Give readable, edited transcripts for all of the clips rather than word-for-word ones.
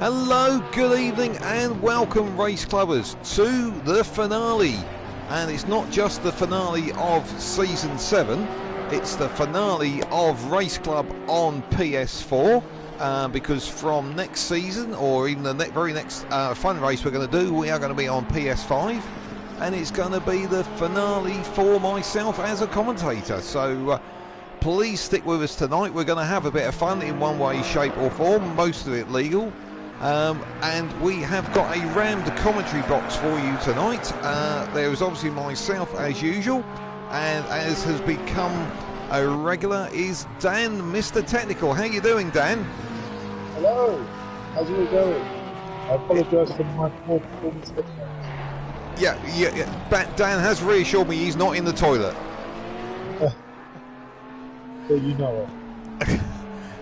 Hello, good evening and welcome race clubbers to the finale. And it's not just the finale of season 7, it's the finale of Race Club on PS4, because from next season, or even the very next fun race we're going to do, we are going to be on PS5, and it's going to be the finale for myself as a commentator. So please stick with us tonight. We're going to have a bit of fun in one way, shape or form, most of it legal. And we have got a rammed commentary box for you tonight. There is obviously myself as usual, and as has become a regular is Dan, Mr. Technical. How you doing, Dan? Hello, how's it all going? I apologise for my poor performance at times. Yeah. But Dan has reassured me he's not in the toilet. So you know it.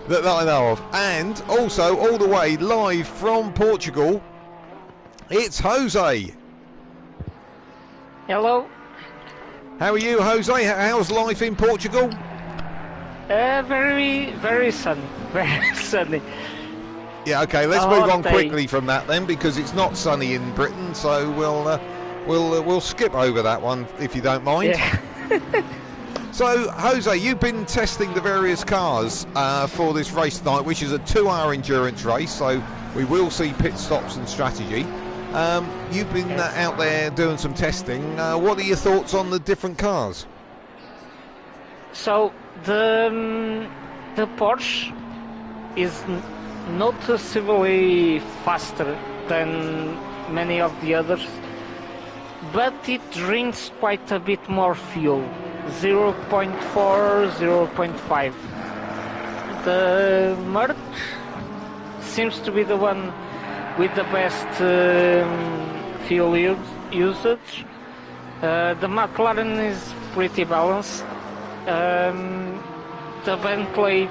that I know of. And also, all the way live from Portugal, it's Jose. Hello. How are you, Jose? How's life in Portugal? Very, very sunny. Very sunny. Yeah, okay, let's move on quickly from that then, because it's not sunny in Britain, so we'll skip over that one, if you don't mind. Yeah. So, Jose, you've been testing the various cars for this race tonight, which is a 2-hour endurance race, so we will see pit stops and strategy. You've been out there doing some testing. What are your thoughts on the different cars? So, the Porsche is noticeably faster than many of the others, but it drinks quite a bit more fuel. 0.4, 0.5. The Merc seems to be the one with the best fuel usage. The McLaren is pretty balanced. The Bentley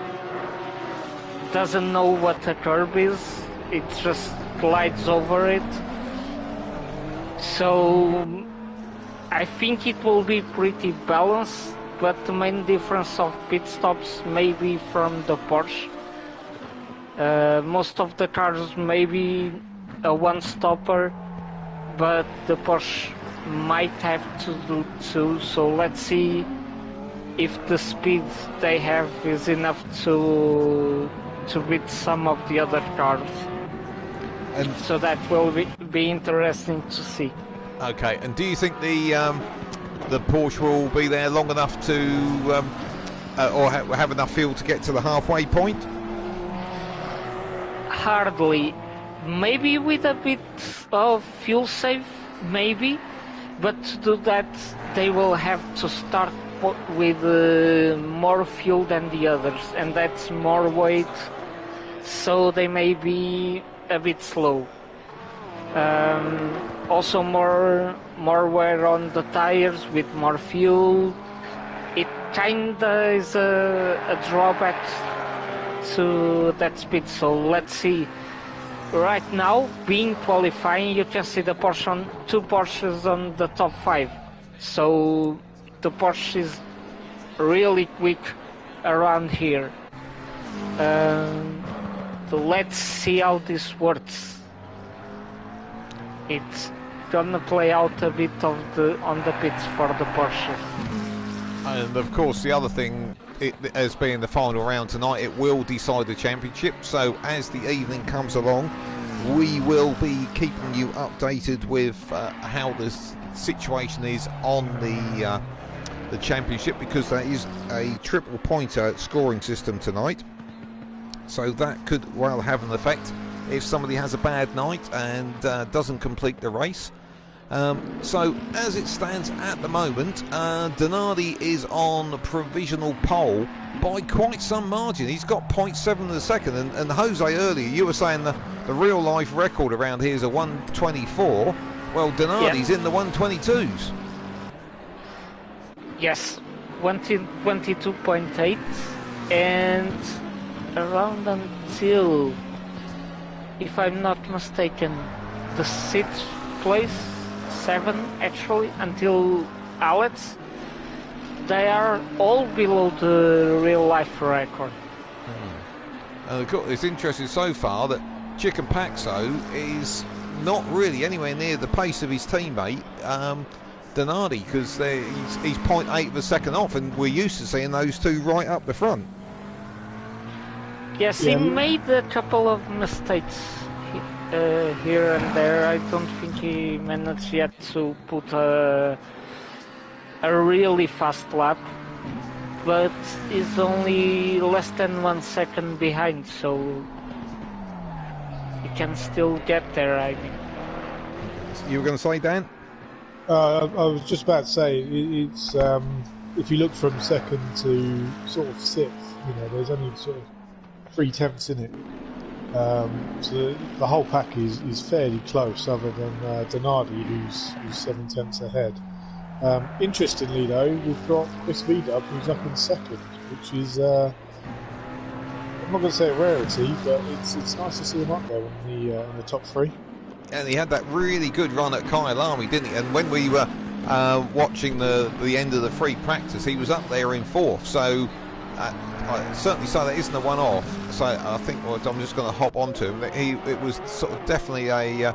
doesn't know what a curb is, it just glides over it. So I think it will be pretty balanced, but the main difference of pit stops may be from the Porsche. Most of the cars may be a one-stopper, but the Porsche might have to do two, so let's see if the speed they have is enough to beat some of the other cars. And so that will be interesting to see. Okay, and do you think the Porsche will be there long enough to, or have enough fuel to get to the halfway point? Hardly. Maybe with a bit of fuel save, maybe. But to do that, they will have to start with more fuel than the others, and that's more weight, so they may be a bit slow. Also more wear on the tires with more fuel. It kinda is a drawback to that speed, so let's see. Right now, being qualifying, you can see the Porsche two Porsches on the top 5. So the Porsche is really quick around here. So let's see how this works. It's gonna play out a bit on the pits for the Porsche. And of course, the other thing, as being the final round tonight, it will decide the championship. So as the evening comes along, we will be keeping you updated with how the situation is on the championship, because there is a triple pointer scoring system tonight. So that could well have an effect if somebody has a bad night and doesn't complete the race. So as it stands at the moment, Donardi is on provisional pole by quite some margin. He's got 0.7 of a second, and Jose, earlier you were saying the real life record around here is a 124. Well, Donardi's in the 122s. Yes, 22.8, and around until, if I'm not mistaken, the 6th place, 7 actually, until Alex, they are all below the real life record. It's interesting so far that Chicken Paxo is not really anywhere near the pace of his teammate Donardi, because he's 0.8 of a second off, and we're used to seeing those two right up the front. Yes, he made a couple of mistakes here and there. I don't think he managed yet to put a really fast lap, but is only less than 1 second behind, so he can still get there, I mean. You were going to say, Dan? I was just about to say, it's if you look from second to sort of sixth, there's only sort of 3/10 in it. So the whole pack is fairly close, other than Donardi, who's 7/10 ahead. Interestingly, though, we've got Chris V-Dub, who's up in second, which is I'm not going to say a rarity, but it's nice to see him up there in the top three. And he had that really good run at Kyalami, didn't he? And when we were watching the end of the free practice, he was up there in fourth. So I certainly say that isn't a one-off. So I think I'm just going to hop onto him. It was sort of definitely a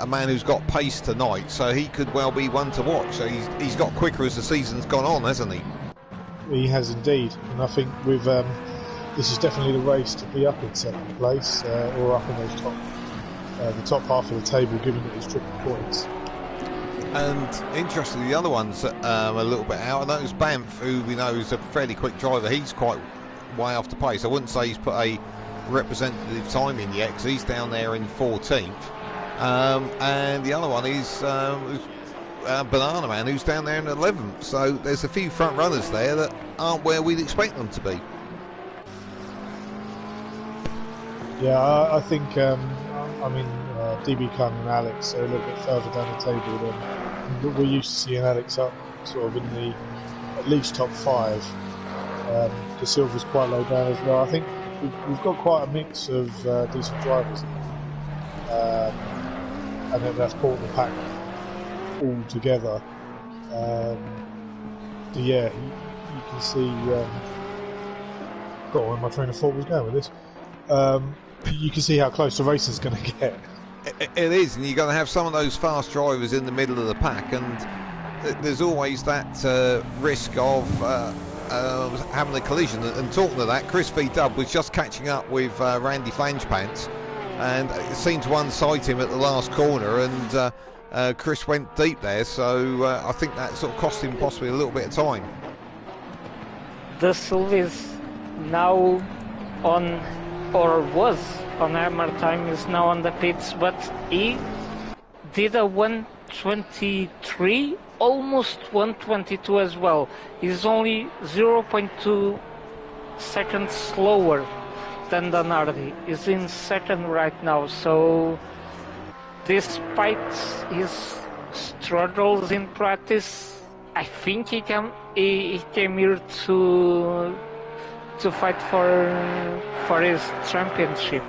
man who's got pace tonight. So he could well be one to watch. So he's got quicker as the season's gone on, hasn't he? He has indeed. And I think with this is definitely the race to be up in second place or up in those the top half of the table, given that it's triple points. And interestingly, the other one's a little bit out, and that was Banff, who we know is a fairly quick driver. He's quite way off the pace. I wouldn't say he's put a representative time in yet, because he's down there in 14th. And the other one is Banana Man, who's down there in 11th. So there's a few front runners there that aren't where we'd expect them to be. Yeah, I think DB Khan and Alex are a little bit further down the table than we're used to seeing Alex up sort of in the at least top five. De Silva's quite low down as well. I think we've got quite a mix of decent drivers, and then that's brought the pack all together. Yeah, you can see. Got where my train of thought was going with this. You can see how close the race is going to get. It is, and you're going to have some of those fast drivers in the middle of the pack, and there's always that risk of having a collision. And talking of that, Chris V Dub was just catching up with Randy Flangepants, and it seemed to unsight him at the last corner, and Chris went deep there, so I think that sort of cost him possibly a little bit of time. De Silva is now on, or was on hammer time, is now on the pits, but he did a 123, almost 122 as well. He's only 0.2 seconds slower than Donardi. He's in second right now, so despite his struggles in practice, I think he came here to fight for his championship.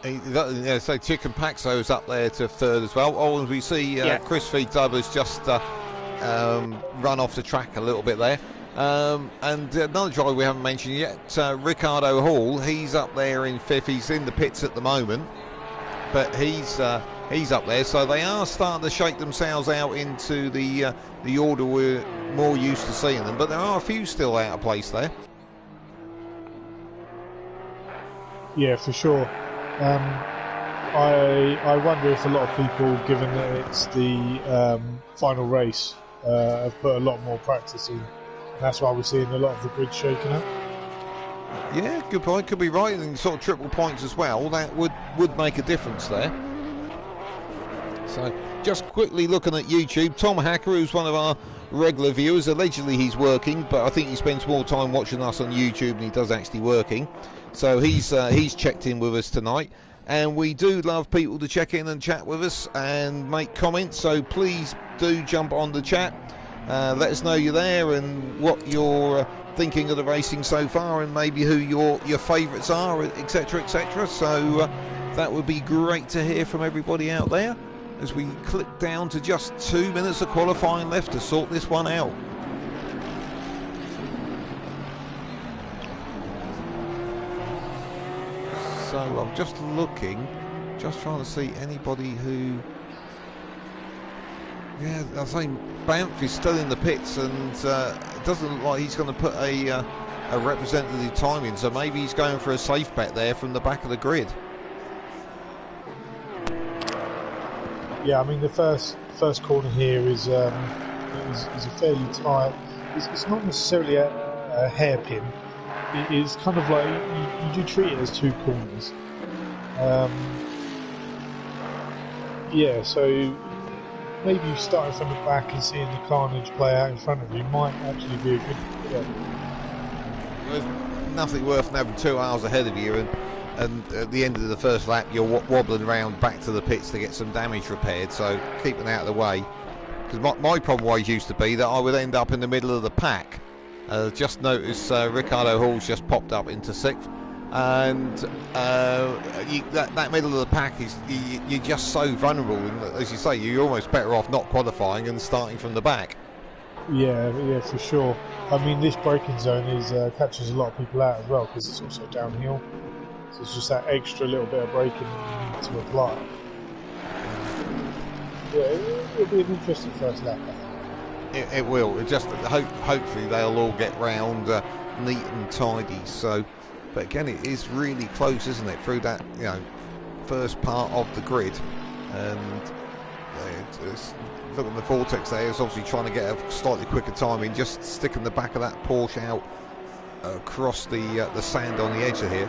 So Chicken Paxo's up there to third as well. Oh, and we see Chris V Dub has just run off the track a little bit there. And another driver we haven't mentioned yet, Ricardo Hall. He's up there in fifth. He's in the pits at the moment, but he's up there. So they are starting to shake themselves out into the order we're more used to seeing them. But there are a few still out of place there. Yeah, for sure. I wonder if a lot of people, given that it's the final race, have put a lot more practice in. And that's why we're seeing a lot of the grid shaking up. Yeah, good point. Could be right. And sort of triple points as well. That would make a difference there. So just quickly looking at YouTube, Tom Hacker, who's one of our regular viewers, allegedly he's working, but I think he spends more time watching us on YouTube than he does actually working. So he's checked in with us tonight, and we do love people to check in and chat with us and make comments, so please do jump on the chat. Let us know you're there and what you're thinking of the racing so far, and maybe who your favourites are, etc, etc. So that would be great to hear from everybody out there as we click down to just 2 minutes of qualifying left to sort this one out. So So I'm just looking, just trying to see anybody who... Yeah, I think Banff is still in the pits, and it doesn't look like he's going to put a representative time in, so maybe he's going for a safe bet there from the back of the grid. Yeah, I mean the first corner here is a fairly tight. It's not necessarily a hairpin. It is kind of like you do treat it as two corners. Yeah, so maybe starting from the back and seeing the carnage play out in front of you might actually be a good. There's nothing worth having 2 hours ahead of you, and at the end of the first lap you're wobbling around back to the pits to get some damage repaired, so keep it out of the way. Because my problem always used to be that I would end up in the middle of the pack. Just noticed Ricardo Hall's just popped up into 6th, and that middle of the pack is you're just so vulnerable, and as you say, you're almost better off not qualifying and starting from the back. Yeah, for sure. I mean, this braking zone catches a lot of people out as well because it's also downhill. So it's just that extra little bit of braking you need to apply. Yeah, it'll be an interesting first lap, I think. It will. It just hopefully they'll all get round neat and tidy. So, but again, it is really close, isn't it? Through that first part of the grid, and look at the vortex there. It's obviously trying to get a slightly quicker timing, just sticking the back of that Porsche out across the sand on the edge of here.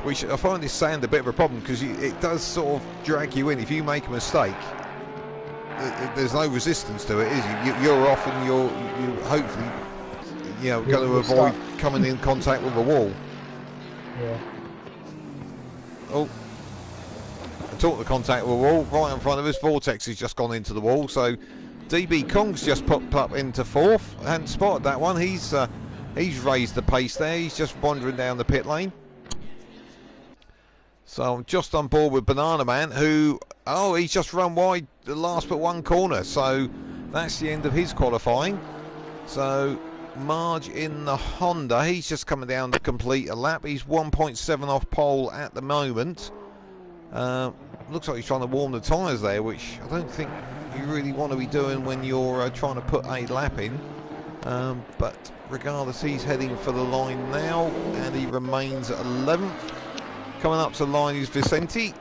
Which I find this sand a bit of a problem because it does sort of drag you in. If you make a mistake, there's no resistance to it, is you're off, and you hopefully going to avoid coming in contact with a wall. Yeah. Oh, I took the contact with a wall right in front of us. Vortex has just gone into the wall, so DB Kong's just popped up into 4th. I hadn't spotted that one. He's raised the pace there. He's just wandering down the pit lane. So I'm just on board with Banana Man, who, he's just run wide the last but one corner. So that's the end of his qualifying. So Marge in the Honda, he's just coming down to complete a lap. He's 1.7 off pole at the moment. Looks like he's trying to warm the tyres there, which I don't think you really want to be doing when you're trying to put a lap in. But regardless, he's heading for the line now, and he remains at 11th. Coming up to the line is Vicente.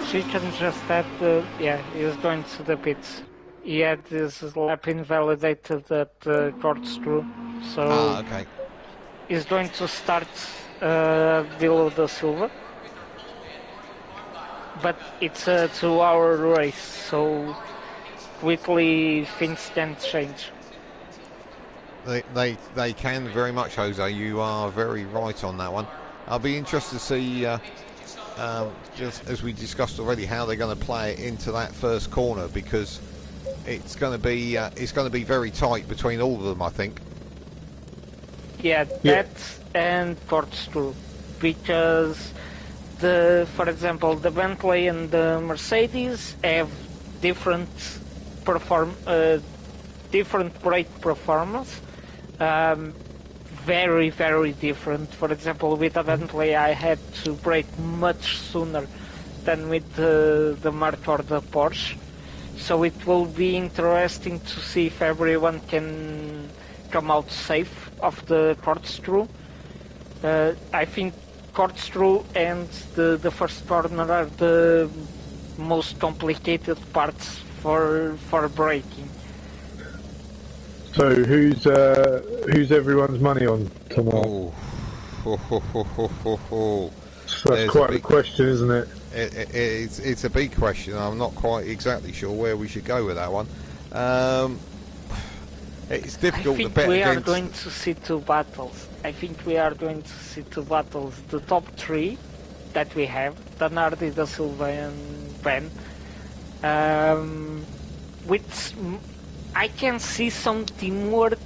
She can just add he's going to the pits. He had his lap invalidated at Corkscrew, so okay. He's going to start below the silver. But it's a 2-hour race, so quickly things can change. They can very much, Jose. You are very right on that one. I'll be interested to see, just as we discussed already, how they're going to play it into that first corner, because it's going to be very tight between all of them, I think. Yeah, that and Corkscrew, because for example, the Bentley and the Mercedes have different brake performance. Very, very different. For example, with the Bentley, I had to brake much sooner than with the Mark or the Porsche. So it will be interesting to see if everyone can come out safe of the Corkscrew. I think Corkscrew and the first corner are the most complicated parts for braking. So who's everyone's money on tomorrow? That's quite a question, isn't it? It's a big question. I'm not quite exactly sure where we should go with that one. It's difficult to bet against. We are going to see two battles. The top three that we have, Danardi, Da Silva and Ben. I can see some teamwork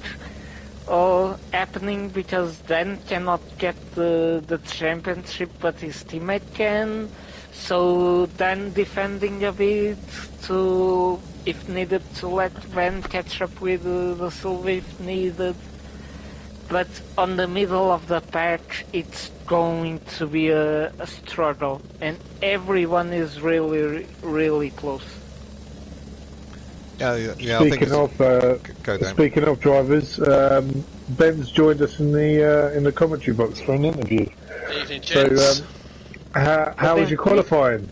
happening, because Dan cannot get the championship, but his teammate can. So Dan defending a bit to, if needed, to let Ben catch up with the Silva if needed. but on the middle of the pack, it's going to be a struggle, and everyone is really, really close. Yeah, I think speaking of drivers, Ben's joined us in the commentary box for an interview. Evening, gents. So, how was your qualifying?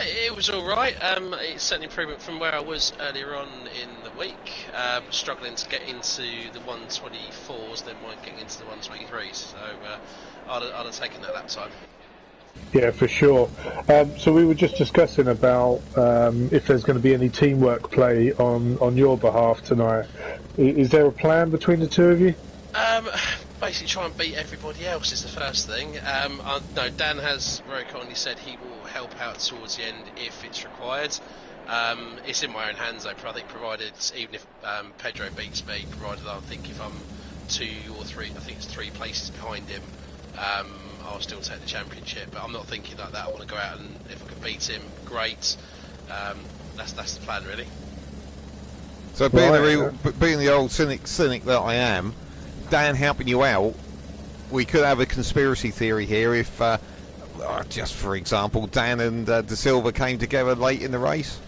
It was all right. It's an improvement from where I was earlier on in the week. Struggling to get into the 124s, then mind getting into the 123s. So I'd have taken that lap time. Yeah, for sure. So we were just discussing about if there's going to be any teamwork play on your behalf tonight. Is there a plan between the two of you? Basically try and beat everybody else is the first thing. No, Dan has very kindly said he will help out towards the end if it's required. It's in my own hands though, I think, provided, even if Pedro beats me, provided I think if I'm 2 or 3, I think it's 3 places behind him, I'll still take the championship. But I'm not thinking like that. I want to go out and if I can beat him, great. That's the plan really. So being the old cynic that I am, Dan helping you out, we could have a conspiracy theory here if, just for example, Dan and De Silva came together late in the race.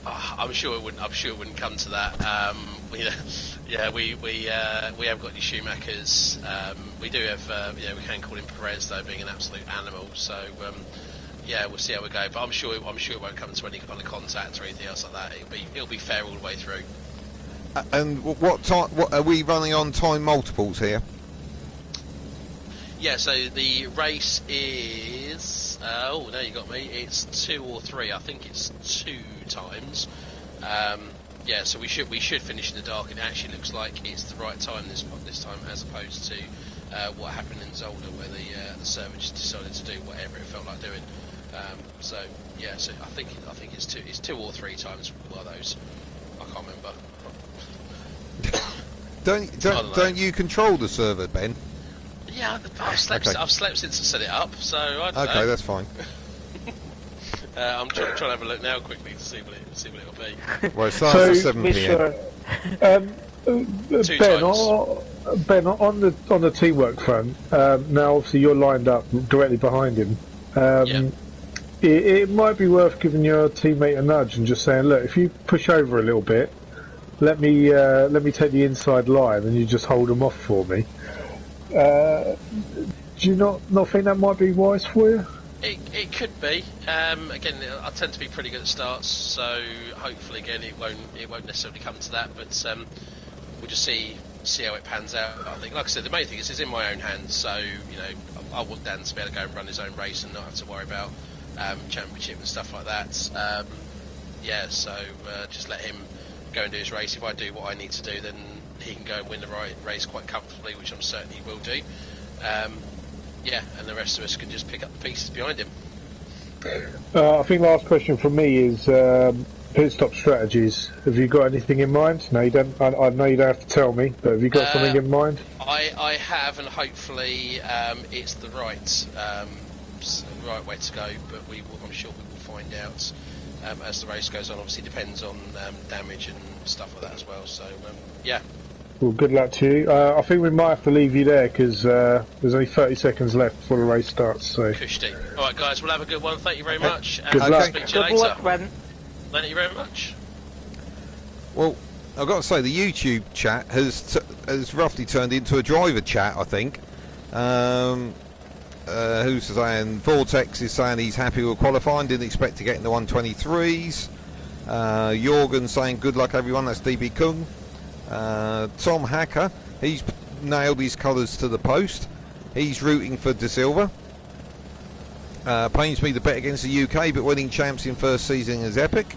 I'm sure it wouldn't come to that. We have got any Schumachers. We do have, we can call him Perez though, being an absolute animal. So we'll see how we go. But I'm sure it won't come to any kind of contact or anything else like that. It'll be fair all the way through. And what time? What are we running on time multiples here? Yeah, so the race is now you got me. It's 2 or 3. I think it's 2 times. So we should finish in the dark. It actually looks like it's the right time this time, as opposed to what happened in Zolder, where the server just decided to do whatever it felt like doing. So I think it's 2 or 3 times. Well, those I can't remember. Don't you control the server, Ben? Yeah, I've slept since I set it up, so I don't know. Okay, that's fine. I'm trying to have a look now quickly to see what it'll be. Well, it starts at 7 PM. Sure. Ben, on the teamwork front, now obviously you're lined up directly behind him. It might be worth giving your teammate a nudge and just saying, look, if you push over a little bit, let me take the inside line and you just hold them off for me. Do you not think that might be wise for you? It could be. Again, I tend to be pretty good at starts, so hopefully again it won't necessarily come to that. But we'll just see how it pans out. I think, like I said, the main thing is it's in my own hands. So I want Dan to be able to go and run his own race and not have to worry about championship and stuff like that. So just let him go and do his race. If I do what I need to do, then he can go and win the race quite comfortably, which I'm certain he will do. And the rest of us can just pick up the pieces behind him. I think last question from me is pit stop strategies. Have you got anything in mind? No, you don't. I know you don't have to tell me, but have you got something in mind? I have, and hopefully it's the right way to go. But I'm sure we will find out as the race goes on. Obviously, depends on damage and stuff like that as well. So Well, good luck to you. I think we might have to leave you there because there's only 30 seconds left before the race starts. So. Cushy. All right, guys. We'll have a good one. Thank you very much. Good luck. Speak to you later. Good luck, Ben. Thank you very much. Well, I've got to say the YouTube chat has roughly turned into a driver chat, I think. Who's saying? Vortex is saying he's happy with qualifying, didn't expect to get in the 123s. Jorgen saying good luck everyone, that's DB Kung. Tom Hacker, he's nailed his colours to the post. He's rooting for De Silva. Pains me to bet against the UK, but winning champs in first season is epic.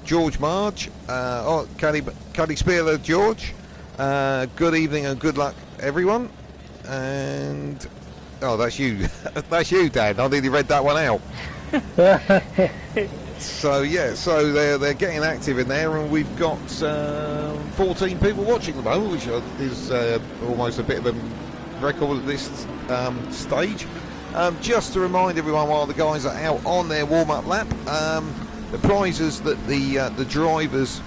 George Marge, Caddy Spearler George, good evening and good luck everyone. And that's you. That's you, Dan. I nearly read that one out. So they're getting active in there, and we've got 14 people watching at the moment, which is almost a bit of a record at this stage. Just to remind everyone, while the guys are out on their warm-up lap, the prizes that the drivers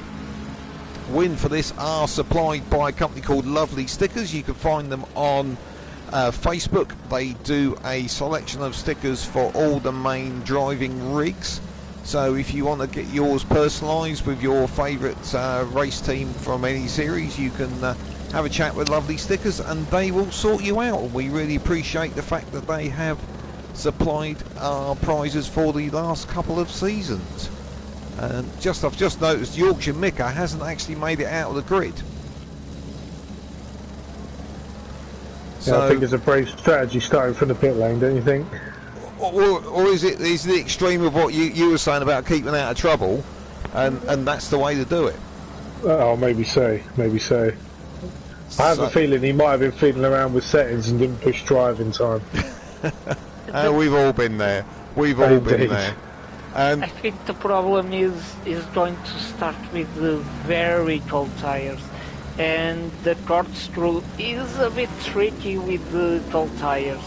win for this are supplied by a company called Lovely Stickers. You can find them on Facebook. They do a selection of stickers for all the main driving rigs. So if you want to get yours personalised with your favourite race team from any series, you can have a chat with Lovely Stickers and they will sort you out. And we really appreciate the fact that they have supplied our prizes for the last couple of seasons. And I've just noticed Yorkshire Mika hasn't actually made it out of the grid. Yeah, I think it's a brave strategy starting from the pit lane, don't you think? Or is it the extreme of what you were saying about keeping out of trouble, and that's the way to do it? Oh, maybe so, maybe so. I have a feeling he might have been fiddling around with settings and didn't push drive in time. We've all been there. We've all been there. I think the problem is going to start with the very cold tires, and the corkscrew is a bit tricky with the cold tires,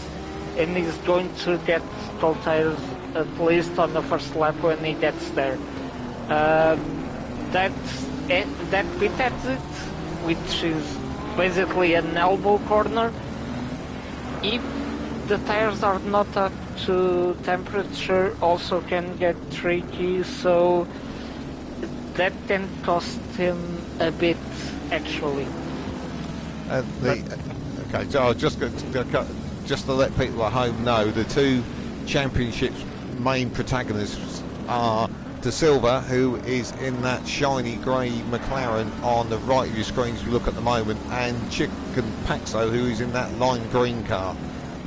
and he's going to get cold tires at least on the first lap when he gets there. That pit exit, which is basically an elbow corner, if the tires are not up to temperature, also can get tricky, so that can cost him a bit actually. Okay, so just to let people at home know, the two championships main protagonists are De Silva, who is in that shiny grey McLaren on the right of your screen as we look at the moment, and Chicken Paxo, who is in that lime green car.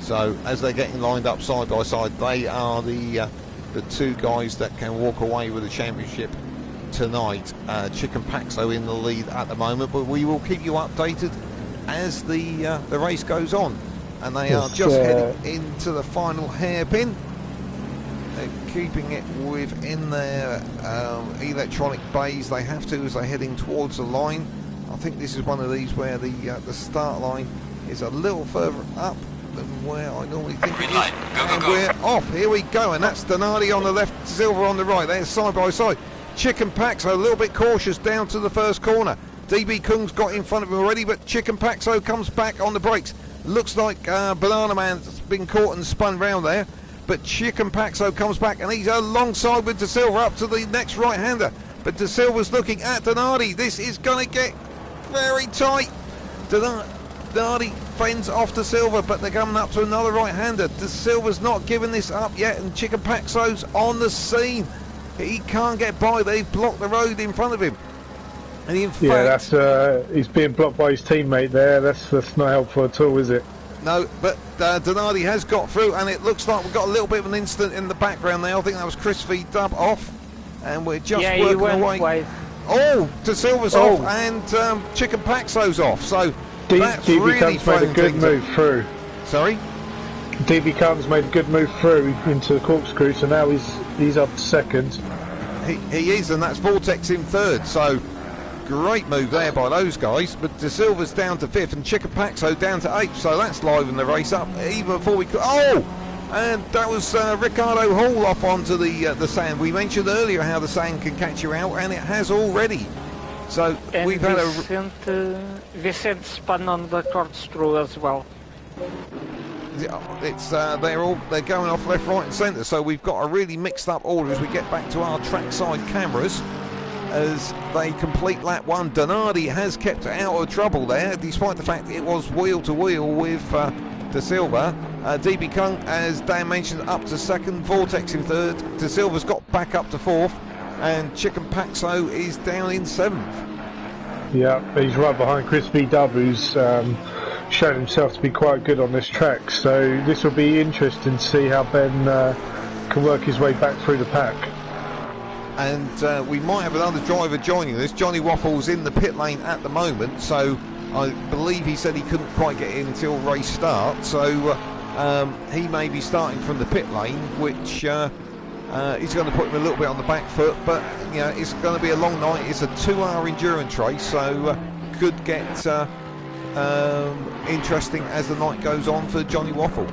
So as they're getting lined up side by side, they are the two guys that can walk away with the championship tonight. Chicken Paxo in the lead at the moment, but we will keep you updated as the race goes on. And they are just heading into the final hairpin. They're keeping it within their electronic bays. They have to as they're heading towards the line. I think this is one of these where the start line is a little further up than where I normally think it is. And we're off. Here we go. And that's Donati on the left, Silver on the right. They're side by side. Chicken Paxo a little bit cautious down to the first corner. DB Kung's got in front of him already, but Chicken Paxo comes back on the brakes. Looks like Banana Man's been caught and spun round there. But Chicken Paxo comes back and he's alongside with De Silva up to the next right-hander. But De Silva's looking at Donati. This is going to get very tight. Donati fends off De Silva, but they're coming up to another right-hander. De Silva's not given this up yet, and Chicken Paxo's on the scene. He can't get by. They've blocked the road in front of him. And in fact, he's being blocked by his teammate there. That's not helpful at all, is it? No, but Donati has got through, and it looks like we've got a little bit of an incident in the background there. I think that was Chris V Dub off, and we're just working away. Oh, De Silva's off, and Chicken Paxo's off. So that's really made a good move through. Sorry? DB Comes made a good move through into the corkscrew, so now he's up to second. He is, and that's Vortex in third. So great move there by those guys, but De Silva's down to fifth and Chicken Paxo down to eighth, so that's livened the race up even before we could. Oh, and that was Ricardo Hall off onto the sand. We mentioned earlier how the sand can catch you out, and it has already. So and we've had Vicente spun on the corkscrew as well. It's they're going off left, right, and centre. So we've got a really mixed up order as we get back to our trackside cameras. As they complete lap one, Donati has kept out of trouble there, despite the fact it was wheel to wheel with De Silva. DB Kung, as Dan mentioned, up to second, Vortex in third. De Silva's got back up to fourth, and Chicken Paxo is down in seventh. Yeah, he's right behind Chris V Dub, who's shown himself to be quite good on this track. So this will be interesting to see how Ben can work his way back through the pack. And we might have another driver joining us. Johnny Waffle's in the pit lane at the moment, so I believe he said he couldn't quite get in until race start. So he may be starting from the pit lane, which is going to put him a little bit on the back foot. But you know, it's going to be a long night. It's a 2-hour endurance race, so could get interesting as the night goes on for Johnny Waffle.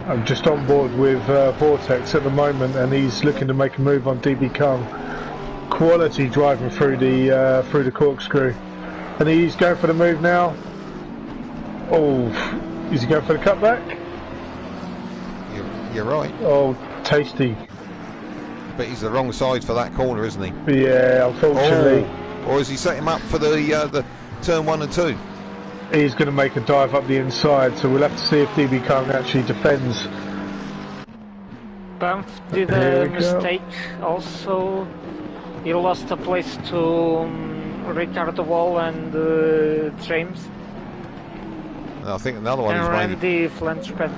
I'm just on board with Vortex at the moment, and he's looking to make a move on DB Kung. quality driving through the corkscrew, and he's going for the move now. Oh, is he going for the cutback? You're right. Oh, tasty. But he's the wrong side for that corner, isn't he? Yeah, unfortunately. Oh, or is he set him up for the turn 1 and 2? He's going to make a dive up the inside, so we'll have to see if DB Kung actually defends. Banff did a mistake also. He lost a place to Ricardo Wall and James. And I think another one and is Randy Flanchpad.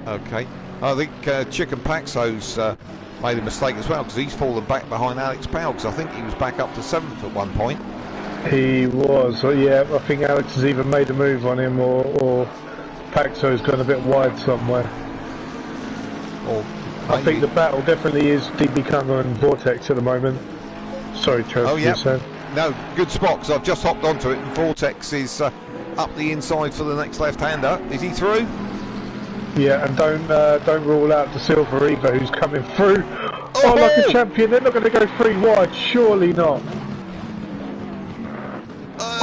Okay. I think Chicken Paxo's made a mistake as well, because he's fallen back behind Alex Powell, because I think he was back up to 7th at one point. He was, yeah. I think Alex has either made a move on him or Paxo's gone a bit wide somewhere. Or I think the battle definitely is DB Kung and Vortex at the moment. Sorry, Trev. Oh, yeah. No, good spot, because I've just hopped onto it, and Vortex is up the inside for the next left-hander. Is he through? Yeah, and don't rule out the Silver either, who's coming through. Oh, like a champion. They're not going to go 3 wide. Surely not.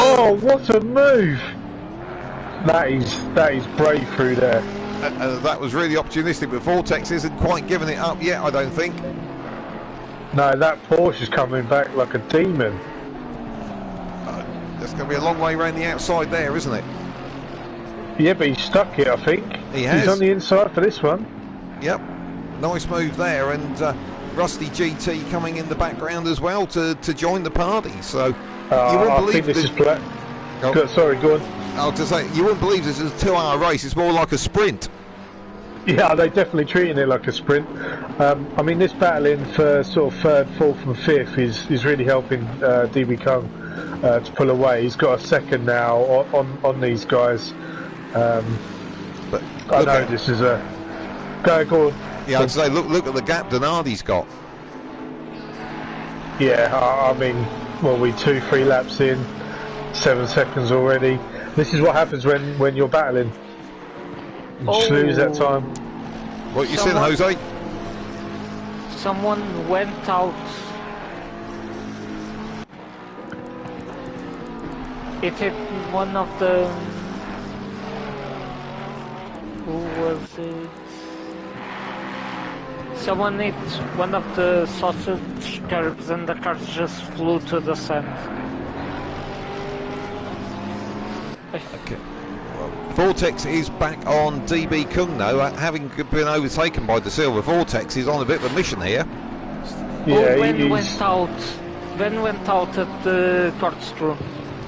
Oh, what a move! That is brave through there. That was really opportunistic, but Vortex isn't quite giving it up yet, I don't think. No, that Porsche is coming back like a demon. There's going to be a long way around the outside there, isn't it? Yeah, but he's stuck it, I think. He has. He's on the inside for this one. Yep. Nice move there, and Rusty GT coming in the background as well to join the party. So you wouldn't I believe think this is black. Oh. Sorry, go on. I was just saying, you wouldn't believe this is a 2-hour race. It's more like a sprint. Yeah, they're definitely treating it like a sprint. I mean, this battling for sort of 3rd, 4th and 5th is really helping DB Kung to pull away. He's got a second now on these guys. But I know this is a... Go on. Yeah, I'd say, look at the gap Donardi's got. Yeah, I mean, well, we 2-3 laps in, 7 seconds already. This is what happens when you're battling. You just lose that time. What you saying, Jose? Someone went out. It hit one of the... Who was it? Someone hit one of the sausage curbs and the car just flew to the sand. Okay. Well, Vortex is back on DB Kung though, having been overtaken by De Silva. Vortex is on a bit of a mission here. Yeah, Ben went out. Ben went out at the corkscrew.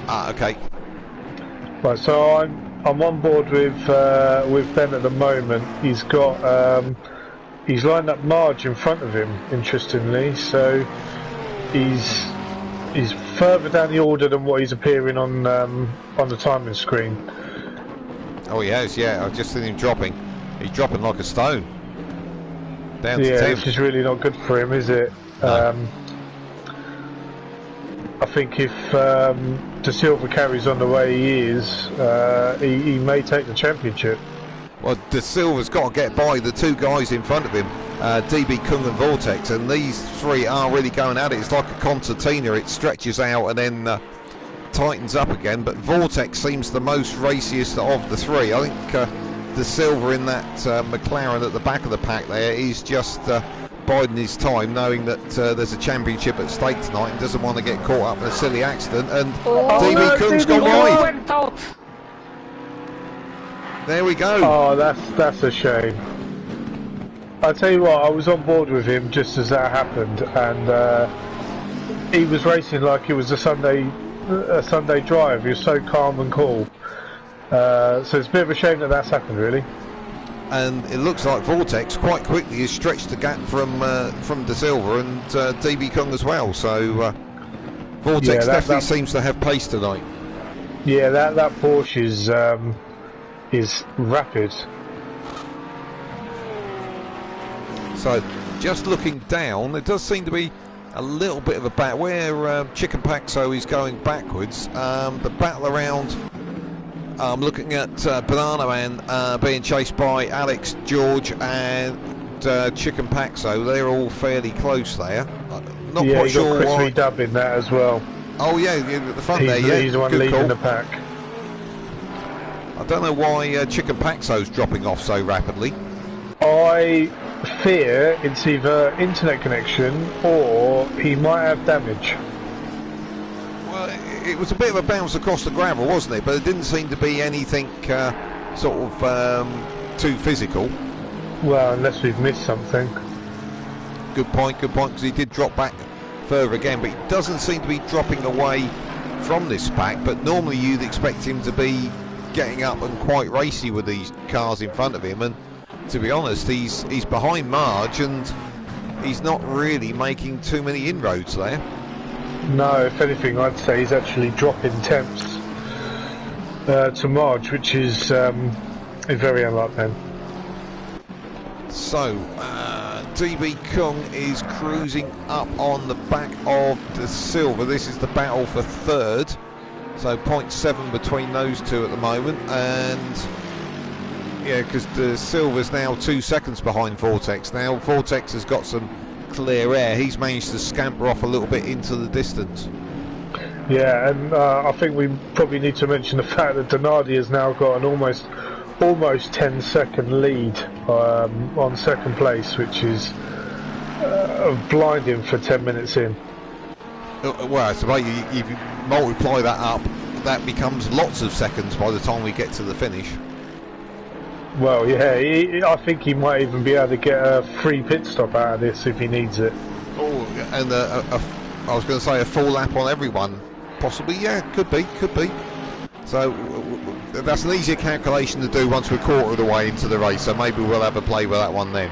Ah, okay. Right, so I'm on board with Ben at the moment. He's got he's lined up Marge in front of him, interestingly. So he's further down the order than what he's appearing on the timing screen. Oh, he has, yeah. I've just seen him dropping. He's dropping like a stone. Down to 10. Yeah, this is really not good for him, is it? No. I think if De Silva carries on the way he is, he may take the championship. Well, De Silva's got to get by the 2 guys in front of him, DB Kung and Vortex, and these 3 are really going at it. It's like a concertina. It stretches out and then tightens up again, but Vortex seems the most raciest of the 3. I think De Silva in that McLaren at the back of the pack there is just biding his time, knowing that there's a championship at stake tonight and doesn't want to get caught up in a silly accident, and DB Kung's gone wide. There we go. Oh, that's a shame. I'll tell you what, I was on board with him just as that happened, and he was racing like it was a Sunday drive. He was so calm and cool. So it's a bit of a shame that that's happened, really. And it looks like Vortex quite quickly has stretched the gap from De Silva and DB Kung as well. So Vortex definitely seems to have pace tonight. Yeah, that Porsche is rapid. So just looking down, there does seem to be a little bit of a bat where Chicken Paxo is going backwards. The battle around, looking at Banana Man being chased by Alex, George and Chicken Paxo. They're all fairly close there. Not yeah, quite you got sure Chris why. V-Dub in that as well. Oh yeah, at the front there. Yeah, He's the one good leading call. the pack. I don't know why Chicken Paxo's dropping off so rapidly. I fear it's either internet connection or he might have damage. Well, it was a bit of a bounce across the gravel, wasn't it? But it didn't seem to be anything sort of too physical. Well, unless we've missed something. Good point, because he did drop back further again, but he doesn't seem to be dropping away from this pack, but normally you'd expect him to be getting up and quite racy with these cars in front of him, and to be honest, he's behind Marge and he's not really making too many inroads there. No, if anything, I'd say he's actually dropping temps to Marge, which is very unlike them. So, DB Kung is cruising up on the back of the Silver. This is the battle for third. So 0.7 between those two at the moment. And, yeah, because the Silver's now 2 seconds behind Vortex now. Vortex has got some clear air. He's managed to scamper off a little bit into the distance. Yeah, and I think we probably need to mention the fact that Donardi has now got an almost 10-second lead on second place, which is blinding for 10 minutes in. Well, it's about if you multiply that up, that becomes lots of seconds by the time we get to the finish. Well, yeah, I think he might even be able to get a free pit stop out of this if he needs it. Oh, and I was going to say a full lap on everyone. Possibly, yeah, could be. So that's an easier calculation to do once we're quarter of the way into the race, so maybe we'll have a play with that one then.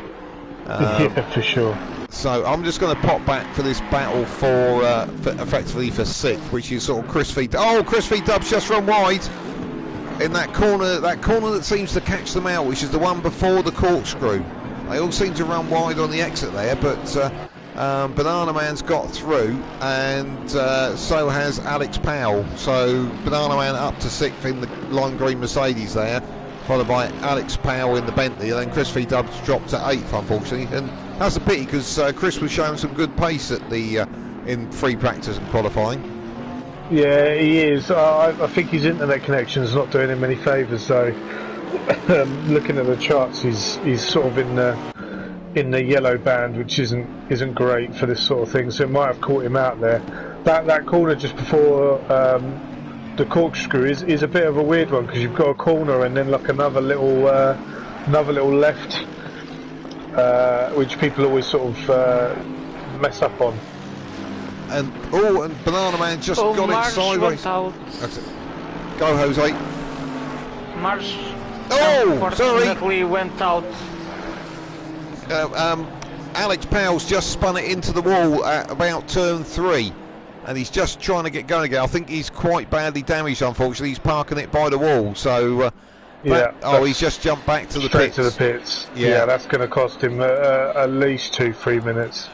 Yeah, for sure. So I'm just going to pop back for this battle for effectively for sixth, which is sort of Chris V. Oh, Chris V. Dub's just run wide in that corner that seems to catch them out, which is the one before the corkscrew. They all seem to run wide on the exit there, but Banana Man's got through, and so has Alex Powell. So Banana Man up to sixth in the lime green Mercedes there, followed by Alex Powell in the Bentley, and then Chris V. Dubs dropped to eighth, unfortunately. And that's a pity, because Chris was showing some good pace at the in free practice and qualifying. Yeah, he is. I think his internet connection's not doing him any favours, though. Looking at the charts, he's sort of in the yellow band, which isn't great for this sort of thing. So it might have caught him out there. That corner just before the corkscrew is a bit of a weird one, because you've got a corner and then like another little left, which people always sort of mess up on. And Banana Man just got Marsh it sideways. went out. That's it. Go, Jose. Marsh Sorry. unfortunately went out. Alex Powell's just spun it into the wall at about turn 3, and he's just trying to get going again. I think he's quite badly damaged, unfortunately. He's parking it by the wall, so he's just jumped back to the straight pits. to the pits. Yeah, that's going to cost him at least 2-3 minutes.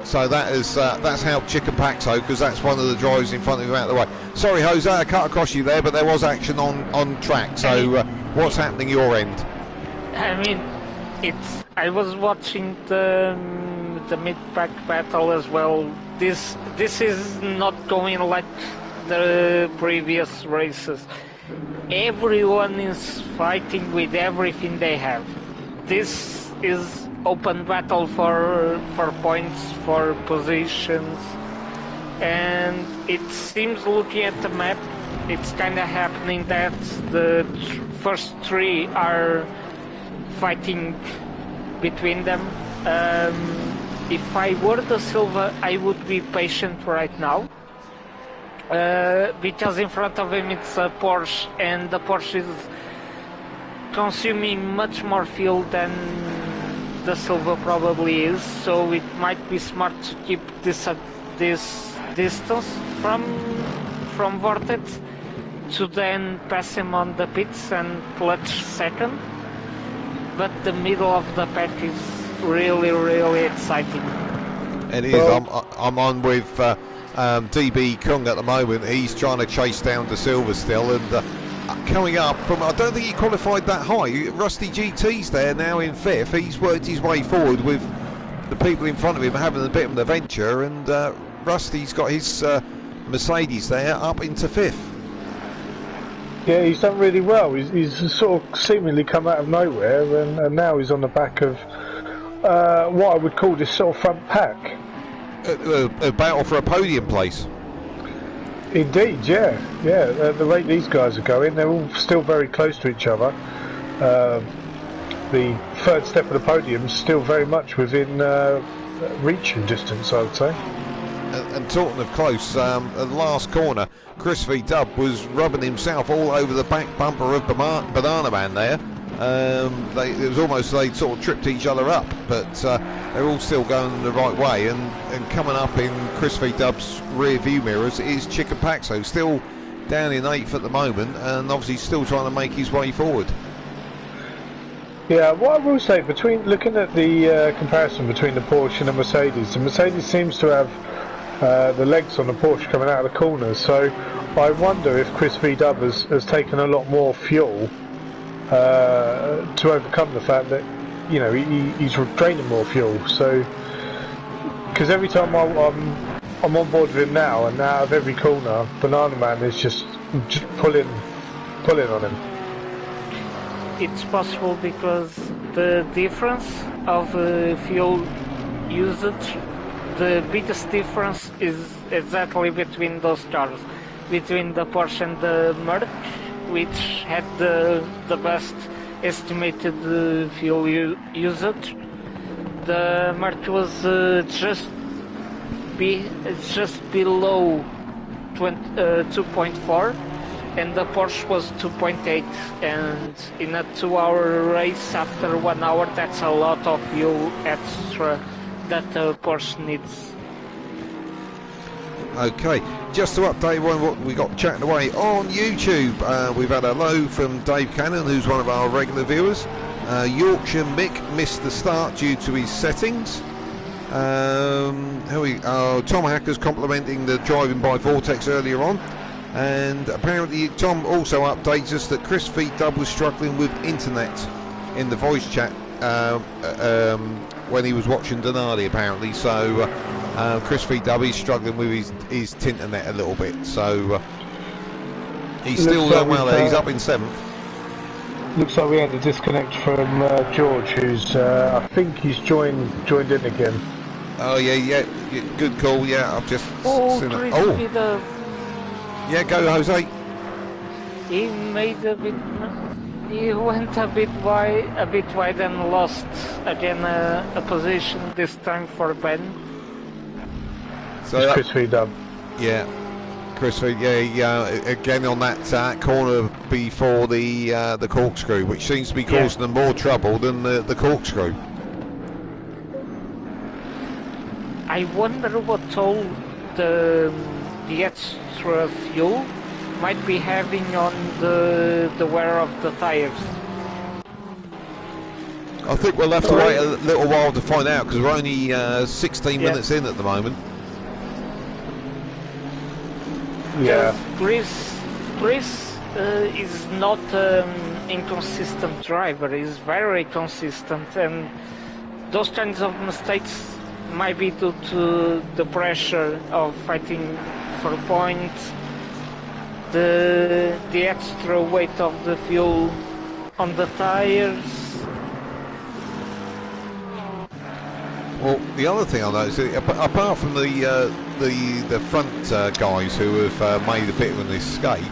So that's helped Chicken Paxo, because that's one of the drivers in front of him out of the way. Sorry, Jose, I cut across you there, but there was action on track. So what's happening your end? I mean, I was watching the mid-pack battle as well. This is not going like the previous races. Everyone is fighting with everything they have. This is open battle for points, for positions, and it seems, looking at the map, it's kind of happening that the first three are fighting between them. If I were the Silva, I would be patient right now, because in front of him it's a Porsche, and the Porsche is consuming much more fuel than the Silva probably is, so it might be smart to keep this distance from Vortex, to then pass him on the pits and clutch second. But the middle of the pack is really, really exciting. It is. I'm on with DB Kung at the moment. He's trying to chase down De Silva still, and coming up from, I don't think he qualified that high. Rusty GT's there now in fifth. He's worked his way forward with the people in front of him are having a bit of an adventure, and Rusty's got his Mercedes there up into 5th. Yeah, he's done really well. He's sort of seemingly come out of nowhere, and now he's on the back of what I would call this sort of front pack. A battle for a podium place. Indeed, yeah. The rate these guys are going, they're all still very close to each other. The third step of the podium's still very much within reaching distance, I would say. And talking of close, at the last corner, Chris V Dub was rubbing himself all over the back bumper of Banana Man there. It was almost they sort of tripped each other up, but they're all still going the right way. And coming up in Chris V Dub's rear view mirrors is Chicken Paxo, still down in 8th at the moment, and obviously still trying to make his way forward. Yeah, what I will say, looking at the comparison between the Porsche and the Mercedes seems to have the legs on the Porsche coming out of the corners, so I wonder if Chris V Dub has taken a lot more fuel to overcome the fact that, you know, he's draining more fuel. So, because every time I'm on board with him now, and out of every corner, Banana Man is just pulling on him. It's possible because the difference of fuel usage, the biggest difference is exactly between those cars, between the Porsche and the Merc, which had the best estimated fuel usage. The Merc was just below 2.4, and the Porsche was 2.8, and in a 2-hour race after 1 hour, that's a lot of fuel extra that the Porsche needs. Okay, just to update everyone what we got chatting away on YouTube, we've had a hello from Dave Cannon, who's one of our regular viewers. Yorkshire Mick missed the start due to his settings. Tom Hacker's complimenting the driving by Vortex earlier on, and apparently Tom also updates us that Chris V Dub was struggling with internet in the voice chat when he was watching Denali, apparently. So Chris V Dub is struggling with his Tinternet a little bit, so he's still done well there. He's up in 7th. Looks like we had a disconnect from George, who's I think he's joined in again. Oh yeah, good call. Yeah, I've just seen it. Oh, yeah, go Jose. He made a bit. He went a bit wide and lost again a position, this time for Ben. So Chris V Dub. Yeah, Chris V. Yeah, again on that corner before the corkscrew, which seems to be causing them more trouble than the corkscrew. I wonder what toll the extra fuel might be having on the wear of the tires. I think we'll have to wait a little while to find out, because we're only 16 minutes in at the moment. Yeah. Chris is not inconsistent driver. He's very consistent, and those kinds of mistakes might be due to the pressure of fighting for points, the extra weight of the fuel on the tires. Well, the other thing I noticed, apart from the front guys who have made a bit of an escape,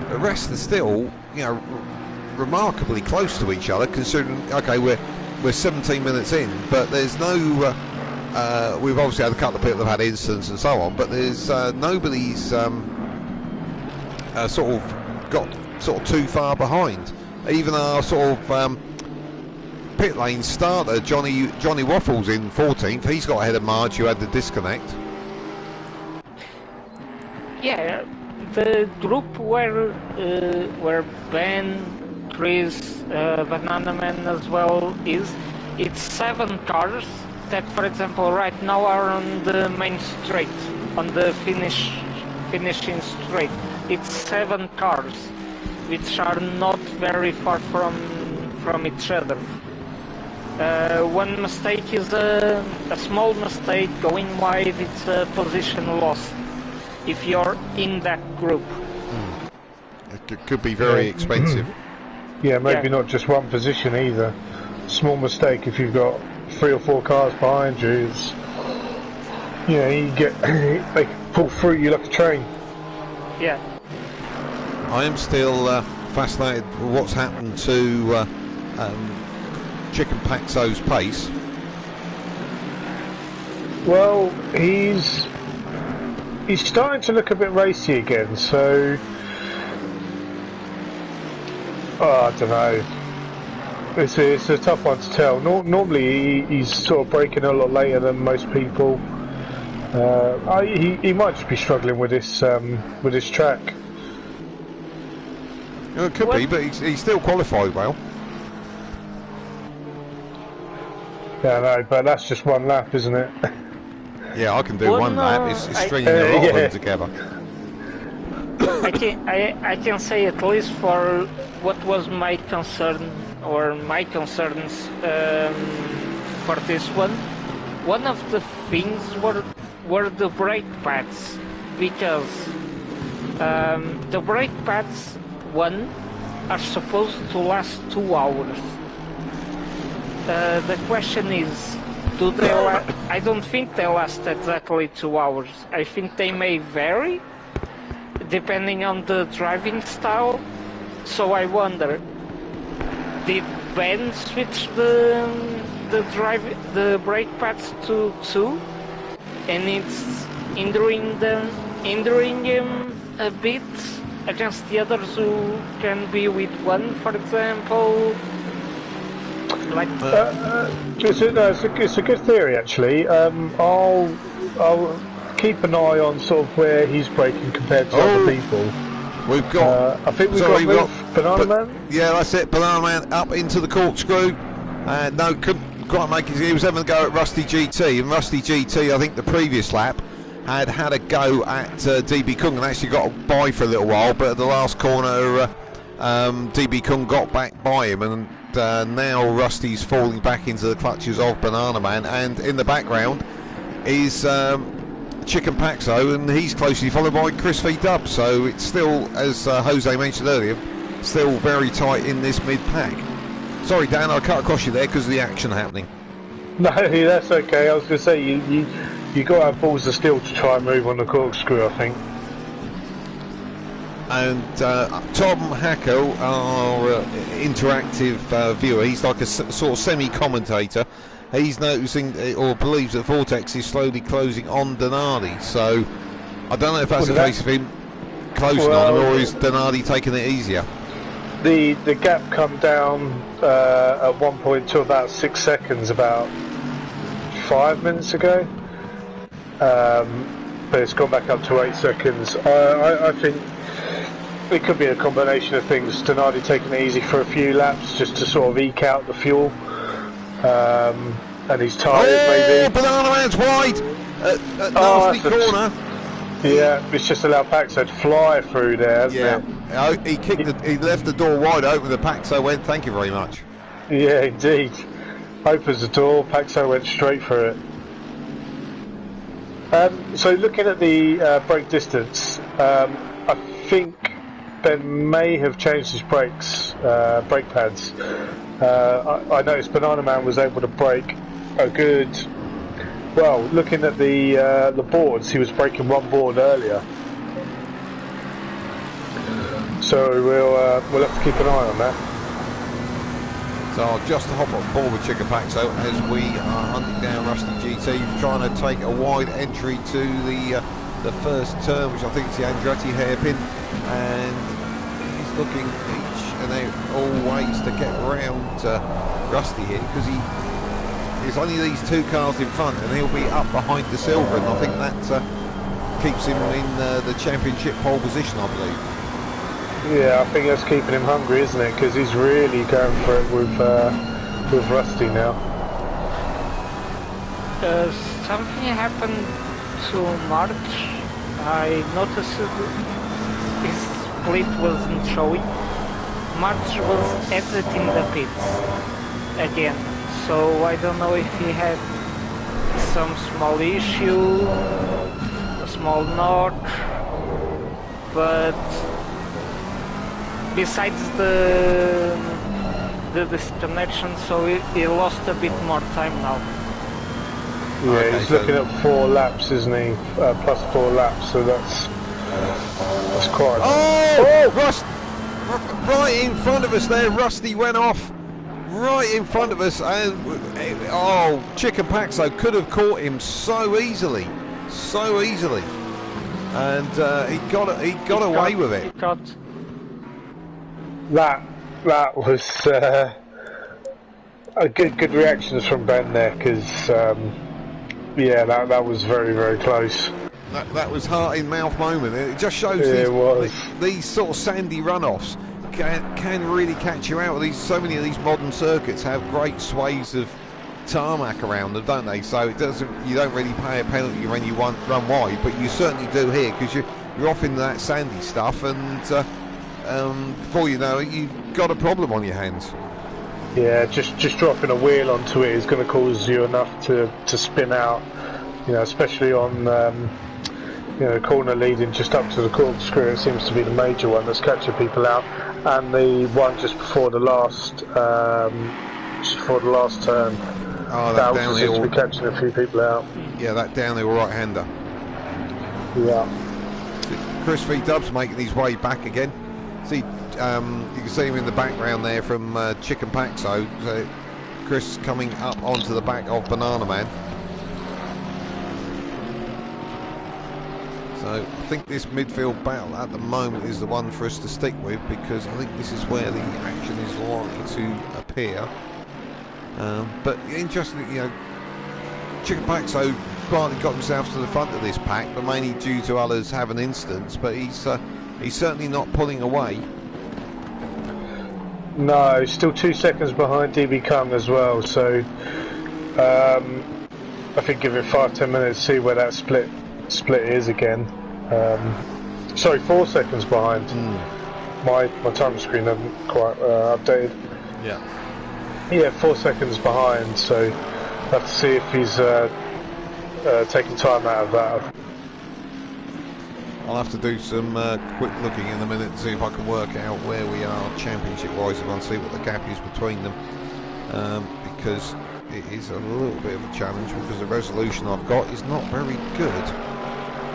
the rest are still, you know, remarkably close to each other. Considering, okay, we're 17 minutes in, but there's no. We've obviously had a couple of people that have had incidents and so on, but there's nobody's sort of got too far behind. Even our sort of pit lane starter, Johnny Waffles in 14th. He's got ahead of Marge, who had the disconnect. Yeah, the group where Ben, Chris, Banana Man as well it's 7 cars that, for example, right now are on the main straight, on the finishing straight. It's 7 cars, which are not very far from each other. One mistake is a small mistake. Going wide, it's a position loss if you're in that group. It could be very expensive. Yeah, maybe not just one position either. Small mistake if you've got 3 or 4 cars behind you. It's, you know, you get they pull through you like a train. Yeah. I am still fascinated with what's happened to Chicken Paxo's pace. Well, he's starting to look a bit racy again. So, I don't know. It's a tough one to tell. Normally, he's sort of braking a lot later than most people. He might just be struggling with this track. It could be, but he's still qualified well. Yeah, I know, but that's just one lap, isn't it? Yeah, I can do one lap. It's stringing a lot of them together. I can say at least for what was my concern or my concerns for this one. One of the things were the brake pads, because the brake pads are supposed to last 2 hours. The question is, do they I don't think they last exactly 2 hours. I think they may vary depending on the driving style. So I wonder, did Ben switch the brake pads to 2, and it's hindering him a bit against the others who can be with 1, for example? Like it's a good theory actually. I'll keep an eye on sort of where he's braking compared to other people. We've got. I think we've got Banana Man. Yeah, that's it. Banana Man up into the corkscrew. No, couldn't quite make it. He was having a go at Rusty GT, and Rusty GT, I think the previous lap had a go at DB Kung and actually got by for a little while, but at the last corner, DB Kung got back by him, and now Rusty's falling back into the clutches of Banana Man, and in the background is Chicken Paxo, and he's closely followed by Chris V Dub. So it's still, as Jose mentioned earlier, still very tight in this mid-pack. Sorry Dan, I cut across you there because of the action happening. No, that's okay. I was going to say you got to have balls of steel to try and move on the corkscrew, I think. And Tom Hackel, our interactive viewer, he's like a sort of semi-commentator. He's noticing or believes that Vortex is slowly closing on Donardi. So I don't know if that's a case of him closing on him, or is Donardi taking it easier. The gap come down at one point to about 6 seconds about 5 minutes ago, but it's gone back up to 8 seconds. I think it could be a combination of things. Donardi taking it easy for a few laps just to sort of eke out the fuel, and he's tired maybe. Banana Man's wide at nasty corner. Yeah, it's just allowed Paxo to fly through there, hasn't it? He left the door wide open. The Paxo went, thank you very much. Yeah, indeed. Opens the door, Paxo went straight through it. So looking at the brake distance, I think Ben may have changed his brake pads. I noticed Banana Man was able to brake a good. Well, looking at the boards, he was braking one board earlier. So we'll have to keep an eye on that. So I'll just hop on board with Chicken Paxo as we are hunting down Rusty GT, trying to take a wide entry to the first turn, which I think is the Andretti hairpin, and he's looking each and all ways to get around Rusty here, because there's only these 2 cars in front, and he'll be up behind the silver, and I think that keeps him in the championship pole position, I believe. Yeah, I think that's keeping him hungry, isn't it? Because he's really going for it with Rusty now. Something happened to March. I noticed his split wasn't showing. March was exiting the pits again. so I don't know if he had some small issue, a small notch, but besides the disconnection, so he lost a bit more time now. Yeah, Okay, he's so- looking at 4 laps, isn't he? Plus 4 laps, so that's quite. Oh! Rust! Right in front of us there, Rusty went off. Right in front of us, and oh, Chicken Paxo could have caught him so easily, and he got away with it. He caught. That was a good reactions from Ben there, because yeah, that was very, very close. That was heart in mouth moment. It just shows It was. these sort of sandy runoffs can really catch you out. So many of these modern circuits have great swathes of tarmac around them, don't they? So you don't really pay a penalty when you run wide, but you certainly do here, because you're off into that sandy stuff, and before you know it, you've got a problem on your hands. Yeah, just dropping a wheel onto it is going to cause you enough to spin out. You know, especially on corner leading just up to the corkscrew. It seems to be the major one that's catching people out, and the one just before the last turn. Oh, that that also seems to downhill. be catching a few people out. Yeah, that downhill right-hander. Yeah. Chris V Dub's making his way back again. See, you can see him in the background there from Chicken Paxo. So Chris coming up onto the back of Banana Man. So I think this midfield battle at the moment is the one for us to stick with, because I think this is where the action is likely to appear. But interestingly, Chicken Paxo partly got himself to the front of this pack, but mainly due to others having instance. But he's certainly not pulling away. No, still 2 seconds behind DB Kung as well. So I think give it 5-10 minutes to see where that split is again. Sorry, 4 seconds behind. My time screen hasn't quite updated. Yeah, 4 seconds behind, so have to see if he's taking time out of that. I'll have to do some quick looking in a minute to see if I can work out where we are championship-wise, and I'll see what the gap is between them, because it is a little bit of a challenge, because the resolution I've got is not very good,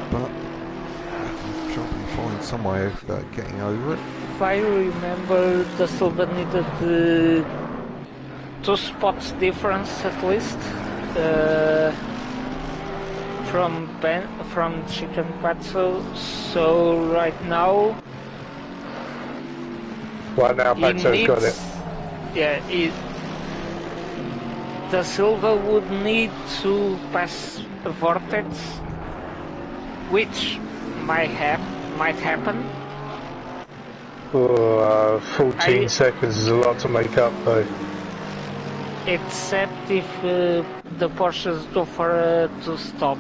but I can try and find some way of getting over it. If I remember, the Silver needed 2 spots difference at least from Chicken Paxo. So right now, Paxo's got it. Yeah, the Silver would need to pass a vortex, which might happen. 14 seconds is a lot to make up, though. Except if the Porsches go for 2 stops.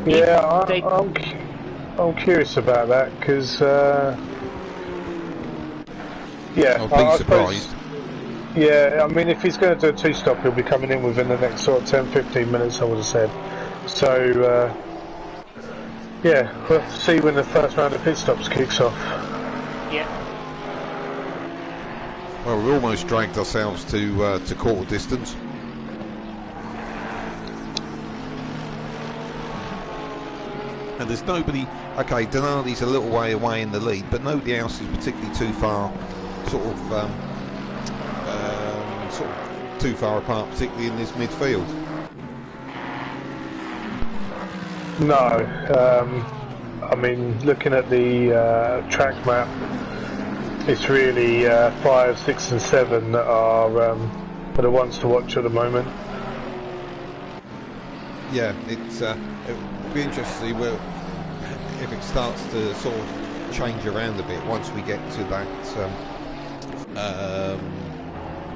Yeah, They- I'm curious about that, because yeah, I'll be I surprised. suppose, yeah, I mean, if he's going to do a 2-stop, he'll be coming in within the next sort of 10-15 minutes, I would have said. So yeah, we'll have to see when the first round of pit stops kicks off. Yeah. Well, we almost dragged ourselves to quarter distance. And there's nobody. Okay, Denardi's a little way away in the lead, but nobody else is particularly too far, sort of too far apart, particularly in this midfield. No, I mean, looking at the track map, it's really 5, 6 and 7 that are the ones to watch at the moment. Yeah, it would be interesting to see if it starts to sort of change around a bit once we get to that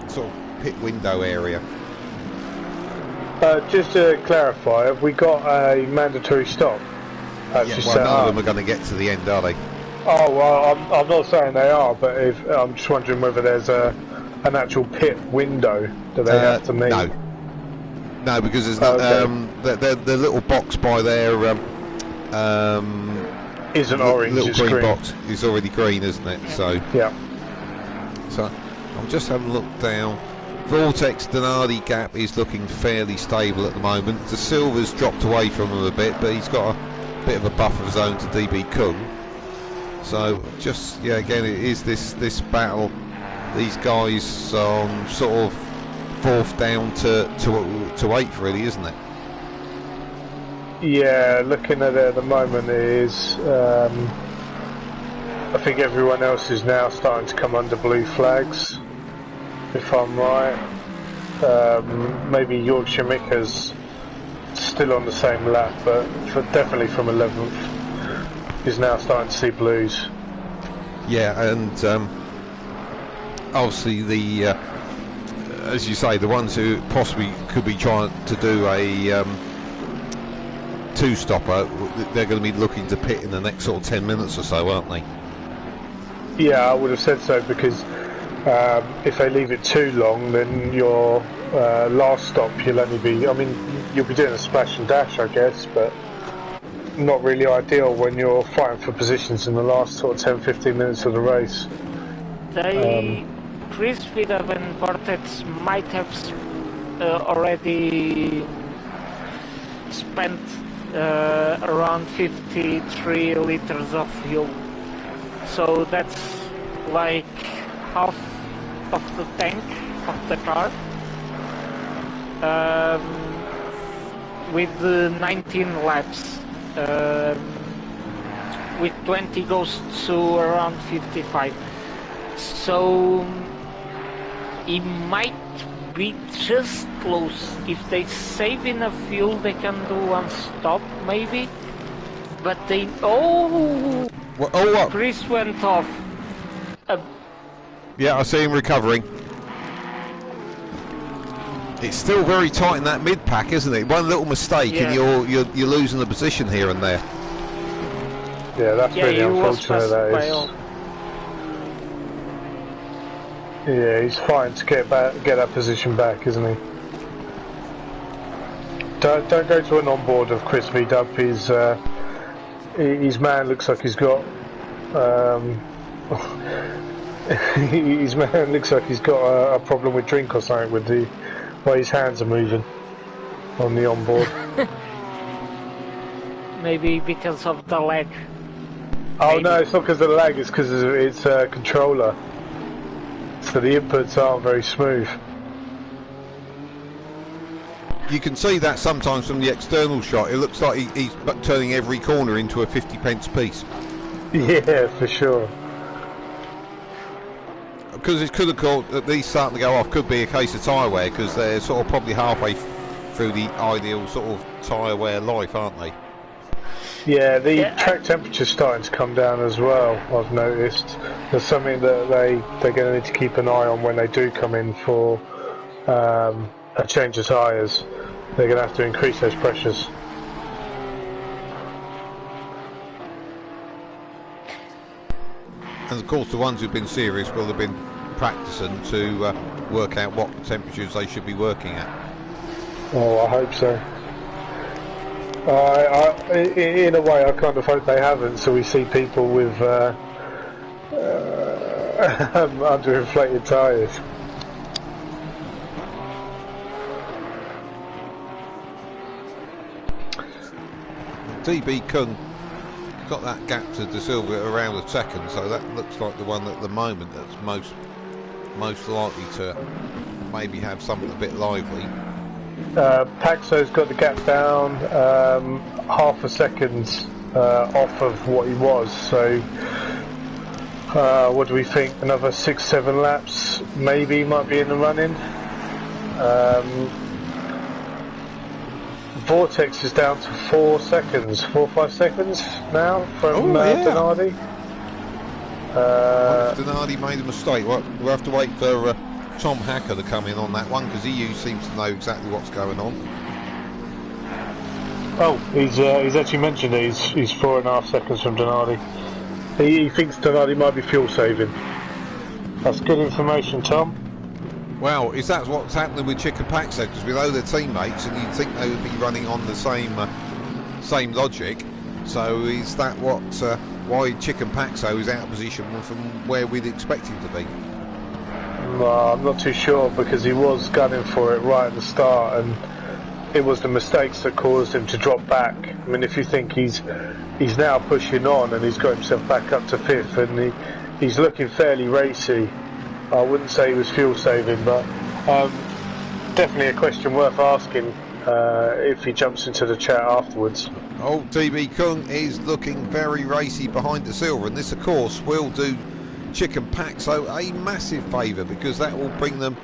sort of pit window area. Just to clarify, have we got a mandatory stop? Yeah, well, none of them are going to get to the end, are they? Oh well, I'm not saying they are, but I'm just wondering whether there's a an actual pit window that they have to meet? No, because there's not. Okay. The little box by their Isn't orange, little it's green green. box is already green, isn't it? So Yeah. So I'm just having a look down. Vortex Denardi gap is looking fairly stable at the moment. The Silver's dropped away from him a bit, but he's got a bit of a buffer zone to DB Kung. So just again, it is this battle. These guys on sort of fourth down to eighth, really, isn't it? Yeah, looking at it at the moment, it is. I think everyone else is now starting to come under blue flags, if I'm right. Maybe Yorkshire Mika's still on the same lap, but definitely from 11th is now starting to see blues. Yeah, and obviously the as you say, the ones who possibly could be trying to do a two-stopper, they're going to be looking to pit in the next sort of 10 minutes or so, aren't they? Yeah, I would have said so, because if they leave it too long, then your last stop you'll only be, I mean, you'll be doing a splash and dash, I guess, but not really ideal when you're fighting for positions in the last sort of 10-15 minutes of the race. Chris Vidal and Vortex might have already spent around 53 liters of fuel. So that's like half of the tank of the car. With the 19 laps. With 20 goes to around 55. So it might be just close. If they save enough fuel, they can do one stop maybe. But they What? Chris went off. Yeah, I see him recovering. It's still very tight in that mid pack, isn't it? One little mistake and you're losing the position here and there. Yeah, that's really unfortunate. That is. Yeah, he's fighting to get that position back, isn't he? Don't go to an onboard of Chris V Dub. His man looks like he's got. His man looks like he's got a problem with drink or something with the way his hands are moving on the onboard. Maybe because of the lag. Oh no, it's not because of the lag. It's because it's a controller. So the inputs aren't very smooth. You can see that sometimes from the external shot. It looks like he's turning every corner into a 50p piece. Yeah, for sure. Because it could have called these starting to go off. Could be a case of tyre wear, because they're sort of probably halfway through the ideal sort of tyre wear life, aren't they? Yeah, the track temperature's starting to come down as well, I've noticed. There's something that they're going to need to keep an eye on when they do come in for a change of tyres. They're going to have to increase those pressures. And of course the ones who've been serious will have been practicing to work out what temperatures they should be working at. Oh, I hope so. In a way, I kind of hope they haven't, so we see people with underinflated tyres. DB Kung got that gap to De Silva around a second, so that looks like the one at the moment that's most likely to maybe have something a bit lively. Paxo's got the gap down half a second off of what he was, so what do we think? Another 6-7 laps maybe might be in the running. Vortex is down to 4 or 5 seconds now from Denardi. Denardi made a mistake. We'll have to wait for Tom Hacker to come in on that one, because he seems to know exactly what's going on. Oh, he's actually mentioned that he's 4.5 seconds from Denardi. He thinks Denardi might be fuel saving. That's good information, Tom. Well, is that what's happening with Chicken Paxo? Because we know they're teammates, and you'd think they would be running on the same logic. So is that why Chicken Paxo is out of position from where we'd expect him to be? No, I'm not too sure, because he was gunning for it right at the start, and it was the mistakes that caused him to drop back. I mean, if you think he's now pushing on and he's got himself back up to 5th, and he's looking fairly racy. I wouldn't say he was fuel saving, but definitely a question worth asking if he jumps into the chat afterwards. Oh, DB Kung is looking very racy behind the silver, and this of course will do Chicken Paxo a massive favour, because that will bring them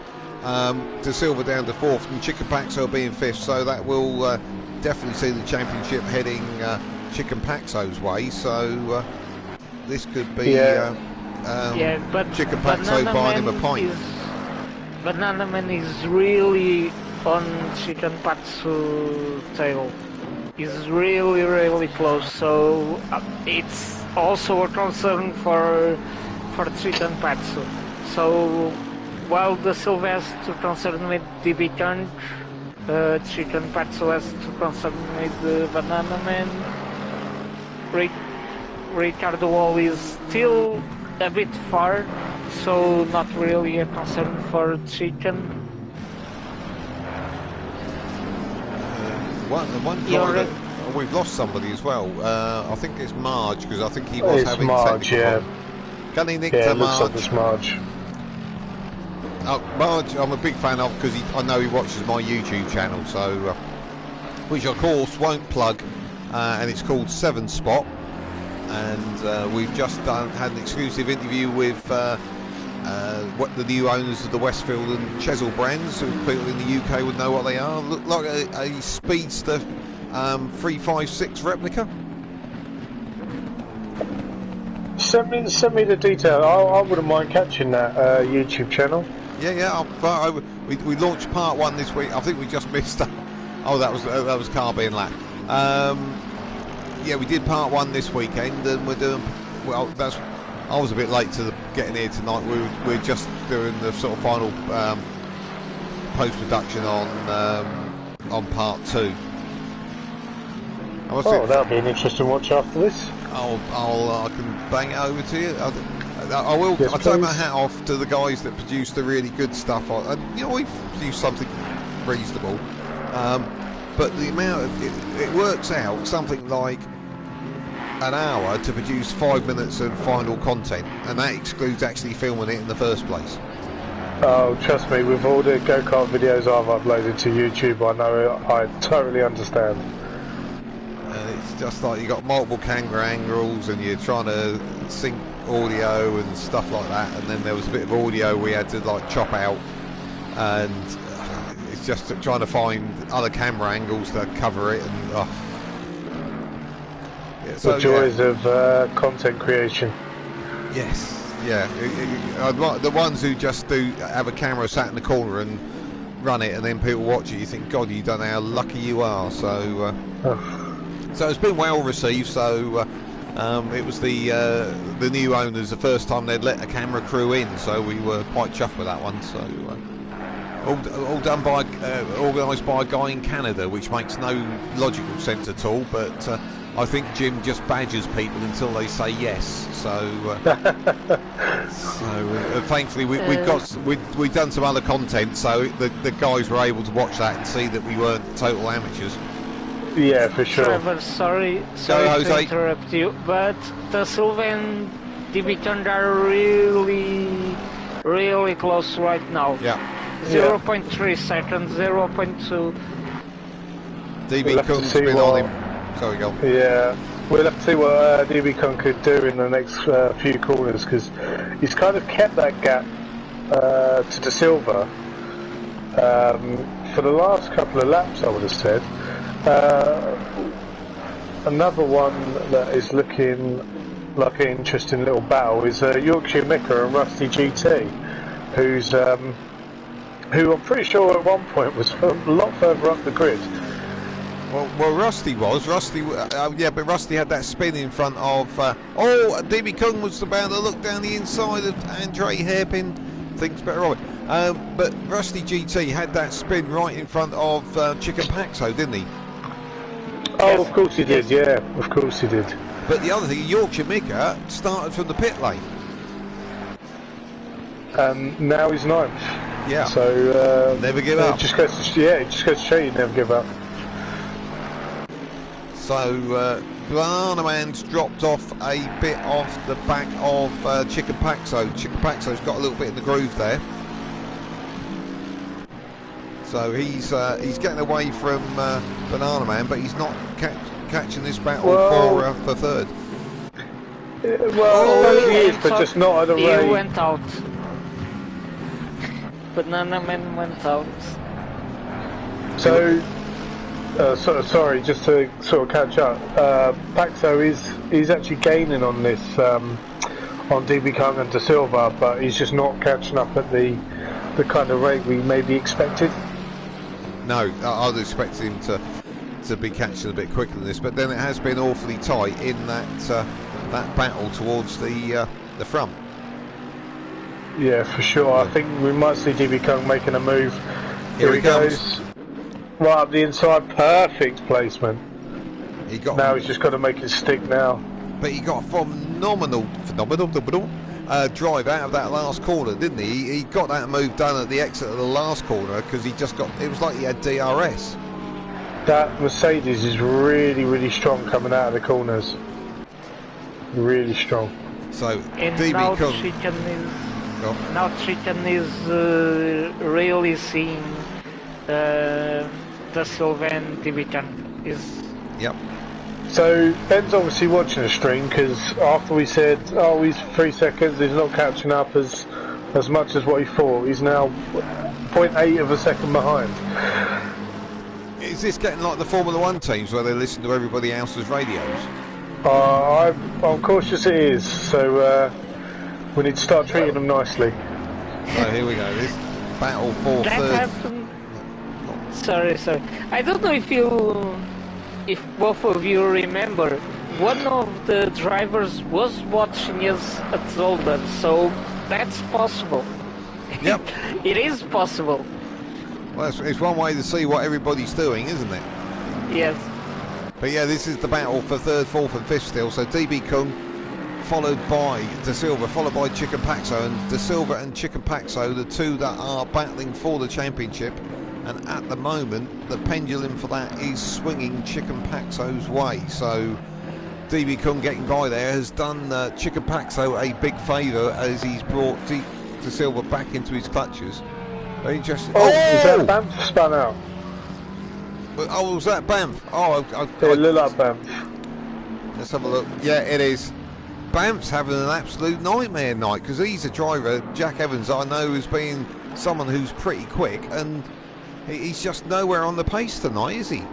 to silver down to 4th, and Chicken Paxo being 5th, so that will definitely see the championship heading Chicken Paxo's way. So this could be but Chicken Paxo buying him a pint. Banana Man is really on Chicken Paxo tail. He's really, really close, so it's also a concern for Chicken Paxo. So while the Silver has to concern with DB Kung, Chicken Paxo has to concern with Banana Man. Ricardo Wall is still a bit far, so not really a concern for Chicken. One guy that we've lost somebody as well. I think it's Marge, because I think he was having Marge, technical Can he nick to looks Marge? like it's Marge. Marge, I'm a big fan of, because I know he watches my YouTube channel, so which of course won't plug, and it's called 7 Spot, and we've just had an exclusive interview with what the new owners of the Westfield and Chesil brands, who people in the UK would know what they are. Look like a Speedster 356 replica. Send me the detail. I wouldn't mind catching that YouTube channel. Yeah. We launched part 1 this week. I think we just missed. Oh, that was car being lap. Yeah, we did part 1 this weekend, and we're doing. Well, I was a bit late to getting here tonight. We're just doing the sort of final post production on part 2. That'll be an interesting watch after this. I can bang it over to you. I will. Yes, I take my please. hat off to the guys that produce the really good stuff. And we've produced something reasonable, but the amount it works out something like an hour to produce 5 minutes of final content, and that excludes actually filming it in the first place. Oh, trust me, with all the go-kart videos I've uploaded to YouTube, I know I totally understand. And it's just like you got multiple camera angles, and you're trying to sync audio and stuff like that, and then there was a bit of audio we had to like chop out, and it's just trying to find other camera angles to cover it, and The joys of content creation. Yes, yeah. The ones who just do have a camera sat in the corner and run it, and then people watch it, you think, God, you don't know how lucky you are. So, so it's been well received. So it was the new owners, the first time they'd let a camera crew in, so we were quite chuffed with that one. So all done by organised by a guy in Canada, which makes no logical sense at all, but I think Jim just badgers people until they say yes. So, thankfully we've done some other content, so the guys were able to watch that and see that we weren't total amateurs. Yeah, for sure. Trevor, sorry to interrupt you, but the Sylvan DB Kung are really close right now. Yeah. 0.3 seconds, 0.2. DB Kung's been on him. Sorry, go on. Yeah, we'll have to see what DB Kung could do in the next few corners, because he's kind of kept that gap to De Silva for the last couple of laps, I would have said. Another one that is looking like an interesting little battle is Yorkshire Mika and Rusty GT, who I'm pretty sure at one point was a lot further up the grid. Well, Rusty was. Yeah, but Rusty had that spin in front of... DB Kung was about to look down the inside of Andre Hairpin. Thinks better of it. But Rusty GT had that spin right in front of Chicken Paxo, didn't he? Oh, Yes. of course he did, yeah, of course he did. But the other thing, Yorkshire Mika started from the pit lane. And now he's 9th. Yeah. So Never give up. It just goes to show you never give up. So Banana Man's dropped off a bit off the back of Chicken Paxo. Chicken Paxo's got a little bit in the groove there. So he's getting away from Banana Man, but he's not catching this battle for third. Well, he is, but just not at a rate. He went out. Banana Man went out. So, sorry, just to sort of catch up. Paxo is actually gaining on this on DB Kung and De Silva, but he's just not catching up at the kind of rate we maybe expected. No, I was expecting him to be catching a bit quicker than this, but then it has been awfully tight in that battle towards the front. Yeah, for sure. I think we might see DB Kung making a move. Here he goes. Right up the inside, perfect placement. Now he's just got to make it stick now. But he got a phenomenal drive out of that last corner, didn't he? He got that move done at the exit of the last corner because he just got. It was like he had DRS. That Mercedes is really, really strong coming out of the corners. Really strong. So And DB now Kung. Chicken is really seeing the Silva and DB Kung is. Yep. So Ben's obviously watching the stream because after we said, oh, he's 3 seconds, he's not catching up as much as what he thought. He's now 0.8 of a second behind. Is this getting like the Formula One teams where they listen to everybody else's radios? I'm cautious it is. So we need to start treating them nicely. So here we go. This battle for That third. happened. Sorry. I don't know if both of you remember. One of the drivers was watching us at Zolder, so that's possible. Yep. It is possible. Well, it's one way to see what everybody's doing, isn't it? Yes. But yeah, this is the battle for third, fourth and fifth still. So DB Kung followed by De Silva, followed by Chicken Paxo, and De Silva and Chicken Paxo, the two that are battling for the championship. And at the moment, the pendulum for that is swinging Chicken Paxo's way. So DB Kung getting by there has done Chicken Paxo a big favour as he's brought De Silva back into his clutches. Very interesting. Oh, is that Banff spun out? Oh, was that Banff? Oh, It looked like Banff. Let's have a look. Yeah, it is. Banff's having an absolute nightmare night because he's a driver, Jack Evans, I know as being someone who's pretty quick, and he's just nowhere on the pace tonight, is he?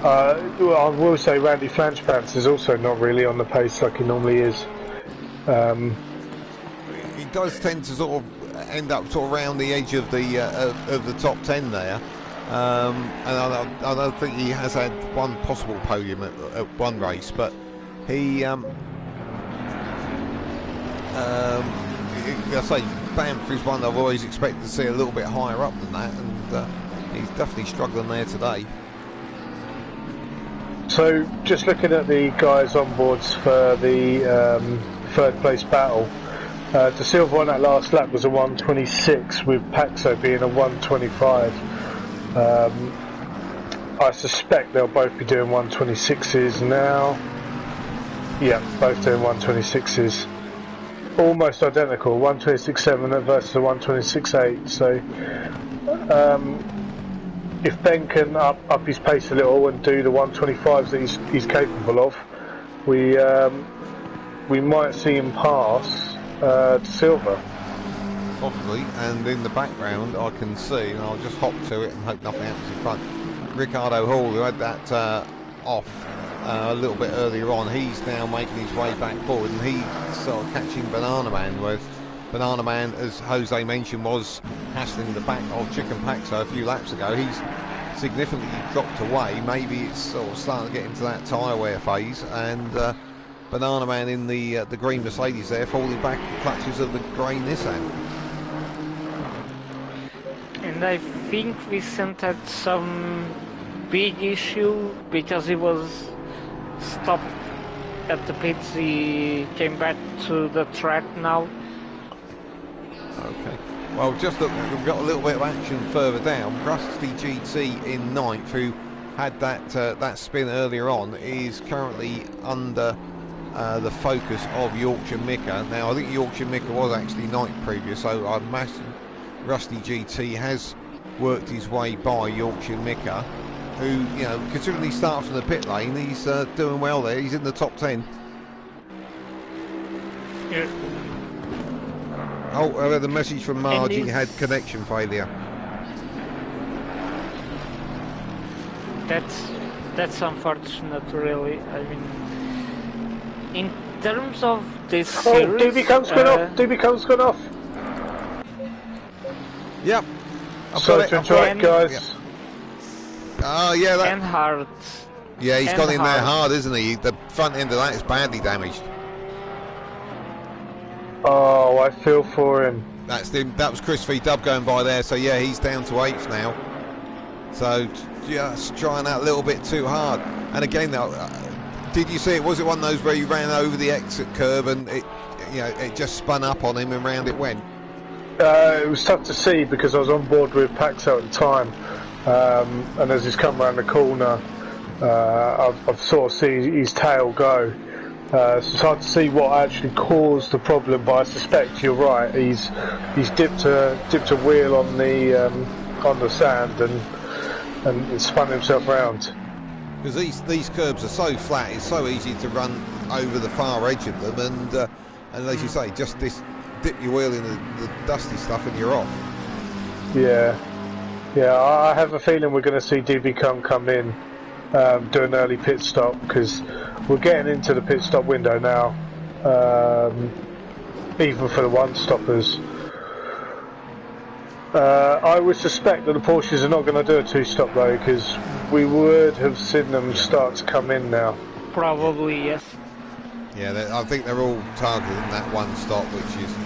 Well, I will say Randy Flanchpants is also not really on the pace like he normally is. He does tend to sort of end up sort of around the edge of the top 10 there. And I don't think he has had one possible podium at one race, but he I say Banff is one I've always expected to see a little bit higher up than that, and he's definitely struggling there today. So just looking at the guys on boards for the third place battle, De Silva on that last lap was a 1:26 with Paxo being a 1:25. I suspect they'll both be doing 1:26s now. Yeah, both doing 1:26s. Almost identical, 1:26.7 versus a 1:26.8. So if Ben can up his pace a little and do the 1:25s that he's capable of, we might see him pass De Silva. Possibly, and in the background I can see, and I'll just hop to it and hope nothing happens in front, Ricardo Hall, who had that off a little bit earlier on. He's now making his way back forward, and he's sort of catching Banana Man, whereas Banana Man, as Jose mentioned, was hassling the back of Chicken Paxo a few laps ago. He's significantly dropped away. Maybe it's sort of starting to get into that tyre wear phase, and Banana Man in the green Mercedes there falling back in the clutches of the grey Nissan. And I think Vicente had some big issue because he was stopped at the pits. He came back to the track now. Okay. Well, just look, we've got a little bit of action further down. Rusty GT in ninth, who had that spin earlier on, is currently under the focus of Yorkshire Mika. Now, I think Yorkshire Mika was actually ninth previous, so I imagine Rusty GT has worked his way by Yorkshire Mika, who, you know, considering he starts from the pit lane, he's doing well there. He's in the top 10. Yeah. Oh, I had a message from Margie, had connection failure. That's unfortunate, really. I mean, in terms of this series... DB comes gone off! DB comes gone off! Yep. Sorry to interrupt, guys. Yep. Oh, yeah, that... And hard. Yeah, he's and gone in hard. there hard, isn't he? The front end of that is badly damaged. Oh, I feel for him. That was Chris V Dub going by there, so yeah, he's down to 8th now. So just trying that a little bit too hard. And again, though, did you see it? Was it one of those where he ran over the exit curb and it just spun up on him and round it went? It was tough to see because I was on board with Paxo at the time, and as he's come around the corner, I've sort of seen his tail go. So it's hard to see what actually caused the problem, but I suspect you're right. He's dipped a wheel on the sand and spun himself round. Because these curbs are so flat, it's so easy to run over the far edge of them, and as you say, just dip your wheel in the dusty stuff and you're off. Yeah, I have a feeling we're going to see DB come in, do an early pit stop, because we're getting into the pit stop window now, even for the one-stoppers. I would suspect that the Porsches are not going to do a two-stop though, because we would have seen them start to come in now. Probably, yes. Yeah, I think they're all targeting that one stop, which is,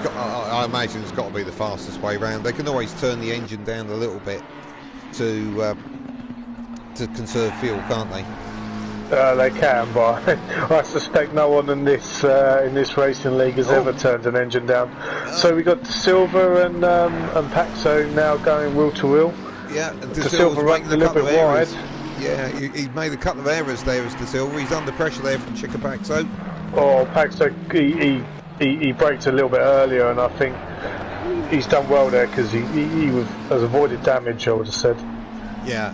I imagine it's got to be the fastest way round. They can always turn the engine down a little bit to conserve fuel, can't they? They can, but I suspect no one in this racing league has ever turned an engine down. So we got De Silva and Paxo now going wheel to wheel. Yeah, De Silva running a little bit wide. Yeah, he made a couple of errors there as De Silva. He's under pressure there from Chica Paxo. Oh, Paxo, he braked a little bit earlier, and I think he's done well there because he has avoided damage, I would have said. Yeah,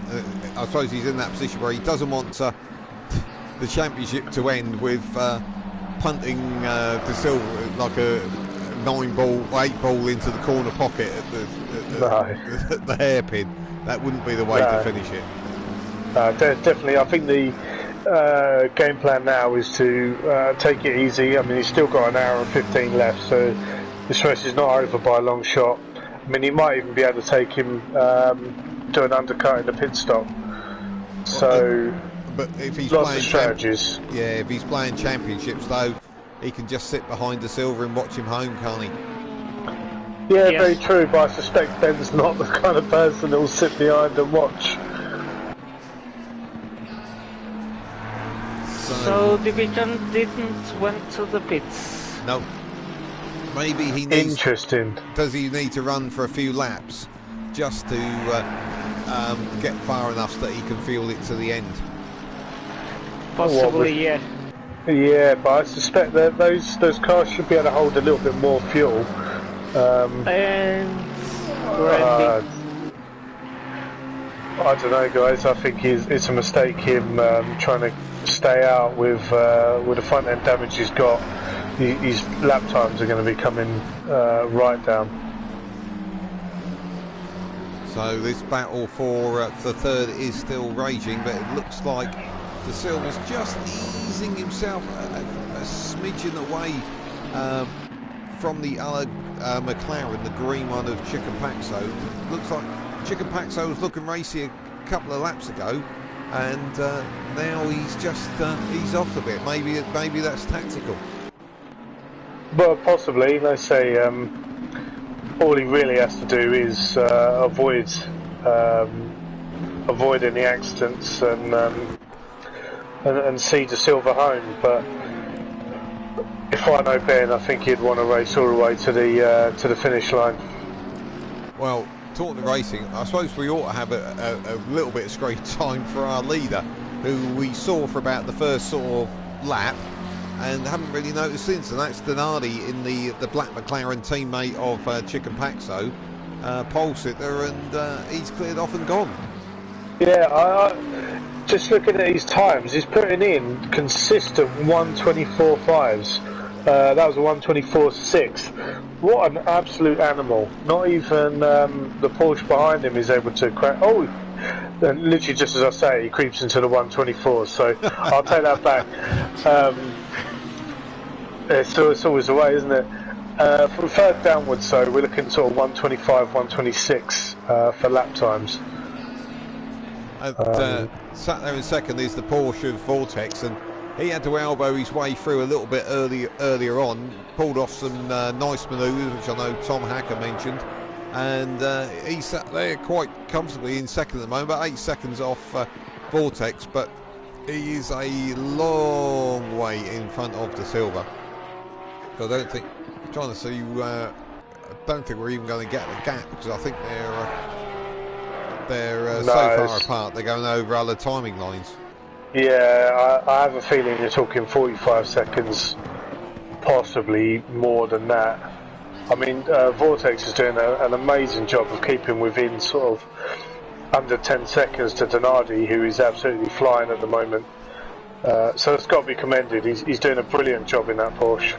I suppose he's in that position where he doesn't want the championship to end with punting De Silva like a 9-ball, 8-ball into the corner pocket at the hairpin. That wouldn't be the way to finish it. Definitely, I think the game plan now is to take it easy. I mean, he's still got an hour and 15 left, so this race is not over by a long shot. I mean, he might even be able to take him do an undercut in the pit stop. So, but if he's lots playing of strategies. If he's playing championships though, he can just sit behind De Silva and watch him home, can't he? Yeah, Yes. very true. But I suspect Ben's not the kind of person that will sit behind and watch. So Division didn't went to the pits. No. Maybe he needs. Interesting. Does he need to run for a few laps just to get far enough so that he can fuel it to the end? Possibly, yeah. Yeah, but I suspect that those cars should be able to hold a little bit more fuel. And Randy. I don't know, guys. I think it's a mistake him trying to stay out with the front end damage he's got. His lap times are going to be coming right down. So this battle for the third is still raging, but it looks like De Silva's just easing himself a smidgen away from the other McLaren, the green one of Chicken Paxo. Looks like Chicken Paxo was looking racy a couple of laps ago, and now he's just eased off a bit. Maybe that's tactical. Well, possibly. Let's say all he really has to do is avoid any accidents and see De Silva home. But if I know Ben, I think he'd want to race all the way to the finish line. Well, talking of racing, I suppose we ought to have a little bit of screen time for our leader, who we saw for about the first sort of lap and haven't really noticed since, and that's Donardi in the black McLaren, teammate of Chicken Paxo, pole sitter, and he's cleared off and gone. Yeah, I just looking at his times, he's putting in consistent 124.5s. That was a 124.6. What an absolute animal. Not even the Porsche behind him is able to crack. Oh, and literally just as I say, he creeps into the 124, so I'll take that back. It's always the way, isn't it? From third downwards, so we're looking sort of 125, 126 for lap times. Sat there in second is the Porsche Vortex, and he had to elbow his way through a little bit earlier on, pulled off some nice manoeuvres, which I know Tom Hacker mentioned, and he sat there quite comfortably in second at the moment, about 8 seconds off Vortex, but he is a long way in front of De Silva. I don't think, I'm trying to see, I don't think we're even going to get the gap, because I think they're so far apart, they're going over other timing lines. Yeah, I have a feeling you're talking 45 seconds, possibly more than that. I mean, Vortex is doing an amazing job of keeping within sort of under 10 seconds to Donardi, who is absolutely flying at the moment. So it's got to be commended. He's doing a brilliant job in that Porsche.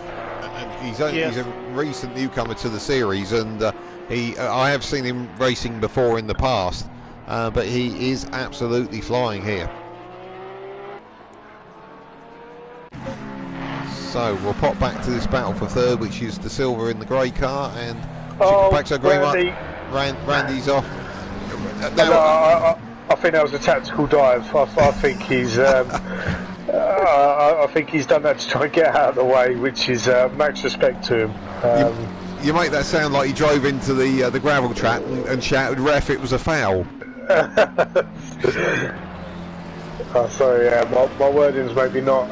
And he's a recent newcomer to the series, and I have seen him racing before in the past, but he is absolutely flying here. So we'll pop back to this battle for third, which is De Silva in the grey car and Paxo green one. Randy's off. I think that was a tactical dive. I think he's I think he's done that to try and get out of the way, which is max respect to him. You make that sound like he drove into the gravel trap and shouted, "Ref, it was a foul." Oh, sorry, my wording's maybe not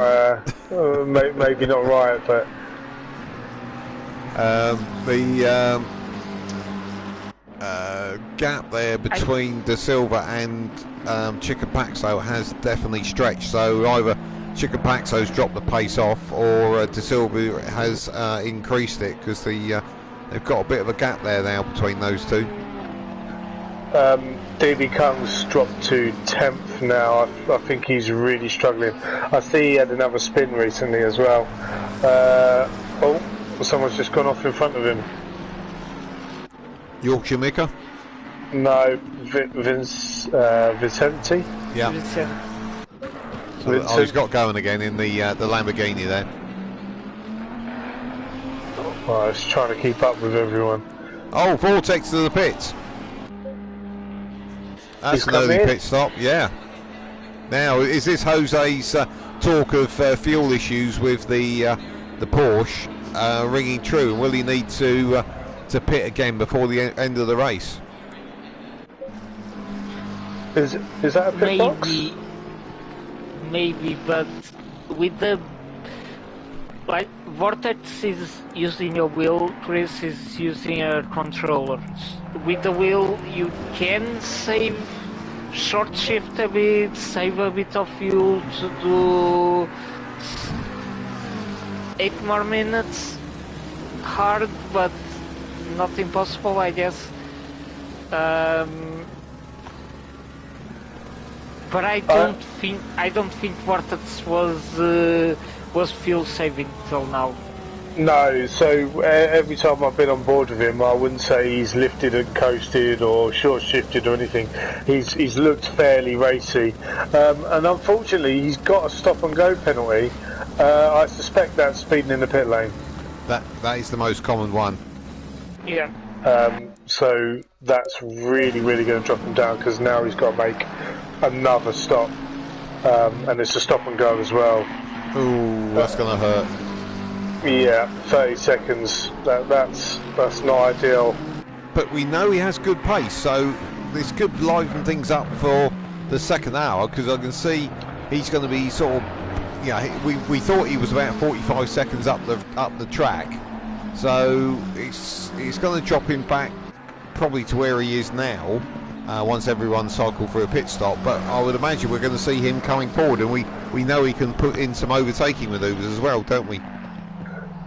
maybe not right, but the gap there between De Silva and Chicken Paxo has definitely stretched. So either Chicken Paxo's dropped the pace off, or De Silva has increased it, because they've got a bit of a gap there now between those two. Davy Kung's dropped to 10th now. I think he's really struggling. I see he had another spin recently as well. Oh, someone's just gone off in front of him. Yorkshire Micker? No, Vicente? Yeah. So he's got going again in the Lamborghini there. Oh, he's trying to keep up with everyone. Oh, Vortex to the pits. That's an early pit stop, yeah. Now, is this Jose's talk of fuel issues with the Porsche ringing true? Will he need to pit again before the end of the race? Is that a pit box? Maybe, but with the Vortex is using a wheel, Chris is using a controller. With the wheel, you can short shift a bit, save a bit of fuel to do 8 more minutes. Hard, but not impossible, I guess. But I don't think Vortex was fuel saving till now. No, so every time I've been on board with him, I wouldn't say he's lifted and coasted or short shifted or anything. He's looked fairly racy, and unfortunately he's got a stop and go penalty. I suspect that's speeding in the pit lane. That is the most common one. Yeah. So that's really going to drop him down, because now he's got to make another stop, and it's a stop and go as well. Ooh, that's going to hurt. Yeah, 30 seconds. That's not ideal. but we know he has good pace, so this could liven things up for the second hour, because I can see he's going to be sort of, we thought he was about 45 seconds up the track, so it's going to drop him back probably to where he is now once everyone cycled through a pit stop. But I would imagine we're going to see him coming forward, and we know he can put in some overtaking manoeuvres as well, don't we?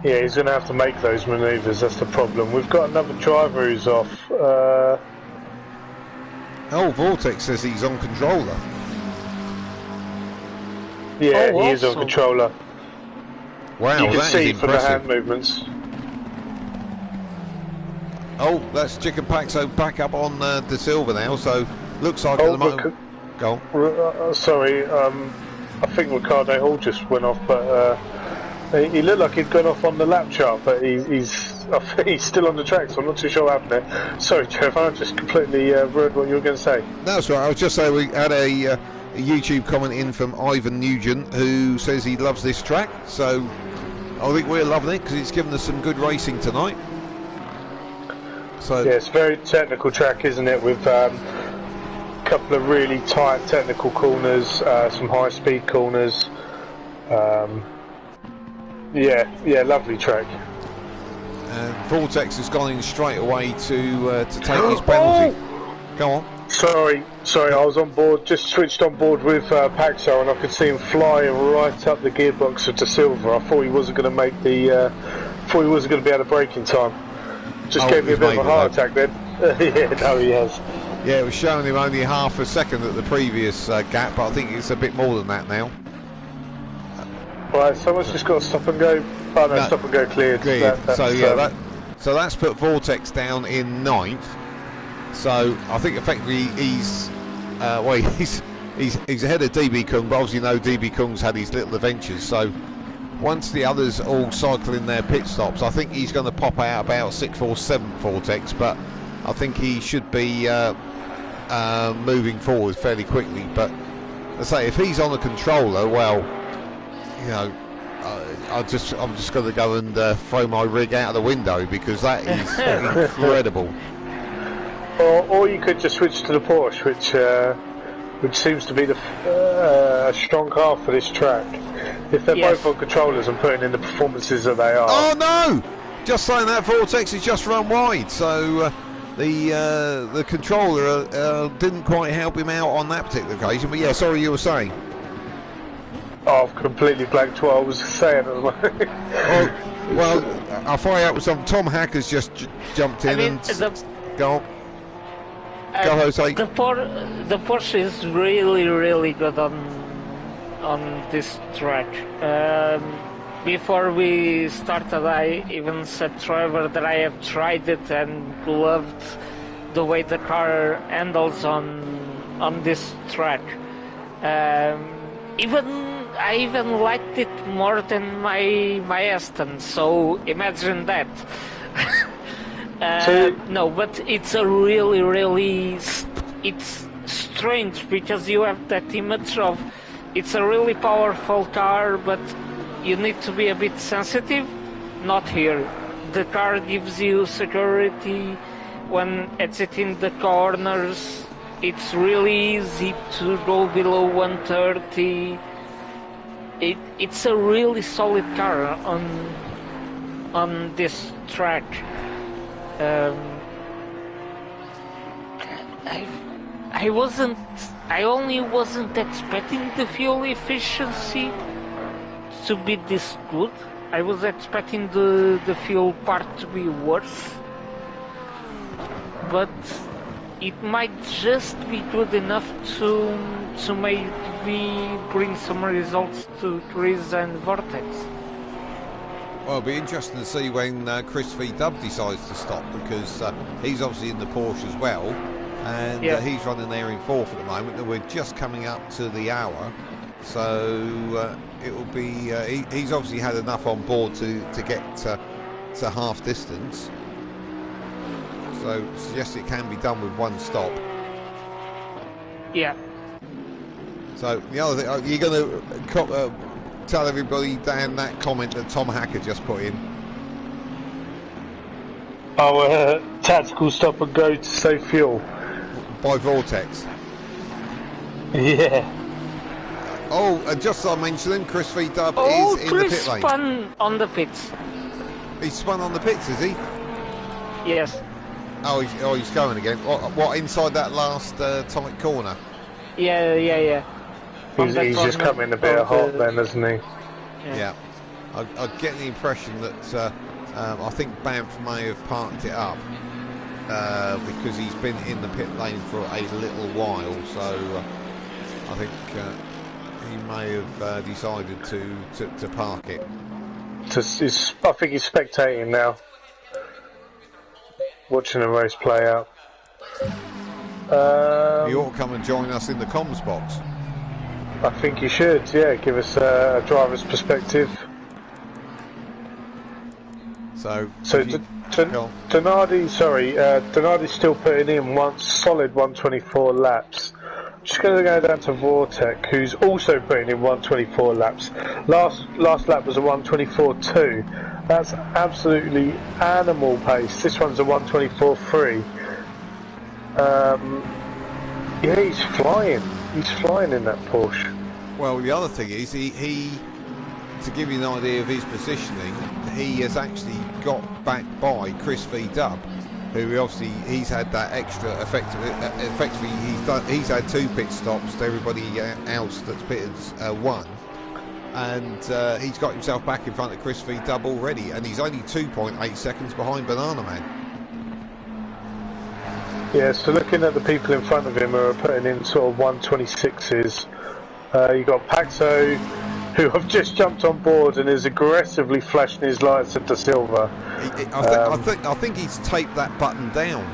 Yeah, he's going to have to make those manoeuvres, that's the problem. We've got another driver who's off. Vortex says he's on controller. Yeah, he is on controller. Wow, you can that see is from the impressive. hand movements. Oh, that's Chicken Paxo back up on De Silva now, so looks like at the moment... Go on. Sorry, I think Ricardo Hall just went off, but he looked like he'd gone off on the lap chart, but he's still on the track, so I'm not too sure what happened there. Sorry, Trev, I just completely ruined what you were going to say. No, that's right. I was just saying we had a YouTube comment in from Ivan Nugent, who says he loves this track, so I think we're loving it because it's given us some good racing tonight. So yeah, it's a very technical track, isn't it, with a couple of really tight technical corners, some high-speed corners. Yeah, lovely track. Vortex has gone in straight away to take his penalty. Go on. Sorry, I was on board, just switched on board with Paxo, and I could see him flying right up the gearbox of De Silva. I thought he wasn't going to make thought he wasn't going to be able to brake in time. Just gave me a bit of a heart attack then. Yeah, no, he has. Yeah, it was showing him only half a second at the previous gap, but I think it's a bit more than that now. Right, someone's just got to stop and go. Oh no, stop and go cleared. So that's put Vortex down in 9th. So I think effectively he's ahead of DB Kung, but obviously DB Kung's had his little adventures. So once the others all cycle in their pit stops, I think he's going to pop out about 6th or 7th Vortex, but I think he should be moving forward fairly quickly. But I say, if he's on the controller, well, I'm just going to go and throw my rig out of the window, because that is incredible. Or you could just switch to the Porsche, which seems to be a strong car for this track. If they're both on controllers and putting in the performances that they are. Oh no! Just saying that Vortex has just run wide, so the controller didn't quite help him out on that particular occasion. But yeah, sorry, you were saying. Oh, I've completely blanked what I was saying at the moment. Well, I'll fire out with some. Tom Hacker's just jumped in go on. Go, Jose. The Porsche is really, really good on this track. Before we started, I even said to Trevor that I have tried it and loved the way the car handles on this track. I even liked it more than my Aston. So imagine that. No, but it's a really it's strange, because you have that image of it's a really powerful car, but you need to be a bit sensitive. Not here. The car gives you security when exiting the corners. It's really easy to go below 130. It's a really solid car on this track. I only wasn't expecting the fuel efficiency to be this good. I was expecting the fuel part to be worse, but it might just be good enough to maybe bring some results to Chris and Vortex. Well, it'll be interesting to see when Chris V. Dub decides to stop, because he's obviously in the Porsche as well, and he's running there in 4th at the moment, and we're just coming up to the hour, so it will be he's obviously had enough on board to get to half distance, so suggest it can be done with one stop. Yeah. So the other thing, you're going to tell everybody, Dan, that comment that Tom Hacker just put in. Tactical stop and go to save fuel. By Vortex. Yeah. Oh, and just so I mentioned him, Chris V-Dub Oh, is in the Chris pit lane. spun on the pits. He's spun on the pits, is he? Yes. Oh, he's going again. What inside that last tight corner? Yeah. He's just coming a bit hot then, isn't he? Yeah. I get the impression that I think Banff may have parked it up because he's been in the pit lane for a little while, so I think he may have decided to park it. I think he's spectating now, watching the race play out. He ought to come and join us in the comms box. I think he should, yeah, give us a driver's perspective. So Donardi's still putting in one solid 124 laps. Just going to go down to Vortec, who's also putting in 124 laps. Last lap was a 124.2. That's absolutely animal pace. This one's a 124.3. Yeah, he's flying. He's flying in that Porsche. Well, the other thing is he to give you an idea of his positioning, he has actually got back by Chris V-Dub, who obviously he's had that extra effectively he's had 2 pit stops to everybody else that's pitted 1, and he's got himself back in front of Chris V-Dub already, and he's only 2.8 seconds behind Banana Man. Yeah, so looking at the people in front of him who are putting in sort of 126s, you got Paxo, who have just jumped on board and is aggressively flashing his lights at Da Silva. I think he's taped that button down.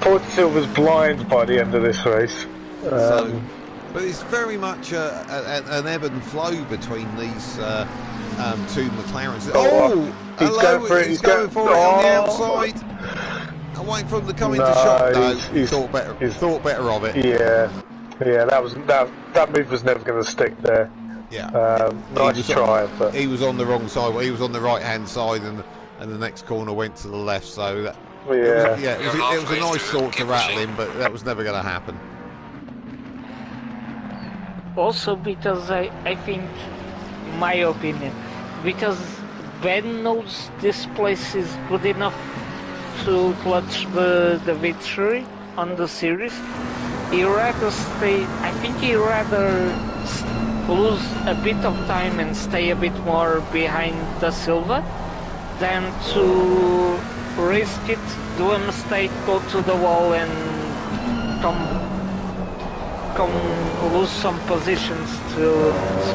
Poor Da Silva's blind by the end of this race. But it's very much an ebb and flow between these 2 McLarens. He's going for it. He's going for it on the outside. I'm waiting for him to come into shot. No, he thought better of it. Yeah, that move was never going to stick there. Yeah, nice try, but he was on the wrong side. He was on the right hand side, and the next corner went to the left. So that, it was a nice thought to rattle him, but that was never going to happen. Also, because I think, my opinion, because Ben knows this place is good enough to clutch the victory on the series. He rather lose a bit of time and stay a bit more behind Da Silva than to risk it, do a mistake, go to the wall and come lose some positions to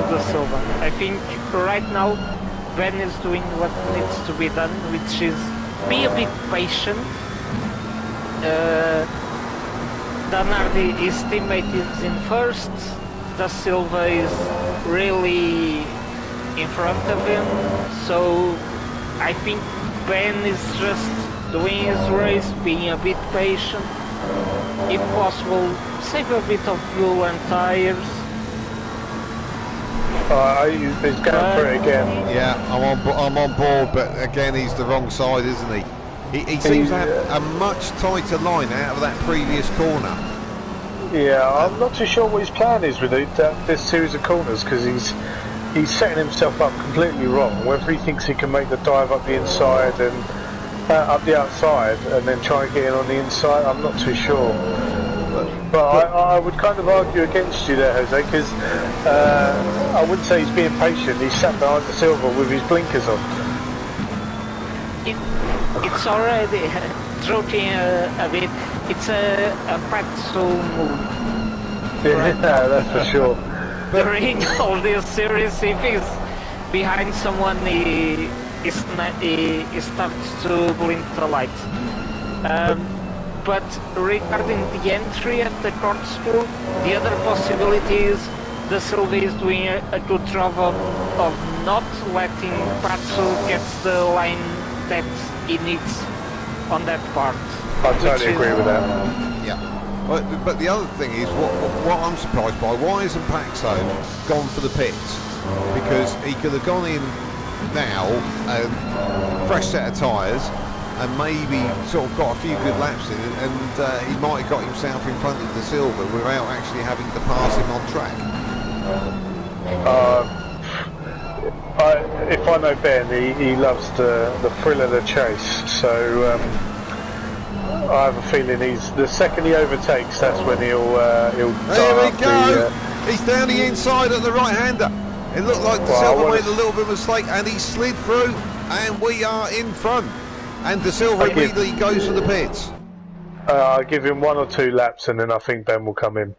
Da Silva. I think right now Ben is doing what needs to be done, which is be a bit patient. Danardi, his teammate, is in first. Da Silva is really in front of him, so I think Ben is just doing his race, being a bit patient. If possible, save a bit of fuel and tires. He's going for it again. Yeah, I'm on board, but again, he's the wrong side, isn't he? He seems to have a much tighter line out of that previous corner. Yeah, I'm not too sure what his plan is with this series of corners, because he's setting himself up completely wrong. Whether he thinks he can make the dive up the inside and up the outside and then try and get in on the inside, I'm not too sure. But I would kind of argue against you there, Jose, because I wouldn't say he's being patient. He's sat behind the silver with his blinkers on. It's already joking a bit. It's a practical move. Yeah, that's for sure. During all this series, if he's behind someone, he starts to blink the lights. But regarding the entry at the corkscrew, the other possibility is Da Silva is doing a good job of not letting Pratso get the line that he needs on that part. I totally agree with that. Yeah. But the other thing is, what I'm surprised by, why isn't Paxo gone for the pits? Because he could have gone in now and fresh set of tyres and maybe sort of got a few good laps in, and he might have got himself in front of De Silva without actually having to pass him on track. If I know Ben, he loves the thrill of the chase, so I have a feeling the second he overtakes, that's when he'll There we go! He's down the inside at the right-hander. It looked like De Silva made a little bit of a mistake, and he slid through, and we are in front. And De Silva immediately goes for the pits. I'll give him 1 or 2 laps, and then I think Ben will come in.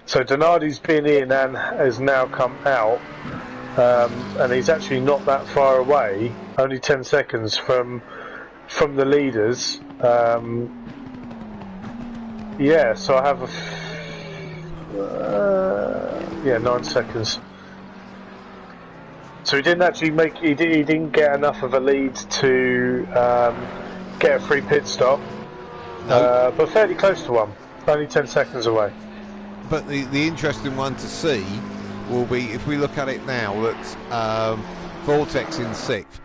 So Donardi's been in and has now come out, and he's actually not that far away, only 10 seconds from the leaders. Yeah, so I have 9 seconds. So he didn't actually he didn't get enough of a lead to get a free pit stop, No. but fairly close to one, only 10 seconds away. But the interesting one to see will be, if we look at it now, that Vortex in 6th,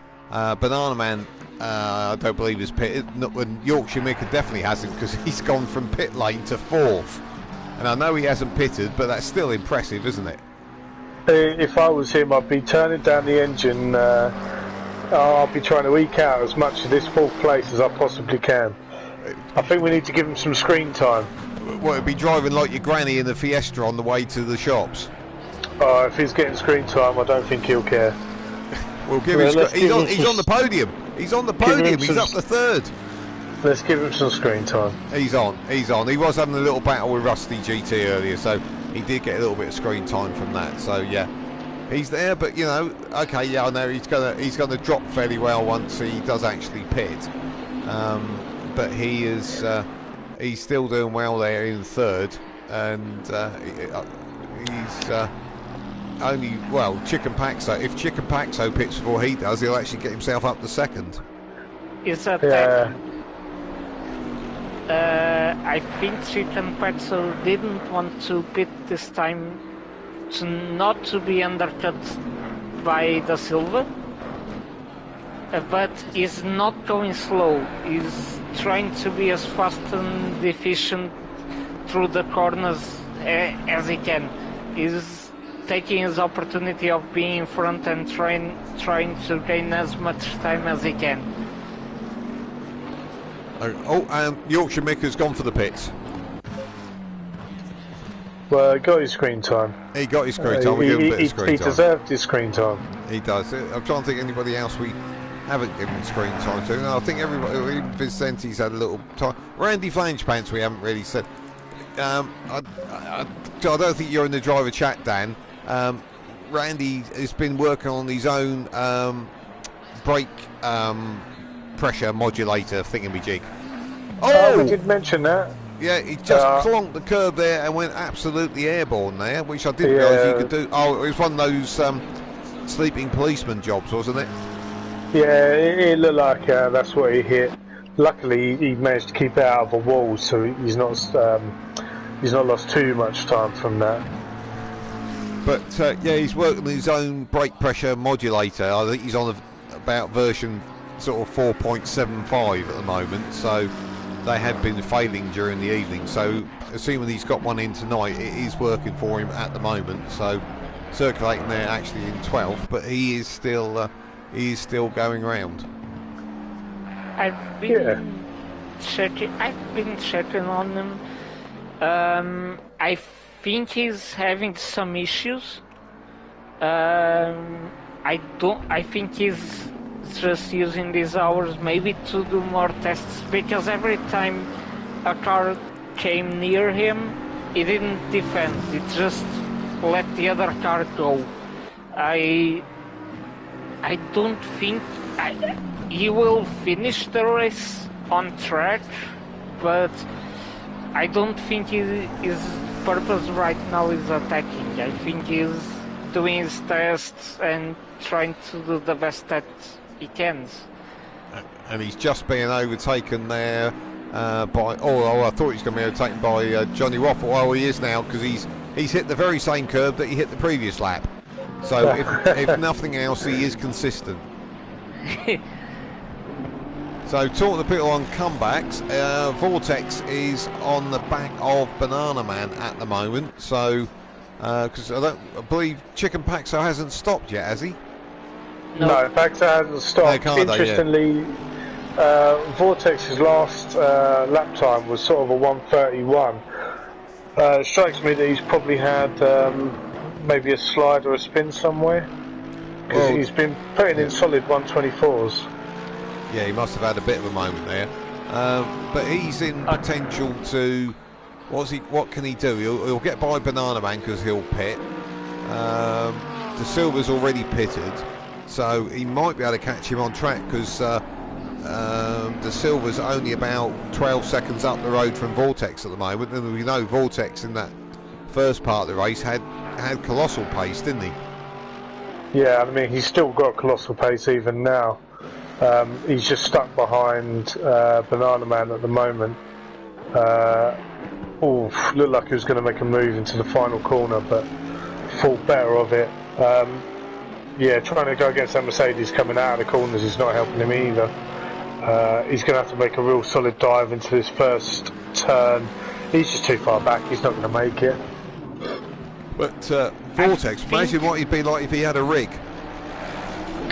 Banana Man I don't believe is pitted, and Yorkshire Micker definitely hasn't, because he's gone from pit lane to 4th. And I know he hasn't pitted, but that's still impressive, isn't it? If I was him, I'd be turning down the engine. I'll be trying to eke out as much of this 4th place as I possibly can. I think we need to give him some screen time. Well, it'd be driving like your granny in the Fiesta on the way to the shops. If he's getting screen time, I don't think he'll care. We'll give him. He's on the podium. He's on the podium. He's up to 3rd. Let's give him some screen time. He's on. He was having a little battle with Rusty GT earlier, so he did get a little bit of screen time from that. So yeah, he's there. But you know, okay, yeah, I know he's gonna drop fairly well once he does actually pit. But he is he's still doing well there in 3rd, and he's only, well, Chicken Paxo. If Chicken Paxo pits before he does, he'll actually get himself up to 2nd. Is that I think Chicken Paxo didn't want to pit this time not to be undercut by Da Silva, but he's not going slow. He's trying to be as fast and efficient through the corners as he can. He's taking his opportunity of being in front and trying to gain as much time as he can. Yorkshire Micker's gone for the pits. Well, he got his screen time. He got his screen time. We give him a bit of screen time. He deserved his screen time. He does. I'm trying to think anybody else we haven't given screen time to. No, I think everybody, even Vicenti's had a little time. Randy Flangepants we haven't really said. I don't think you're in the driver chat, Dan. Randy has been working on his own brake pressure modulator thingamajig. Oh, we did mention that. Yeah, he just clonked the curb there and went absolutely airborne there, which I didn't realise he could do. Oh, it was one of those sleeping policeman jobs, wasn't it? Yeah, it looked like that's what he hit. Luckily, he managed to keep out of a wall, so he's not lost too much time from that. But yeah, he's working his own brake pressure modulator. I think he's on about version sort of 4.75 at the moment, so they had been failing during the evening. So assuming he's got one in tonight, it is working for him at the moment. So circulating there actually in 12th, but he is still going round. I've been checking on him. I think he's having some issues. I think he's just using these hours maybe to do more tests, because every time a car came near him, he didn't defend. He just let the other car go. I don't think he will finish the race on track, but I don't think his purpose right now is attacking. I think he's doing his tests and trying to do the best that he can. And he's just being overtaken there by. I thought he was going to be overtaken by Johnny Waffle. Well, he is now, because he's hit the very same curb that he hit the previous lap. So if nothing else, he is consistent. So talking to people on comebacks, Vortex is on the back of Banana Man at the moment. So because I believe Chicken Paxo hasn't stopped yet, has he? No, Paxo hasn't stopped. Interestingly, Vortex's last lap time was sort of a 1:31. It strikes me that he's probably had maybe a slide or a spin somewhere, because he's been putting in solid 1:24s. Yeah, he must have had a bit of a moment there, but he's in potential to. What can he do? He'll get by Banana Man because he'll pit. De Silva's already pitted, so he might be able to catch him on track because De Silva's only about 12 seconds up the road from Vortex at the moment, and we know Vortex in that first part of the race had colossal pace, didn't he? Yeah, I mean he's still got colossal pace even now. He's just stuck behind Banana Man at the moment. Looked like he was going to make a move into the final corner, but thought better of it. Trying to go against that Mercedes coming out of the corners is not helping him either. He's going to have to make a real solid dive into this first turn. He's just too far back, he's not going to make it. But Vortex, imagine what he'd be like if he had a rig.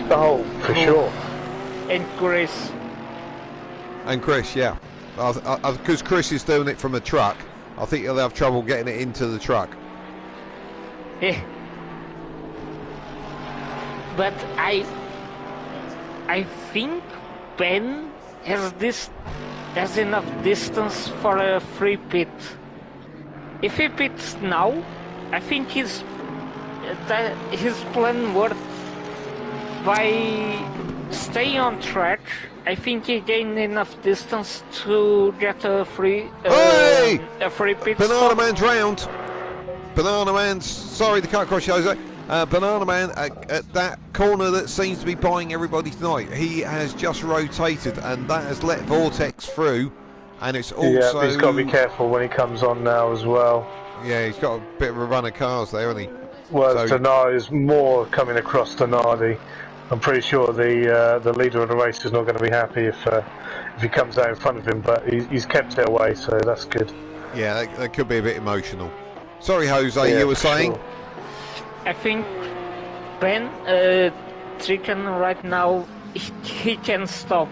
Oh, for sure. And Chris. And Chris, yeah. Because Chris is doing it from a truck, I think he'll have trouble getting it into the truck. Yeah. But I think Ben has enough distance for a free pit. If he pits now, I think his plan worked. By staying on track, I think he gained enough distance to get a free pit Banana stop. Man's round. Banana Man's, sorry to cut across Jose. Banana Man at that corner that seems to be buying everybody tonight. He has just rotated, and that has let Vortex through. And it's also he's got to be careful when he comes on now as well. Yeah, he's got a bit of a run of cars there, hasn't he? Well, Denardi's more coming across Denardi. I'm pretty sure the leader of the race is not going to be happy if he comes out in front of him, but he's kept it away, so that's good. Yeah, that could be a bit emotional. Sorry, Jose, you were saying? Sure. I think Ben Chicken right now he can stop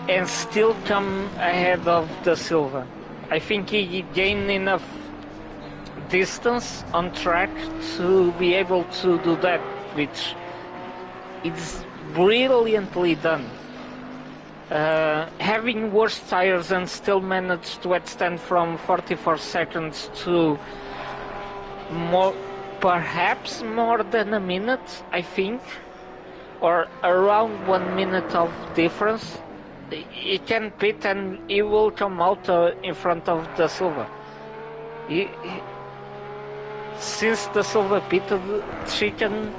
and still come ahead of De Silva. I think he gained enough distance on track to be able to do that, which is brilliantly done. Having worse tires and still managed to extend from 44 seconds to perhaps more than a minute, I think, or around 1 minute of difference. He can pit and he will come out in front of De Silva. Since De Silva pitted, Chicken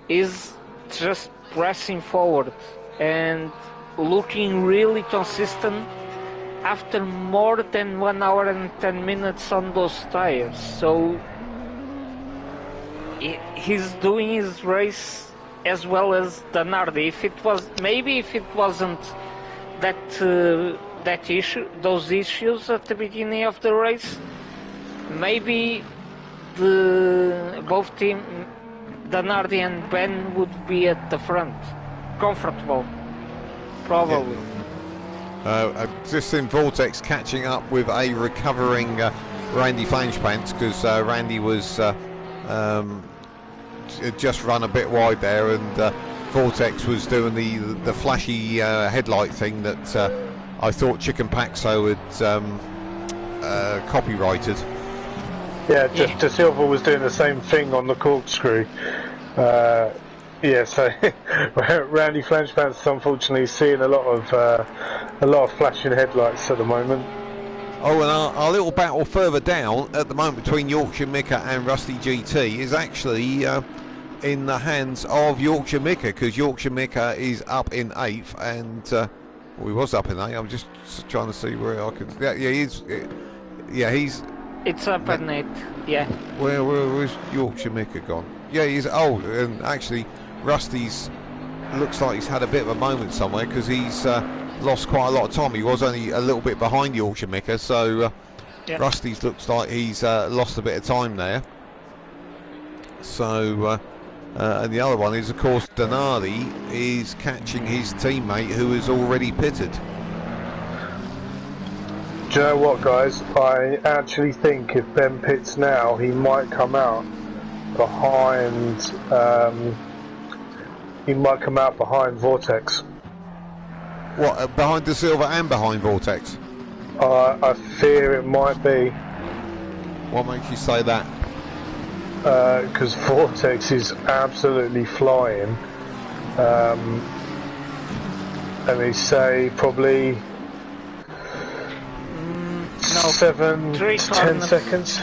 is just pressing forward and looking really consistent after more than 1 hour and 10 minutes on those tires. So he's doing his race as well as Denardi. If it wasn't that issue, those issues at the beginning of the race, maybe both team, Denardi and Ben, would be at the front, comfortable, probably. Yeah. Just in Vortex catching up with a recovering Randy Flangepants, because Randy was just run a bit wide there, and Vortex was doing the flashy headlight thing that I thought Chicken Paxo had copyrighted. Yeah, De Silva was doing the same thing on the corkscrew. So Randy Flangepants unfortunately is seeing a lot of flashing headlights at the moment. Oh, and our little battle further down at the moment between Yorkshire Mika and Rusty GT is actually in the hands of Yorkshire Mika, because Yorkshire Mika is up in 8th, and he was up in 8th. I'm just trying to see where I could. He's. It's up at 8. Yeah. Where's Yorkshire Mika gone? Yeah, he's old, and actually Rusty's looks like he's had a bit of a moment somewhere, because he's lost quite a lot of time. He was only a little bit behind Yorkshire Micker, so Rusty's looks like he's lost a bit of time there. So, and the other one is, of course, Donardi is catching his teammate who is already pitted. Do you know what, guys? I actually think if Ben pits now, he might come out behind. He might come out behind Vortex. What, behind De Silva and behind Vortex? I fear it might be. What makes you say that? Because Vortex is absolutely flying. And they say probably 7 to 10 seconds.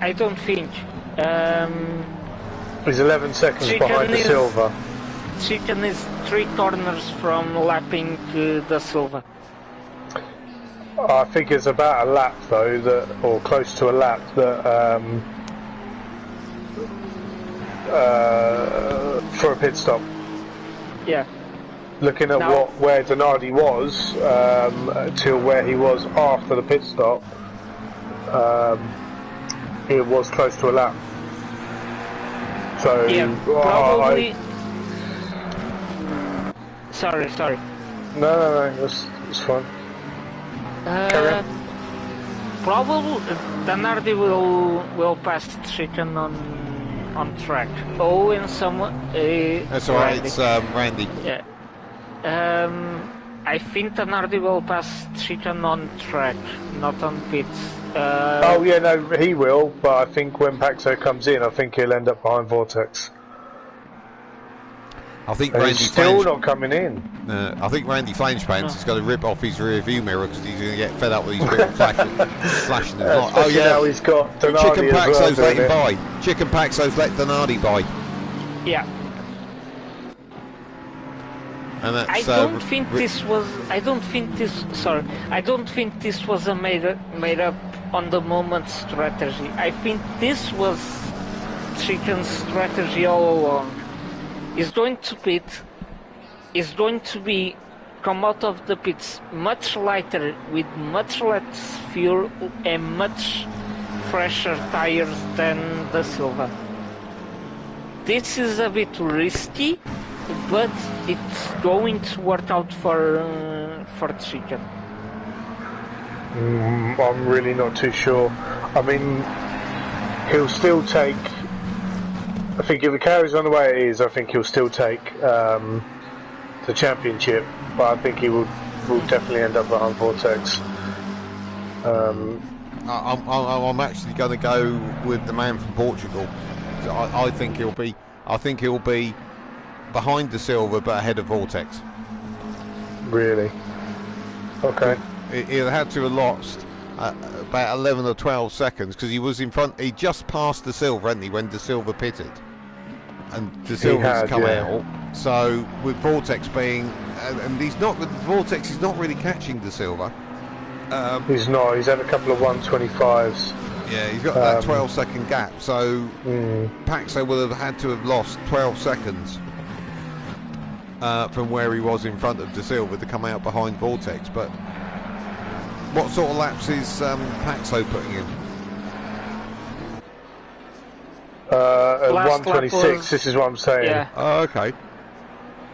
I don't think. He's 11 seconds behind De Silva. Chicken is 3 corners from lapping De Silva. I think it's about a lap though, or close to a lap, that for a pit stop. Yeah. Looking at where Donardi was till where he was after the pit stop, it was close to a lap. So probably. Sorry. No, it's fine. Carry on. Probably Donardi will pass Chicken on track. Oh, and someone. That's alright. It's Randy. Yeah. I think Donardi will pass Chicken on track, not on pits. Oh yeah, no, he will. But I think when Paxo comes in, I think he'll end up behind Vortex. I think and Randy he's still not coming in. I think Randy Flamespants is going to rip off his rear view mirror because he's going to get fed up with these people flashing. Oh yeah, now he's got Donardi. Chicken Paxo's let him by. Chicken Paxo's let Donardi by. Yeah. And that's, I don't think this was a made up on the moment strategy. I think this was Chicken's strategy all along. He's going to pit. He's going to come out of the pits much lighter, with much less fuel and much fresher tires than De Silva. This is a bit risky, but it's going to work out for Chicken. I'm really not too sure. I mean, he'll still take. I think if it carries on the way it is, I think he'll still take the championship. But I think he will definitely end up behind Vortex. I'm actually going to go with the man from Portugal. I think he'll be behind De Silva but ahead of Vortex. Really? Okay. He'll have to have lost about 11 or 12 seconds because he was in front. He just passed De Silva, hadn't he, when De Silva pitted, and De Silva's come out. So with Vortex being, and Vortex is not really catching De Silva. He's not. He's had a couple of 125s. Yeah, he's got that 12-second gap. So Paxo will have had to have lost 12 seconds from where he was in front of De Silva to come out behind Vortex. But what sort of laps is Paxo putting in? At 126. This is what I'm saying. Yeah. Oh, okay.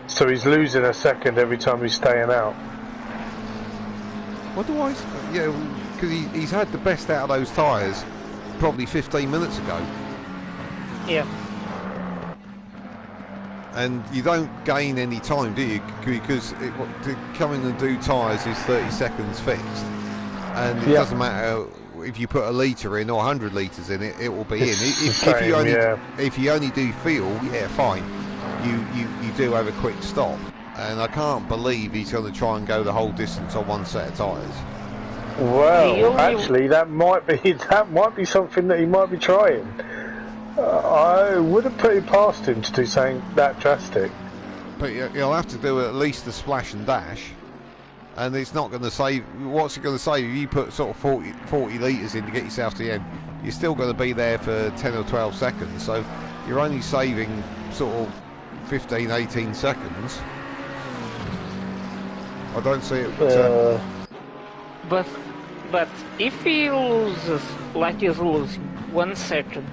So he's losing a second every time he's staying out. Otherwise, yeah, because he's had the best out of those tyres probably 15 minutes ago. Yeah. And you don't gain any time, do you? Because to come in and do tyres is 30 seconds fixed. And it doesn't matter if you put a litre in or 100 litres in it, it will be in. If you only do fuel, yeah, fine. You do have a quick stop. And I can't believe he's going to try and go the whole distance on one set of tyres. Well, actually, that might be something that he might be trying. I would have put it past him to do something that drastic. But he'll have to do at least a splash and dash. And it's not going to save. What's it going to save? If you put sort of 40 litres in to get yourself to the end, you're still going to be there for 10 or 12 seconds. So you're only saving sort of 15, 18 seconds. I don't see it. But if he loses, like he's losing 1 second,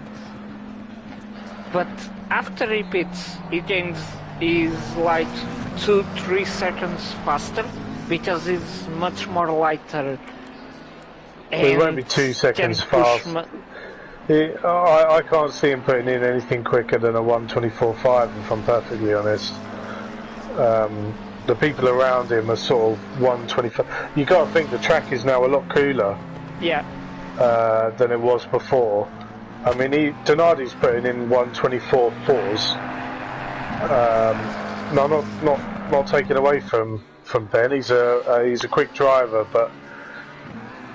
but after he pits, he gains is like 2-3 seconds faster because he's much more lighter. It won't be 2 seconds fast. I can't see him putting in anything quicker than a 1:24.5, if I'm perfectly honest. The people around him are sort of 1:25. You got to think the track is now a lot cooler. Yeah. Than it was before. I mean, Donardi's putting in 1:24.4s. No, not taking away from Ben. He's a quick driver, but.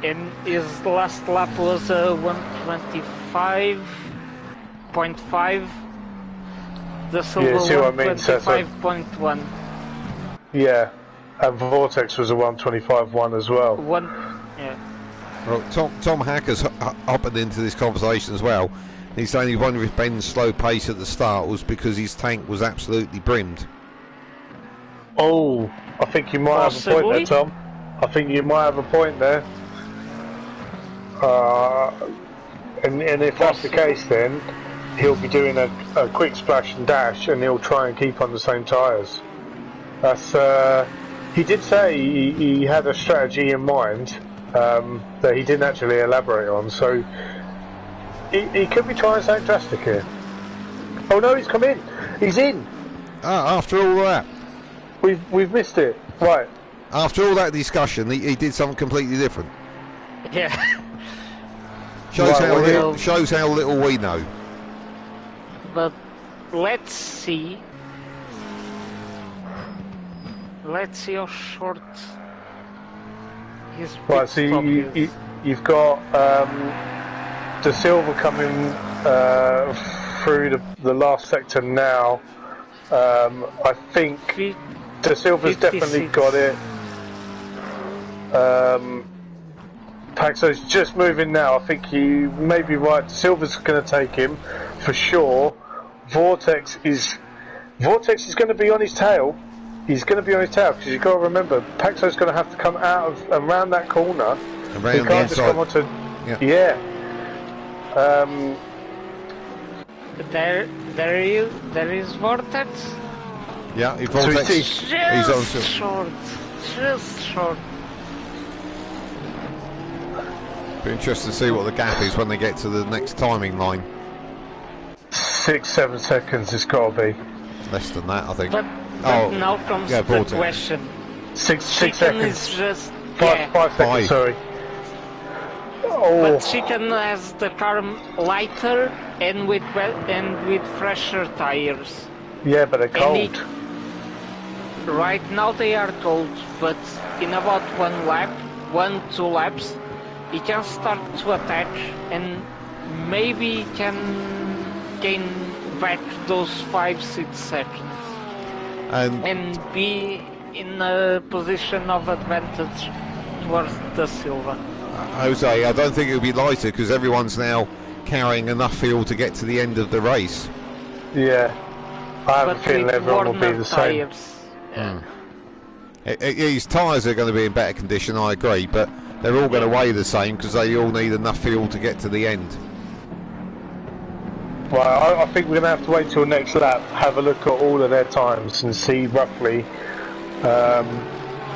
And his last lap was 1:25.5. The silver 1:25.1. Yeah, and Vortex was a 1:25.1 as well. Yeah. Well, Tom Hacker's hopping into this conversation as well. He's saying he wondered if Ben's slow pace at the start was because his tank was absolutely brimmed. Oh, I think you might have a point there, Tom. I think you might have a point there. And if that's the case, then he'll be doing a quick splash and dash, and he'll try and keep on the same tyres. That's he did say he had a strategy in mind that he didn't actually elaborate on, so he could be trying something drastic here. Oh no, he's come in. He's in. After all that, we've missed it. Right. After all that discussion, he did something completely different. Yeah. Shows how little we know. But let's see. Let's see how short his right. So you've got De Silva coming through the last sector now. I think De Silva's definitely got it. Paxo's just moving now. I think you may be right. Silver's going to take him for sure. Vortex is going to be on his tail. He's going to be on his tail because you've got to remember Paxo's going to have to come out of around that corner. He can't just come onto. Yeah. There is Vortex. Yeah, Vortex. He's on just short. Be interested to see what the gap is when they get to the next timing line. 6-7 seconds it's got to be. Less than that, I think. But now comes the question. 6 seconds. Is just 5 seconds. Sorry. Oh. But Chicken has the car lighter and with fresher tires. Yeah, but they're cold. Right now they are cold, but in about 1-2 laps, he can start to attach and maybe can gain back those 5-6 seconds and be in a position of advantage towards the Silva. Jose, I don't think it'll be lighter because everyone's now carrying enough fuel to get to the end of the race. Yeah, I have a feeling everyone will be the same. Yeah. His tyres are going to be in better condition, I agree, but they're all going to weigh the same because they all need enough fuel to get to the end. Well, I think we're going to have to wait till next lap, have a look at all of their times and see roughly,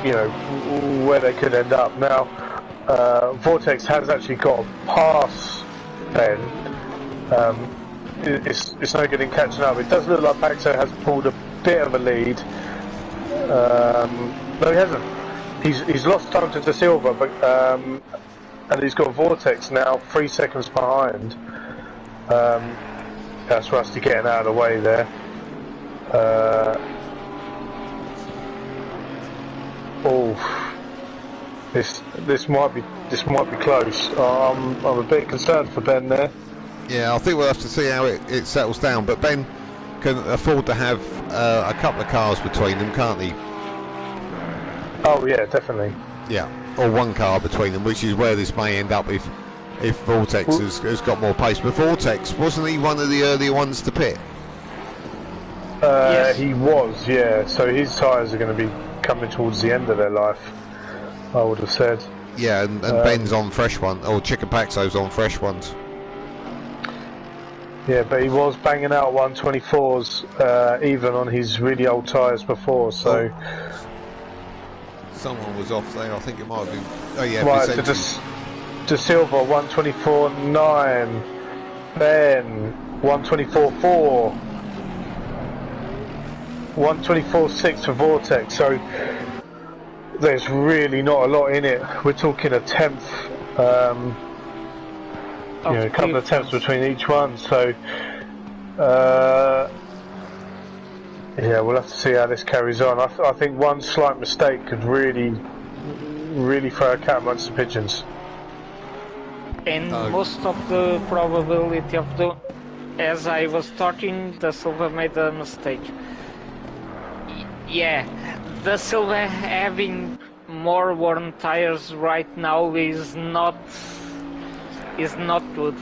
where they could end up. Now, Vortex has actually got a pass Ben. It's no good in catching up. It does look like Paxo has pulled a bit of a lead. No, he hasn't. He's lost time to De Silva, but and he's got Vortex now 3 seconds behind. That's Rusty getting out of the way there. This might be close. I'm a bit concerned for Ben there. Yeah, I think we'll have to see how it settles down. But Ben can afford to have a couple of cars between them, can't he? Oh yeah, definitely. Yeah, or one car between them, which is where this may end up if Vortex has got more pace. But Vortex, wasn't he one of the earlier ones to pit? Yes. He was, yeah. So his tyres are going to be coming towards the end of their life, I would have said. Yeah, and Ben's on fresh one, or Chicken-Paxo's on fresh ones. Yeah, but he was banging out 124s even on his really old tyres before, so... Someone was off there, I think it might have been... Oh yeah, right, so Vicente. De Silva, 124.9. Ben, 124.4. 124.6 for Vortex, so there's really not a lot in it. We're talking a tenth, a couple of tenths between each one, so yeah, we'll have to see how this carries on. I think one slight mistake could really throw a cat amongst the pigeons. And most of the probability of as I was talking, the Silva made a mistake. Yeah, the Silva having more worn tires right now is not good.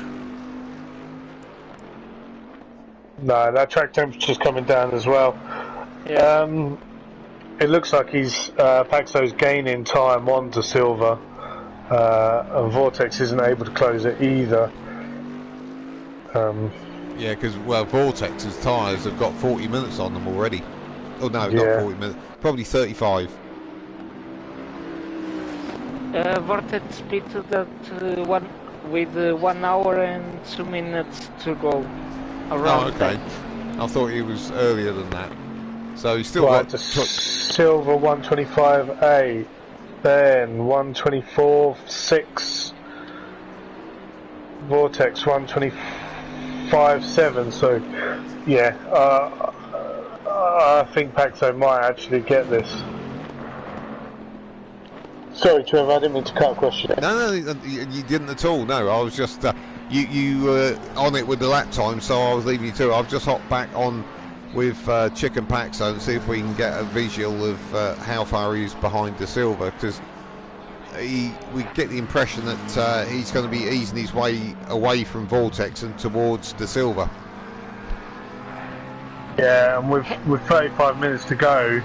No, that track temperature's coming down as well. Yeah. It looks like Paxo's gaining time on De Silva, and Vortex isn't able to close it either. Yeah, because Vortex's tyres have got 40 minutes on them already. Oh no, Yeah. not 40 minutes, probably 35. Vortex beat that one with 1 hour and 2 minutes to go. Around okay. that. I thought he was earlier than that. So he's still Right, got... De Silva 125.8, then 124.6, Vortex 125.7. So yeah, I think Paxo might actually get this. Sorry, Trevor, I didn't mean to cut a question. No, you didn't at all. No, I was just you were on it with the lap time, so I was leaving you to it. I've just hopped back on with Chicken-Paxo and see if we can get a visual of how far he's behind De Silva, because we get the impression that he's going to be easing his way away from Vortex and towards De Silva. Yeah, and with 35 minutes to go,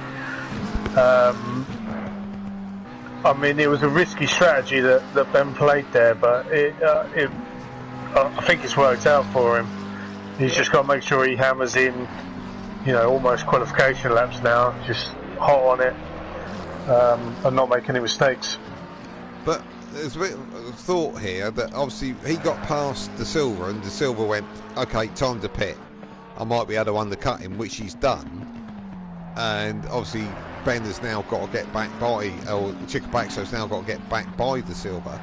I mean, it was a risky strategy that Ben played there, but I think it's worked out for him. He's just got to make sure he hammers in, almost qualification laps now, just hot on it, and not make any mistakes. But there's a bit of thought here that obviously he got past De Silva, and De Silva went, okay, time to pit. I might be able to undercut him, which he's done. And obviously Ben has now got to get back by, or Chicken-Paxo's now got to get back by De Silva.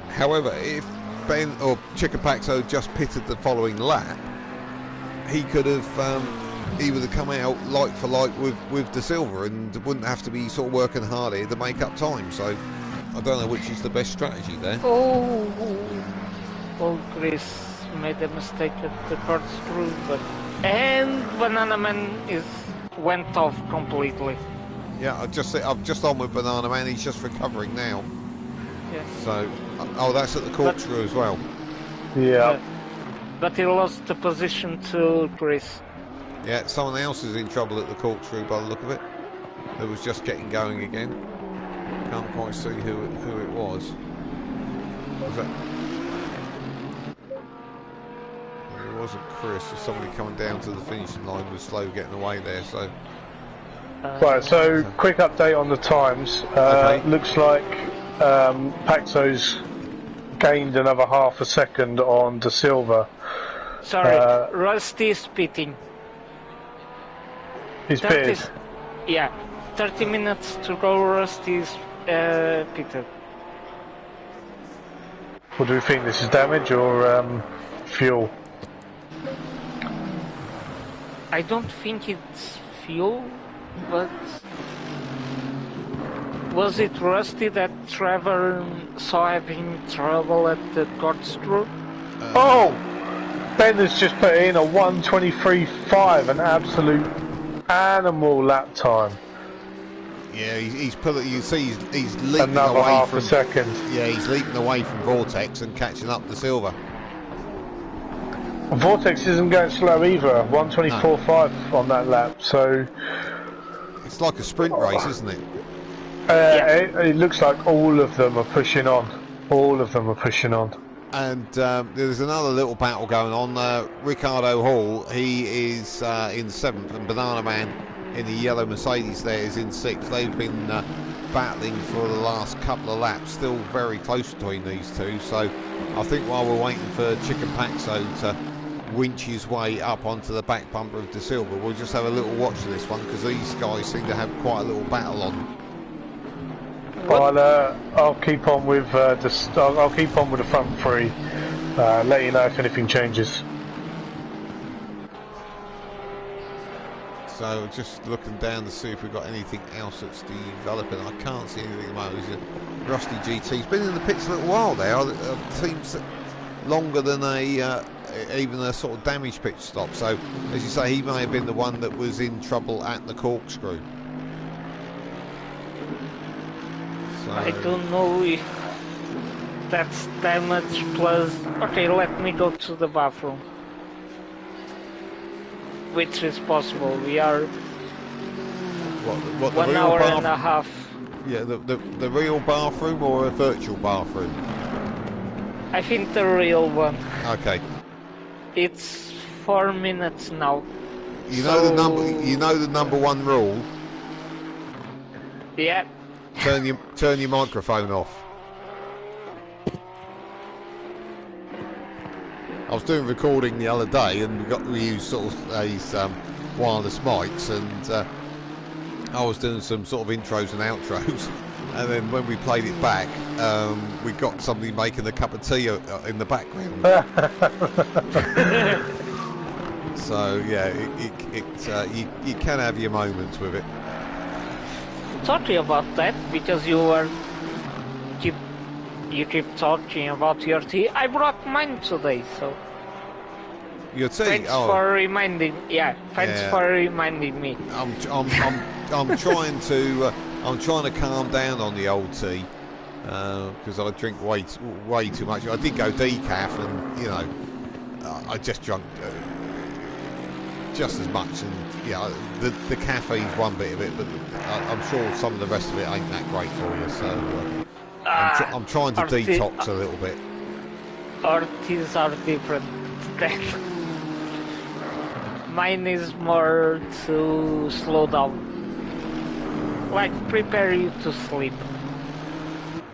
However, if Ben or Chicken-Paxo just pitted the following lap, he could have he would have come out like for like with De Silva and wouldn't have to be sort of working hard here to make up time. So I don't know which is the best strategy there. Oh, Chris made a mistake at the corkscrew, and Banana Man went off completely. Yeah, I've just on with Banana Man. He's just recovering now. Yeah. So, that's at the corkscrew as well. Yeah. But he lost the position to Chris. Yeah, someone else is in trouble at the corkscrew by the look of it. It was just getting going again. Can't quite see who it was. Was that? It wasn't Chris. Or somebody coming down to the finishing line was slow getting away there. So. Right. So, quick update on the times. Okay. Looks like Paxo's gained another half a second on De Silva. Sorry, Rusty is pitting. He's pitted. Yeah, 30 minutes to go. Rusty is pitted. What do we think? This is damage or fuel? I don't think it's fuel, but was it Rusty that Trevor saw having trouble at the corkscrew? Oh! Ben has just put in a 1:23.5, an absolute animal lap time. Yeah, he's put it. You see, he's leaping Another away half from. a second. Yeah, he's leaping away from Vortex and catching up to Silva. Vortex isn't going slow either. 1:24.5 on that lap. So it's like a sprint race, isn't it? it looks like all of them are pushing on. All of them are pushing on. And there's another little battle going on. Ricardo Hall, he is in 7th, and Banana Man in the yellow Mercedes there is in 6th. They've been battling for the last couple of laps, still very close between these two. So I think while we're waiting for Chicken Paxo to winch his way up onto the back bumper of De Silva, we'll just have a little watch of this one, because these guys seem to have quite a little battle on. I'll keep on with I'll keep on with the front three. Let you know if anything changes. So just looking down to see if we've got anything else that's developing. I can't see anything at the moment. There's a Rusty GT. He's been in the pits a little while there. Seems longer than even a sort of damage pitch stop. So as you say, he may have been the one that was in trouble at the corkscrew. I don't know if that's damage plus... Okay, let me go to the bathroom. Which is possible. We are what 1 hour and a half. Yeah, the real bathroom or a virtual bathroom? I think the real one. Okay. It's 4 minutes now. You know the number. You know the number one rule. Yeah. Turn your microphone off. I was doing recording the other day, and we used sort of these wireless mics, and I was doing some sort of intros and outros, and then when we played it back, we got somebody making a cup of tea in the background. So yeah, you can have your moments with it. Talking about that, because you keep talking about your tea. I brought mine today, so your tea. Thanks for reminding. Yeah, thanks for reminding me. I'm trying to calm down on the old tea, because I drink way too much. I did go decaf, and you know, I just drunk just as much, and yeah, the caffeine's one bit of it, but I'm sure some of the rest of it ain't that great for you. So I'm trying to detox a little bit. Our teas are different. Mine is more to slow down, like prepare you to sleep.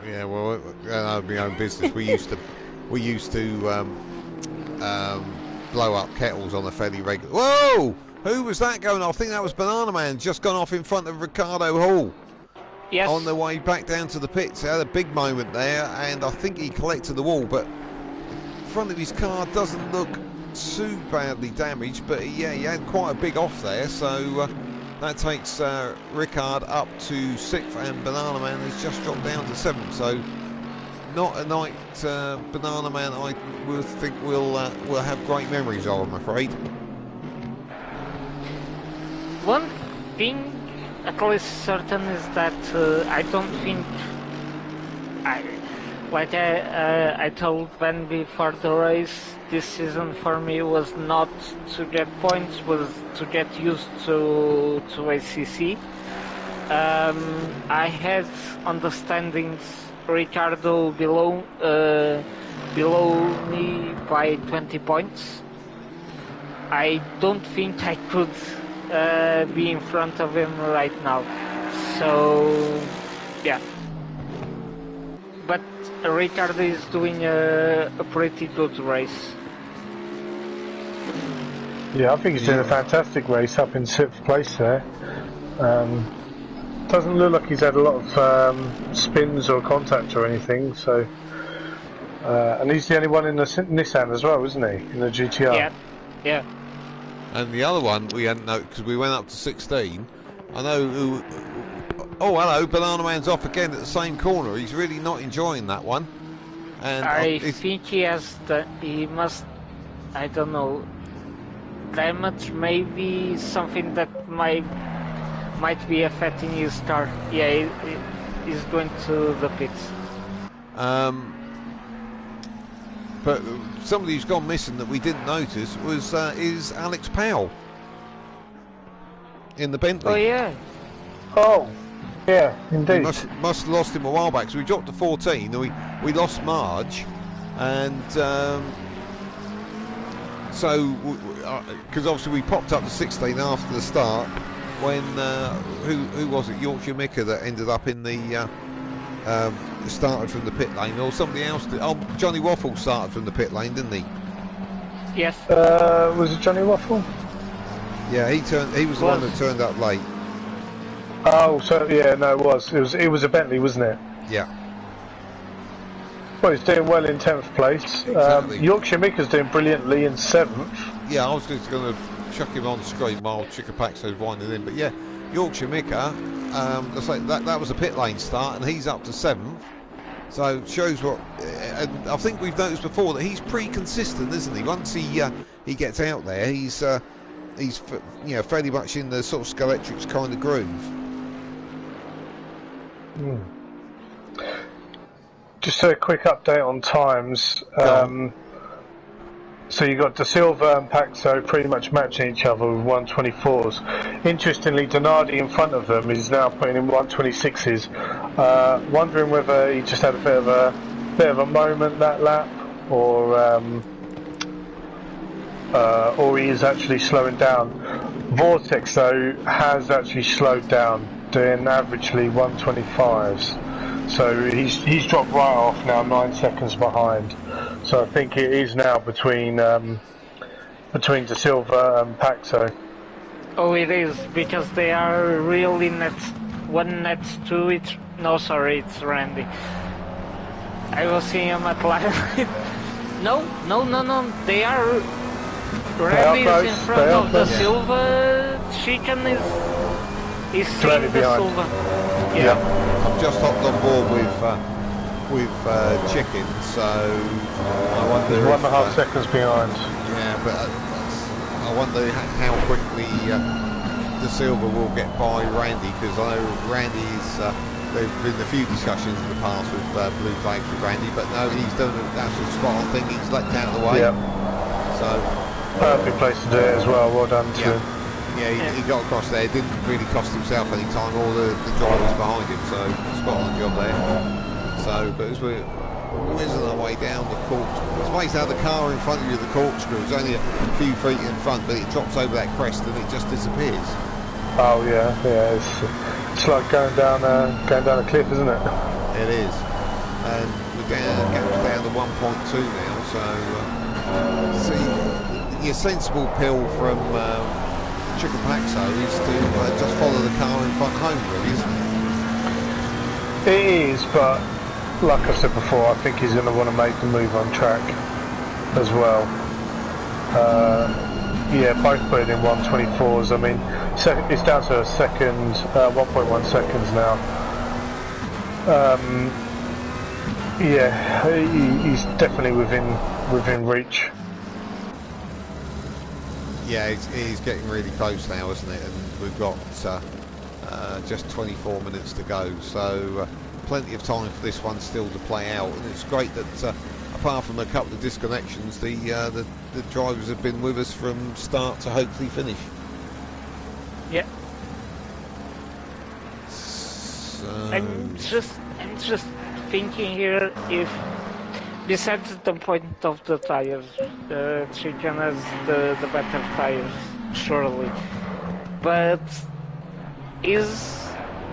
Yeah, well, I have my own business. We used to blow up kettles on a fairly regular. Whoa! Who was that going off? I think that was Banana Man, just gone off in front of Ricardo Hall. Yes. On the way back down to the pits. He had a big moment there, and I think he collected the wall, but the front of his car doesn't look too badly damaged, but yeah, he had quite a big off there, so that takes Ricard up to 6th, and Banana Man has just dropped down to 7th, so not a night Banana Man I will think we'll have great memories of, I'm afraid. One thing at least certain is that I don't think I told Ben before the race, this season for me was not to get points, was to get used to ACC. I had understandings Ricardo below me by 20 points. I don't think I could be in front of him right now. So yeah, but Ricardo is doing a pretty good race. Yeah, I think he's doing a fantastic race up in 6th place there. Doesn't look like he's had a lot of spins or contact or anything, so and he's the only one in the Nissan as well, isn't he, in the GTR? Yeah. And the other one we hadn't know, because we went up to 16. I know who. Oh, hello, Banana Man's off again at the same corner. He's really not enjoying that one. And I think he must, I don't know, damage, maybe something that might be affecting his car. Yeah, he's going to the pits. But somebody who's gone missing that we didn't notice was is Alex Powell in the Bentley. Oh yeah. Oh, yeah, We indeed. must have lost him a while back. So we dropped to 14. We lost Marge, and so because obviously we popped up to 16 after the start when who was it? Yorkshire Micker that ended up in the started from the pit lane, or somebody else did. Oh, Johnny Waffle started from the pit lane, didn't he? Yes. Was it Johnny Waffle? Yeah, he was the one that turned up late. Oh, so yeah, no, it was a Bentley, wasn't it? Yeah. Well, he's doing well in 10th place. Exactly. Yorkshire Micker's doing brilliantly in 7th. Yeah, I was just going to chuck him on the screen while Chickapaxo's winding in, but yeah, Yorkshire Micker, let's say that was a pit lane start, and he's up to 7th. So it shows what, and I think we've noticed before that he's pretty consistent, isn't he? Once he gets out there, he's fairly much in the sort of Skeletrix kind of groove. Just a quick update on times. So you got De Silva and Paxo pretty much matching each other with 124s. Interestingly, Donardi in front of them is now putting in 126s. Wondering whether he just had a bit of a moment that lap, or he is actually slowing down. Vortex though has actually slowed down, doing averagely 125s. So he's dropped right off now, 9 seconds behind. So I think it is now between De Silva and Paxo. Oh, it is, because they are really one next to it. No, sorry, it's Randy. I will see him at live. No. They are. Randy is in front of the Silva. Chicken is seeing the Silva. Yeah. I've just hopped on board with Chicken, so I wonder. He's 1.5 seconds behind. Yeah, but I wonder how quickly De Silva will get by Randy, because I know Randy's. There's been a few discussions in the past with blue flags with Randy, but no, he's done an absolute spot on thing. He's leapt out of the way. Yep. So Perfect place to do it as well. Well done to him. Yeah, he got across there. Didn't really cost himself any time, or the drivers behind him. So spot on job there. So, but as we're whizzing our way down the corkscrew, it's amazing how the car in front of you, the corkscrew, is only a few feet in front, but it drops over that crest and it just disappears. Oh yeah. It's like going down a cliff, isn't it? It is. And we're down to 1.2 now. So, see, your sensible pill from Chickapaxo is to just follow the car in front home, really, isn't it? It is, but like I said before, I think he's going to want to make the move on track as well. Both put in 124s. I mean, it's down to a second, 1.1 seconds now. He's definitely within reach. Yeah, he's getting really close now, isn't it? And we've got just 24 minutes to go, so plenty of time for this one still to play out. And it's great that apart from a couple of disconnections, the drivers have been with us from start to hopefully finish. Yeah. So, I'm just thinking here, if besides the point of the tires, Chicken has the better tires, surely. But is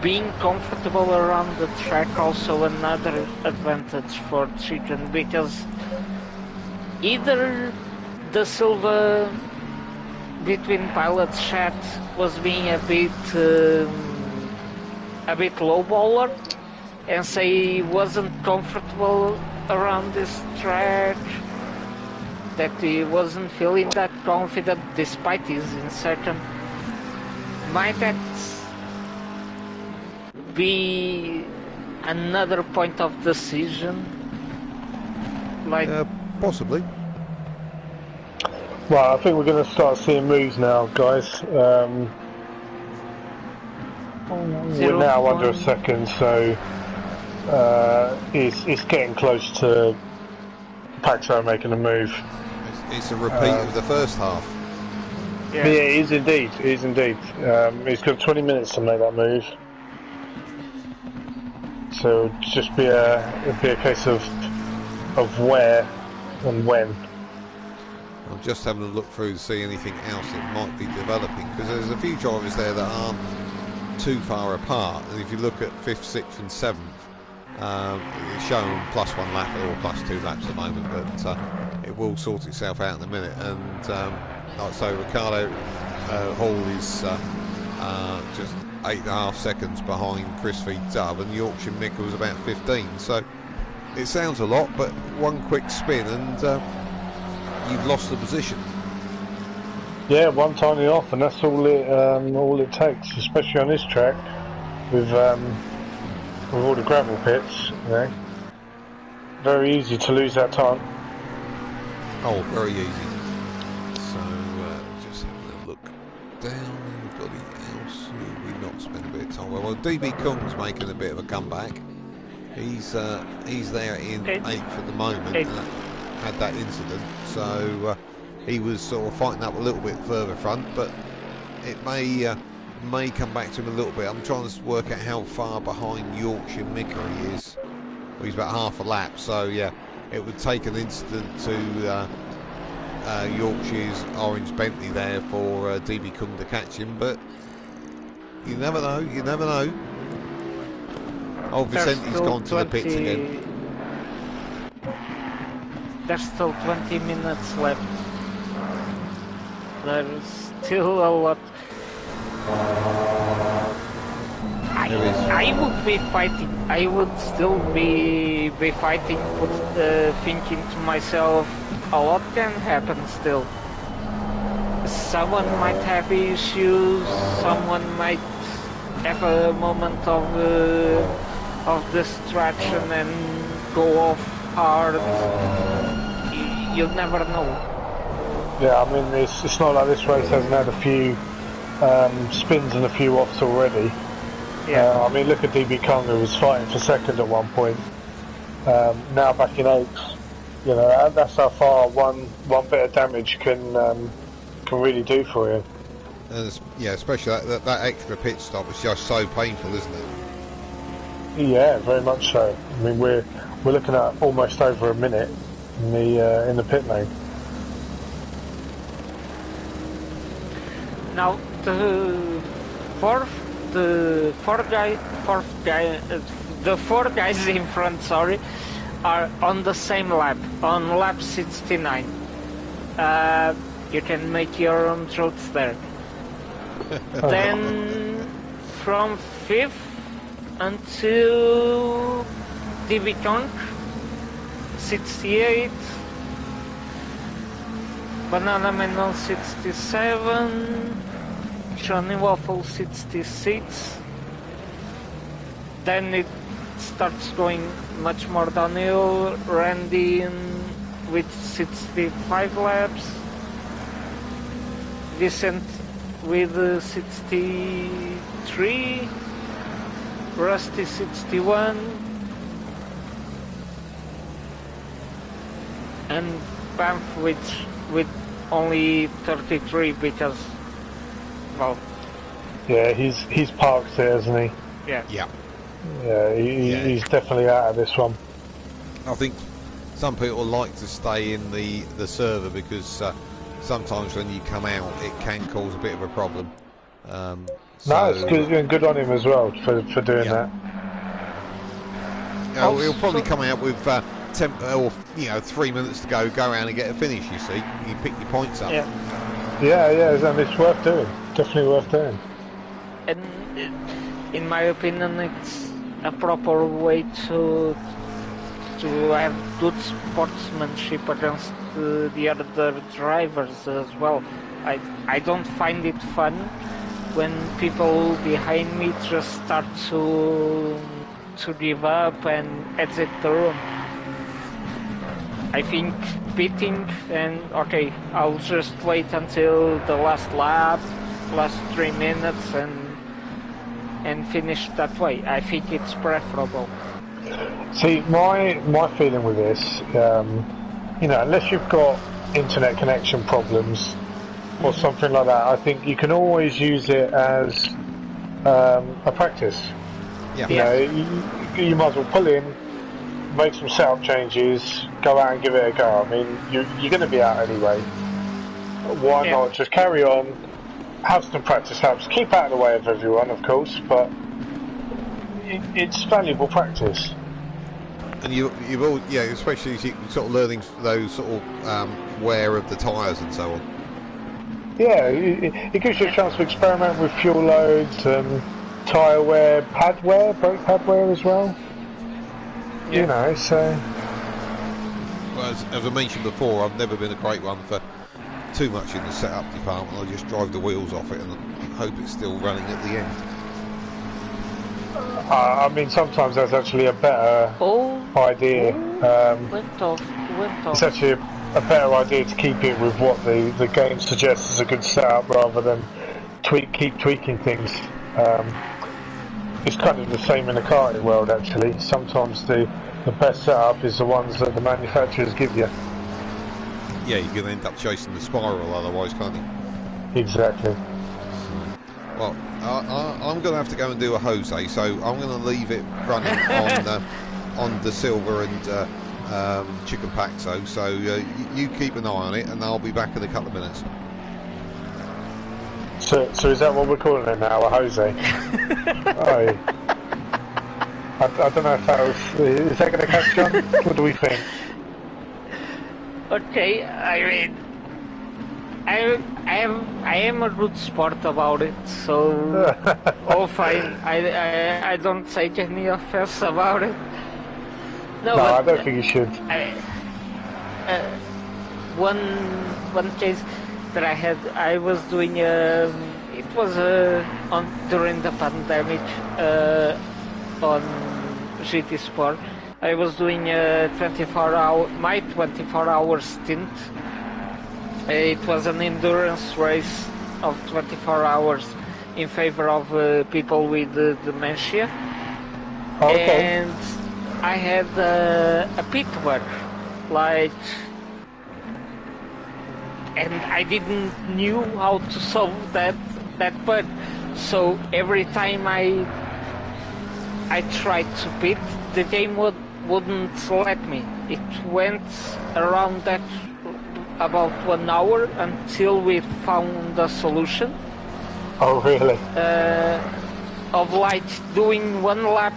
being comfortable around the track also another advantage for Chicken? Because either the Silva between pilot chat was being a bit low baller and say he wasn't comfortable around this track, that he wasn't feeling that confident despite he's in second. Might that be another point of decision? possibly. Well, I think we're going to start seeing moves now, guys. We're now under a second, so it's getting close to Paxo making a move. It's a repeat of the first half. Yeah, it is indeed. It is indeed. He's got 20 minutes to make that move. So it'll just be a case of where and when. I'm just having a look through to see anything else that might be developing, because there's a few drivers there that aren't too far apart. And if you look at 5th, 6th and 7th, it's showing +1 lap or +2 laps at the moment, but it will sort itself out in a minute. And like so, Ricardo Hall is just 8.5 seconds behind Chris V Dub, and Yorkshire Mick was about 15. So it sounds a lot, but one quick spin and you've lost the position. Yeah, one tiny off, and that's all it takes, especially on this track with all the gravel pits. You know, very easy to lose that time. Oh, very easy. So just having a look down. Anybody else who we've not spent a bit of time with? Well, DB Kung's making a bit of a comeback. He's there in 8th at the moment. Had that incident, so he was sort of fighting up a little bit further front, but it may come back to him a little bit. I'm trying to work out how far behind Yorkshire Micker he is. Well, he's about half a lap, so yeah, it would take an incident to Yorkshire's orange Bentley there for DB Kung to catch him, but you never know, you never know. Oh, Vicenti's gone to the pits again. There's still 20 minutes left. There's still a lot. I would be fighting. I would still be fighting, but thinking to myself, a lot can happen still. Someone might have issues. Someone might have a moment of distraction and go off hard. You'll never know. Yeah, I mean, it's not like this race hasn't had a few spins and a few offs already. Yeah. I mean, look at DB Kong, who was fighting for second at one point. Now back in 8th. You know, that's how far one bit of damage can really do for you. And yeah, especially that extra pit stop is just so painful, isn't it? Yeah, very much so. I mean, we're looking at almost over a minute in the pit lane. Now the four guys in front, are on the same lap, on lap 69. You can make your own throats there. Then from 5th until DB Kong, 68, Banana Man 67, Johnny Waffle 66. Then it starts going much more downhill. Randy with 65 laps, Vicent with 63, Rusty 61, and Banff with only 33 because, well... Yeah, he's parked there, isn't he? Yeah. Yeah. Yeah, he's definitely out of this one. I think some people like to stay in the server because sometimes when you come out it can cause a bit of a problem. No, it's good, and good on him as well for doing that. He'll probably come out with 10 or 3 minutes to go around and get a finish. You see, you pick your points up. Yeah, and it's worth doing. Definitely worth doing. And in my opinion, it's a proper way to have good sportsmanship against the other drivers as well. I don't find it fun when people behind me just start to give up and exit the room. I think pitting and okay, I'll just wait until the last lap, last 3 minutes and finish that way. I think it's preferable. See, my feeling with this, you know, unless you've got internet connection problems or something like that, I think you can always use it as a practice. Yeah. You know, you might as well pull in, make some setup changes, go out and give it a go. I mean, you're going to be out anyway. Why not just carry on, have some practice laps, keep out of the way of everyone, of course, but it's valuable practice. And you've all, yeah, especially as you sort of learning those sort of wear of the tyres and so on. Yeah, it gives you a chance to experiment with fuel loads and tyre wear, pad wear, brake pad wear as well. You know, so. Well, as I mentioned before, I've never been a great one for too much in the setup department. I just drive the wheels off it and hope it's still running at the end. I mean, sometimes that's actually a better idea. Went off. It's actually a better idea to keep it with what the game suggests as a good setup rather than keep tweaking things. It's kind of the same in the karting world, actually. Sometimes the best setup is the ones that the manufacturers give you. Yeah, you're going to end up chasing the spiral otherwise, can't you? Exactly. Well, I'm going to have to go and do a Jose, so I'm going to leave it running on the Silver and Chicken Paxo. So you keep an eye on it, and I'll be back in a couple of minutes. So is that what we're calling it now, a Jose? Oh. I don't know if that was... Is that going to catch on? What do we think? Okay, I mean, I am a good sport about it, so all fine. I don't take any offense about it. No, but, I don't think you should. One case that I had, I was doing it was during the pandemic on GT Sport. I was doing a 24-hour stint. It was an endurance race of 24 hours in favor of people with dementia. Okay. And I had a pit work, like, and I didn't knew how to solve that bug. So every time I tried to pit, the game wouldn't let me. It went around that about 1 hour until we found a solution. Oh, really? Of like doing one lap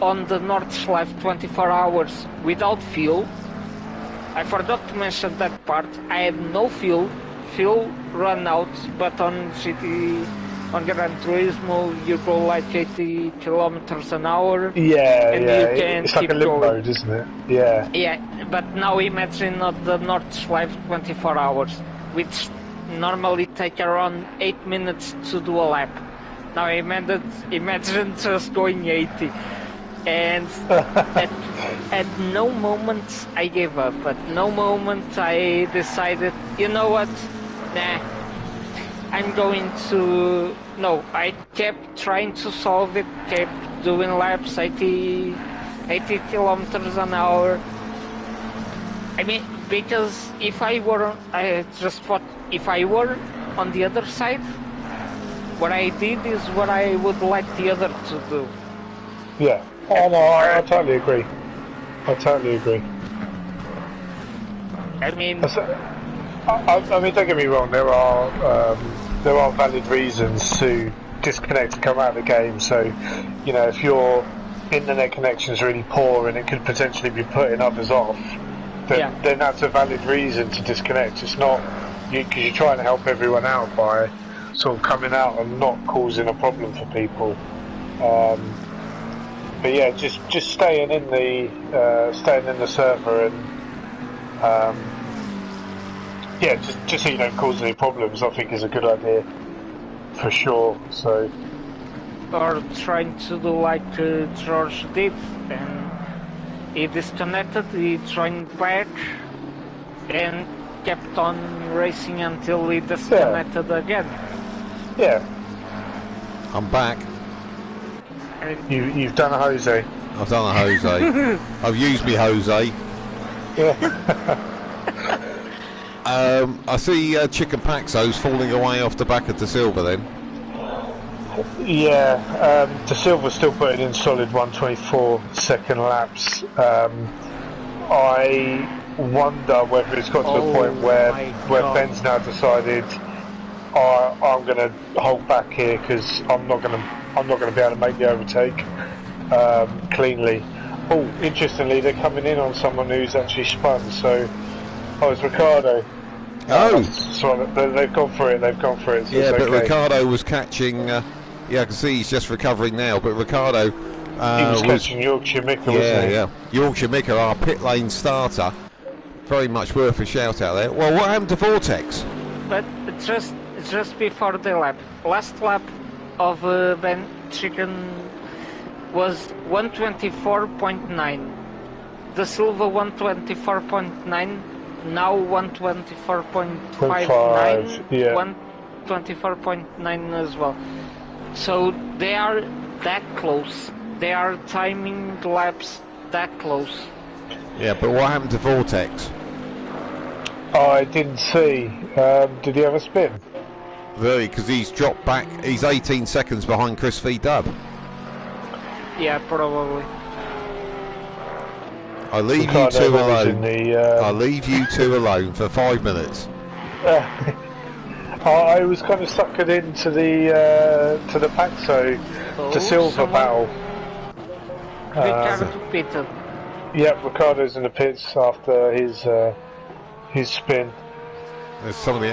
on the North Schleife 24 hours without fuel. I forgot to mention that part. I had no fuel run out, but on Gran Turismo you go like 80 kilometers an hour. Yeah, and yeah. you can it's keep like a limp going. mode, isn't it? Yeah. Yeah, but now imagine on the North Schleife 24 hours, which normally take around 8 minutes to do a lap. Now imagine just going 80. And at no moment I gave up. At no moment I decided, you know what? Nah, I'm going to... No, I kept trying to solve it, kept doing laps, 80 kilometers an hour. I mean, because I just thought, if I were on the other side, what I did is what I would like the other to do. Yeah. Oh no, I totally agree. I mean, I mean, don't get me wrong. There are valid reasons to disconnect and come out of the game. So, you know, if your internet connection is really poor and it could potentially be putting others off, then that's a valid reason to disconnect. It's not because you're trying to help everyone out by sort of coming out and not causing a problem for people. But yeah, just staying in the server and just so you don't cause any problems, I think is a good idea for sure. So, or trying to do like George did, and he disconnected, he joined back, and kept on racing until he disconnected again. Yeah. I'm back. You've done a Jose. I've done a Jose. I've used me Jose. Yeah. I see Chicken Paxo's falling away off the back of De Silva then. Yeah, De Silva's still putting in solid 124 second laps. I wonder whether it's got to the point where Ben's now decided I'm going to hold back here because I'm not going to be able to make the overtake cleanly. Oh, interestingly, they're coming in on someone who's actually spun. So, it's Ricardo. So they've gone for it. So yeah, but okay. Ricardo was catching. Yeah, I can see he's just recovering now. But Ricardo he was catching Yorkshire Mika, wasn't he? Yeah. Yorkshire Mika, our pit lane starter, very much worth a shout out there. Well, what happened to Vortex? But just before the last lap of Ben Chicken was 124.9. The Silva 124.9. Now 124.59. Yeah. 124.9 as well. So they are that close. They are timing the laps that close. Yeah, but what happened to Vortex? I didn't see. Did he have a spin? Really, because he's dropped back. He's 18 seconds behind Chris V Dub. Yeah, probably. I leave Ricardo you two alone. I leave you two alone for 5 minutes. I was kind of suckered into the Paxo De Silva battle. Ricardo pitted. Yep, Ricardo's in the pits after his spin. There's somebody.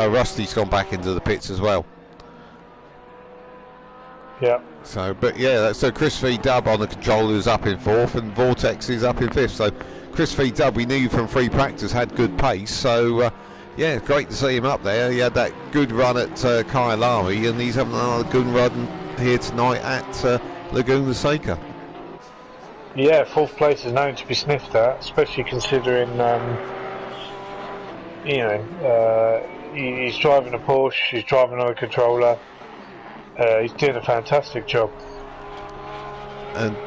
Rusty's gone back into the pits as well. Yeah. So, but yeah, so Chris V Dub on the controller is up in 4th, and Vortex is up in 5th. So, Chris V Dub, we knew from free practice, had good pace. So, yeah, great to see him up there. He had that good run at Kyalami, and he's having another good run here tonight at Laguna Seca. Yeah, 4th place is known to be sniffed at, especially considering, he's driving a Porsche, he's driving on a controller. He's doing a fantastic job. And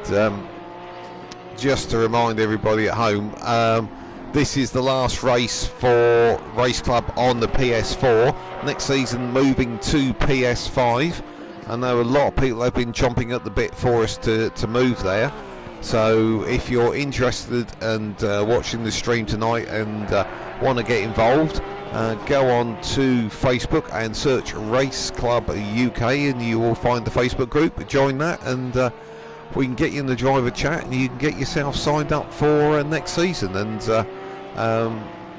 just to remind everybody at home, this is the last race for Race Club on the PS4. Next season moving to PS5. I know a lot of people have been chomping at the bit for us to move there. So if you're interested and watching the stream tonight and want to get involved, go on to Facebook and search Race Club UK and you will find the Facebook group. Join that and we can get you in the driver chat and you can get yourself signed up for next season. And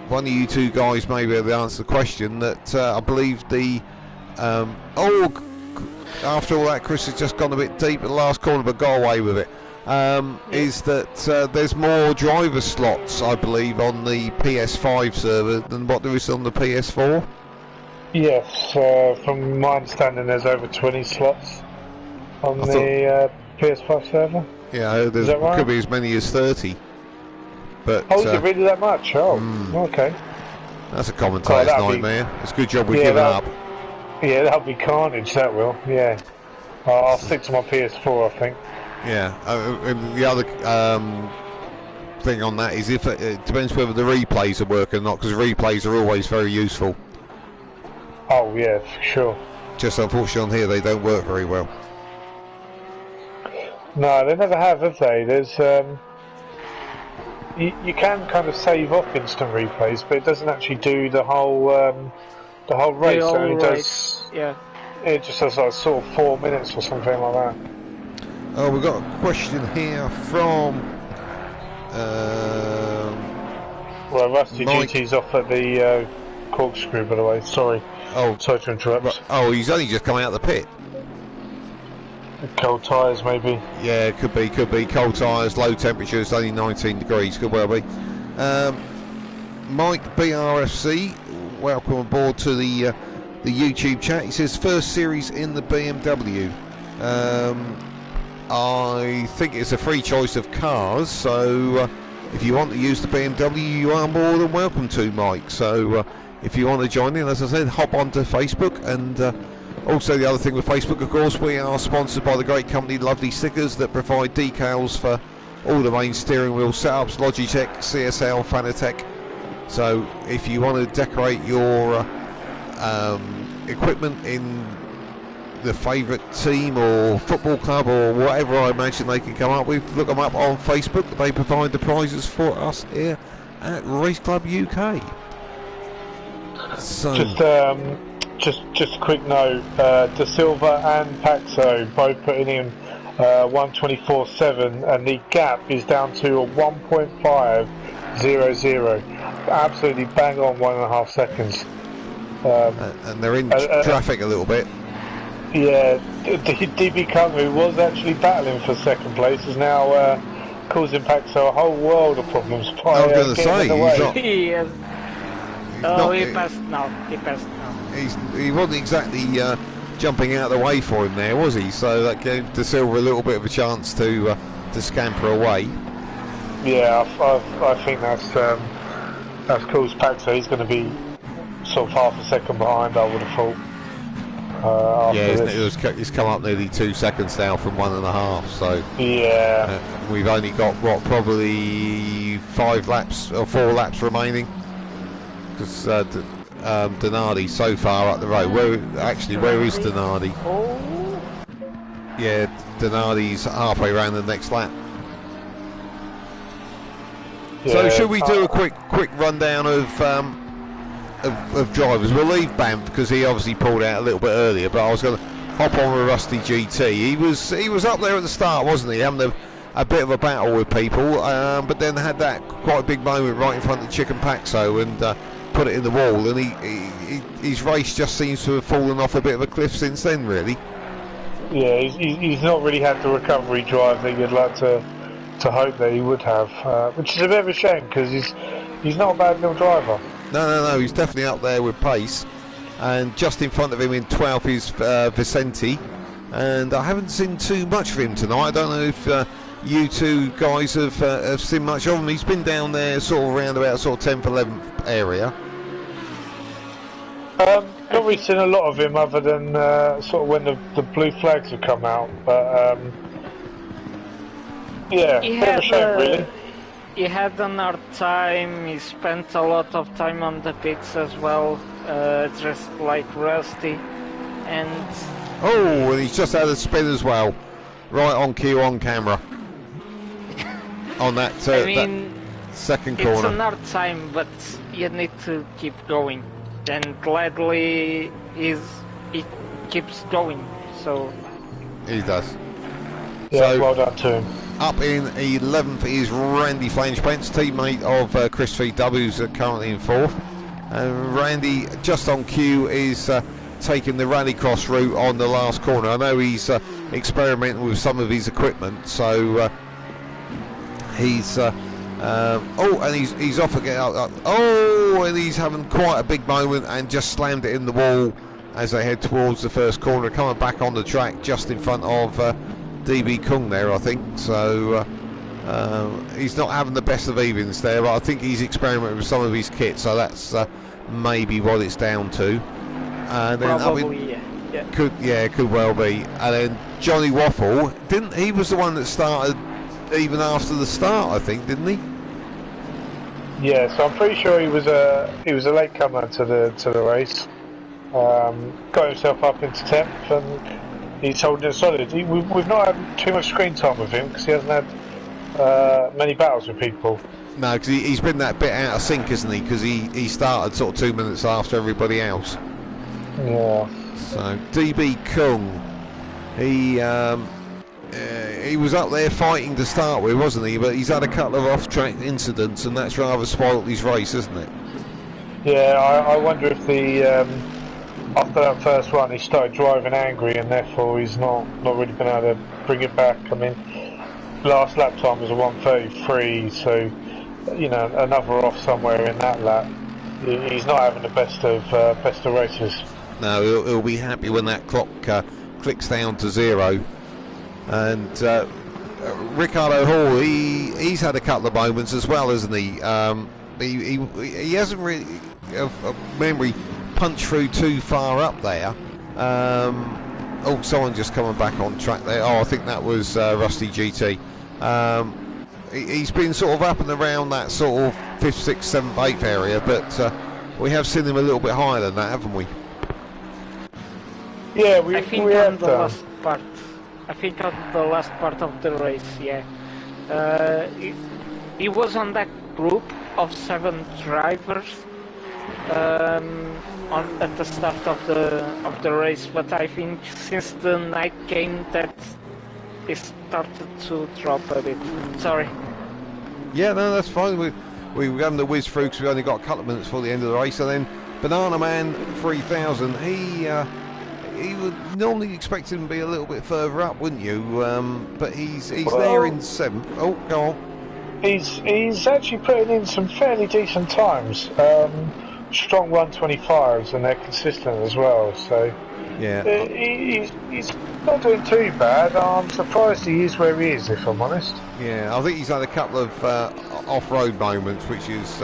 one of you two guys may be able to answer the question that I believe the after all that, Chris has just gone a bit deep at the last corner but got away with it. Is that there's more driver slots, I believe, on the PS5 server than what there is on the PS4? Yes, from my understanding there's over 20 slots on the PS5 server. Yeah, there right? could be as many as 30. But, is it really that much? Oh, okay. That's a commentator's nightmare. It's a good job we've given up. Yeah, that'll be carnage, that will, yeah. I'll stick to my PS4, I think. Yeah, and the other thing on that is if it depends whether the replays are working or not, because replays are always very useful. Oh yeah, for sure. Just unfortunately on here they don't work very well. No, they never have they? There's you can kind of save off instant replays, but it doesn't actually do the whole race. The whole does. Yeah. It just does like sort of 4 minutes or something like that. Oh, we've got a question here from well, Rusty Mike. GT's off at the corkscrew, by the way. Sorry. Sorry to interrupt. Oh, he's only just coming out of the pit. Cold tyres, maybe. Yeah, could be. Cold tyres, low temperatures, only 19 degrees, could well be. Mike BRFC, welcome aboard to the YouTube chat. He says, first series in the BMW. I think it's a free choice of cars, so if you want to use the BMW, you are more than welcome to, Mike. So if you want to join in, as I said, hop onto Facebook. And also the other thing with Facebook, of course, we are sponsored by the great company Lovely Stickers that provide decals for all the main steering wheel setups, Logitech, CSL, Fanatec, So if you want to decorate your equipment in the favourite team or football club or whatever I imagine they can come up with, look them up on Facebook. They provide the prizes for us here at Race Club UK. So just a quick note, De Silva and Paxo both putting in 1:24.7, and the gap is down to a 1.500. Absolutely bang on 1.5 seconds. And they're in traffic a little bit. Yeah, DB Kung, who was actually battling for second place, is now causing Paxo a whole world of problems. I was going to say, he passed now. He wasn't exactly jumping out of the way for him there, was he? So that gave De Silva a little bit of a chance to scamper away. Yeah, I think that's caused Paxo. He's going to be sort of half a second behind, I would have thought. He's come up nearly 2 seconds now from 1.5. So yeah, we've only got probably 5 laps or 4 laps remaining. Because Donardi so far up the road. Where is Donardi? Yeah, Donardi's halfway around the next lap. yeah. So should we do a quick rundown of drivers? We'll leave Banff because he obviously pulled out a little bit earlier, but I was going to hop on with Rusty GT. He was up there at the start, wasn't he? Having a bit of a battle with people, but then had that quite a big moment right in front of Chicken Paxo and put it in the wall, and his race just seems to have fallen off a bit of a cliff since then, really. Yeah, he's not really had the recovery drive that you'd like to hope that he would have, which is a bit of a shame because he's not a bad little driver. No, he's definitely up there with pace, and just in front of him in 12th is Vicente, and I haven't seen too much of him tonight. I don't know if you two guys have seen much of him. He's been down there sort of around about sort of 10th, 11th area. Not really seen a lot of him other than sort of when the blue flags have come out, but yeah, bit of a shame really. He had an hard time. He spent a lot of time on the pits as well, dressed like Rusty, and he's just had a spin as well, right on cue on camera. On that, that second corner. It's an hard time, but you need to keep going. And gladly, he keeps going. So he does. Yeah, so, well done to him. Up in 11th is Randy Flangepence, teammate of Chris VW, who's currently in 4th. And Randy, just on cue, is taking the rallycross route on the last corner. I know he's experimenting with some of his equipment, so he's and he's off again. And he's having quite a big moment and just slammed it in the wall as they head towards the first corner, coming back on the track just in front of DB Kung there, I think. So he's not having the best of evenings there, but I think he's experimenting with some of his kit, so that's maybe what it's down to. And then probably, could well be. And then Johnny Waffle, he was the one that started even after the start, I think, didn't he? Yeah, so I'm pretty sure he was a latecomer to the race. Got himself up into 10th, and he's holding it solid. We've not had too much screen time with him because he hasn't had many battles with people. No, because he's been that bit out of sync, isn't he? Because he started sort of 2 minutes after everybody else. Yeah. So DB Kung, he was up there fighting to start with, wasn't he? But he's had a couple of off-track incidents, and that's rather spoilt his race, hasn't it? Yeah, I wonder if after that first run he started driving angry, and therefore he's not really been able to bring it back. I mean, last lap time was a 1:33, so another off somewhere in that lap. He's not having the best of races. No, he'll be happy when that clock clicks down to 0. And Ricardo Hall, he's had a couple of moments as well, hasn't he? He hasn't really, memory, punched through too far up there. Someone just coming back on track there. I think that was Rusty GT. He's been sort of up and around that sort of 5th, 6th, 7th, 8th area, but we have seen him a little bit higher than that, haven't we? Yeah, I think we on have the done. last part. I think on the last part of the race, yeah. He was on that group of 7 drivers at the start of the race, but I think since the night came that it started to drop a bit. Sorry. Yeah, no, that's fine. We were having to whiz through because we only got a couple of minutes before the end of the race, and then Banana Man 3000. He would normally expect him to be a little bit further up, wouldn't you? But he's there in 7th. Oh, go on. He's actually putting in some fairly decent times. Strong 125s, and they're consistent as well. So Yeah. he's not doing too bad. I'm surprised he is where he is, if I'm honest. Yeah, I think he's had a couple of off-road moments, which is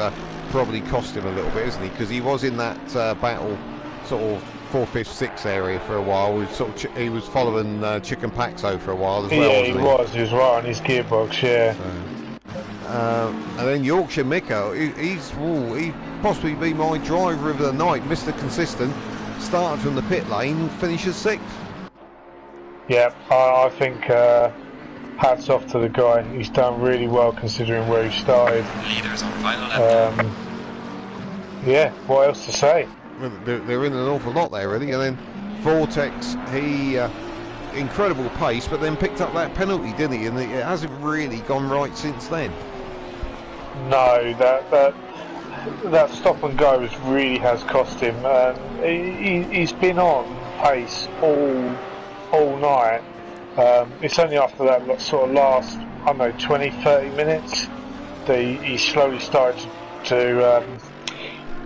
probably cost him a little bit, isn't he? Because he was in that battle, sort of 4th, 5th, 6th area for a while. He was following Chicken Paxo for a while as well. Yeah, wasn't he was. He was right on his gearbox. Yeah. And then Yorkshire Miko, he possibly be my driver of the night, Mr. Consistent. Started from the pit lane, finishes 6th. Yeah, I think hats off to the guy. He's done really well considering where he started. Leaders on final lap. Yeah, what else to say? Well, they're in an awful lot there, really. And then Vortex, he incredible pace, but then picked up that penalty, didn't he? And it hasn't really gone right since then. No, that stop and go really has cost him. He's been on pace all night. It's only after that sort of last, I don't know, 20-30 minutes that he slowly started to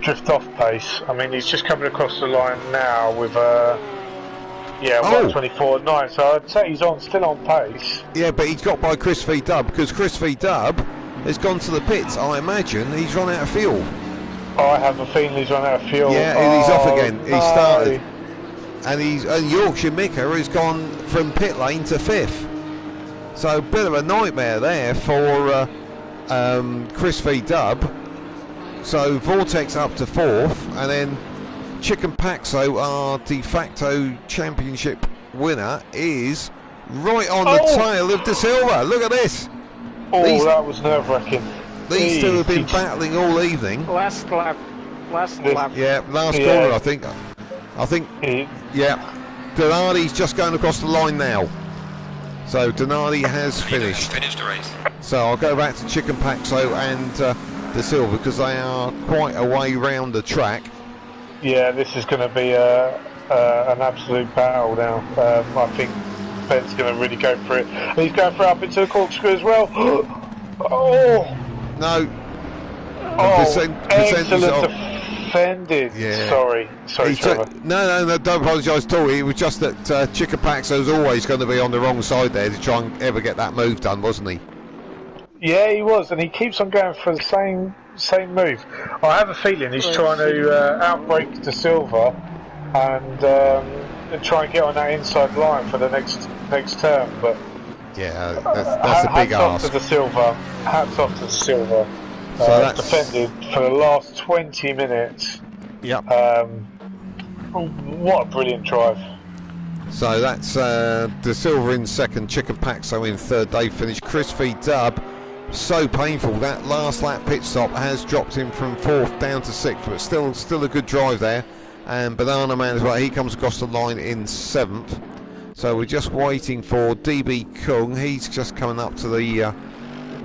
drift off pace. I mean, he's just coming across the line now with 124.9, so I'd say he's still on pace. Yeah, but he's got by Chris V Dub, because Chris V Dub has gone to the pits. I imagine he's run out of fuel. I have a feeling he's run out of fuel. Yeah, and he's off again. No. He started. And Yorkshire Mika has gone from pit lane to 5th. So a bit of a nightmare there for Chris V Dub. So Vortex up to 4th, and then Chicken Paxo, our de facto championship winner, is right on the tail of De Silva. Look at this. That was nerve-wracking. These two have been battling all evening. Last lap. Yeah, last corner, I think. Yeah. Donardi's just going across the line now. So Donardi has finished. Finished the race. So I'll go back to Chicken Paxo and De Silva, because they are quite a way round the track. Yeah, this is going to be an absolute battle now. I think Ben's going to really go for it. And he's going for it up into the corkscrew as well. No. Excellent defended. Yeah. Sorry, Trevor. No, don't apologise at all. It was just that Chicken Paxo was always going to be on the wrong side there to try and ever get that move done, wasn't he? Yeah, he was, and he keeps on going for the same move. I have a feeling he's trying to outbrake De Silva and try and get on that inside line for the next turn. But yeah, that's a big ask. Hats off to De Silva. So that's defended for the last 20 minutes. Yep. What a brilliant drive. So that's De Silva in 2nd, Chicken Paxo in 3rd. They finished. Chris V Dub, so painful. That last lap pit stop has dropped him from 4th down to 6th, but still a good drive there. And Banana Man as well, he comes across the line in 7th. So we're just waiting for DB Kung. He's just coming up to the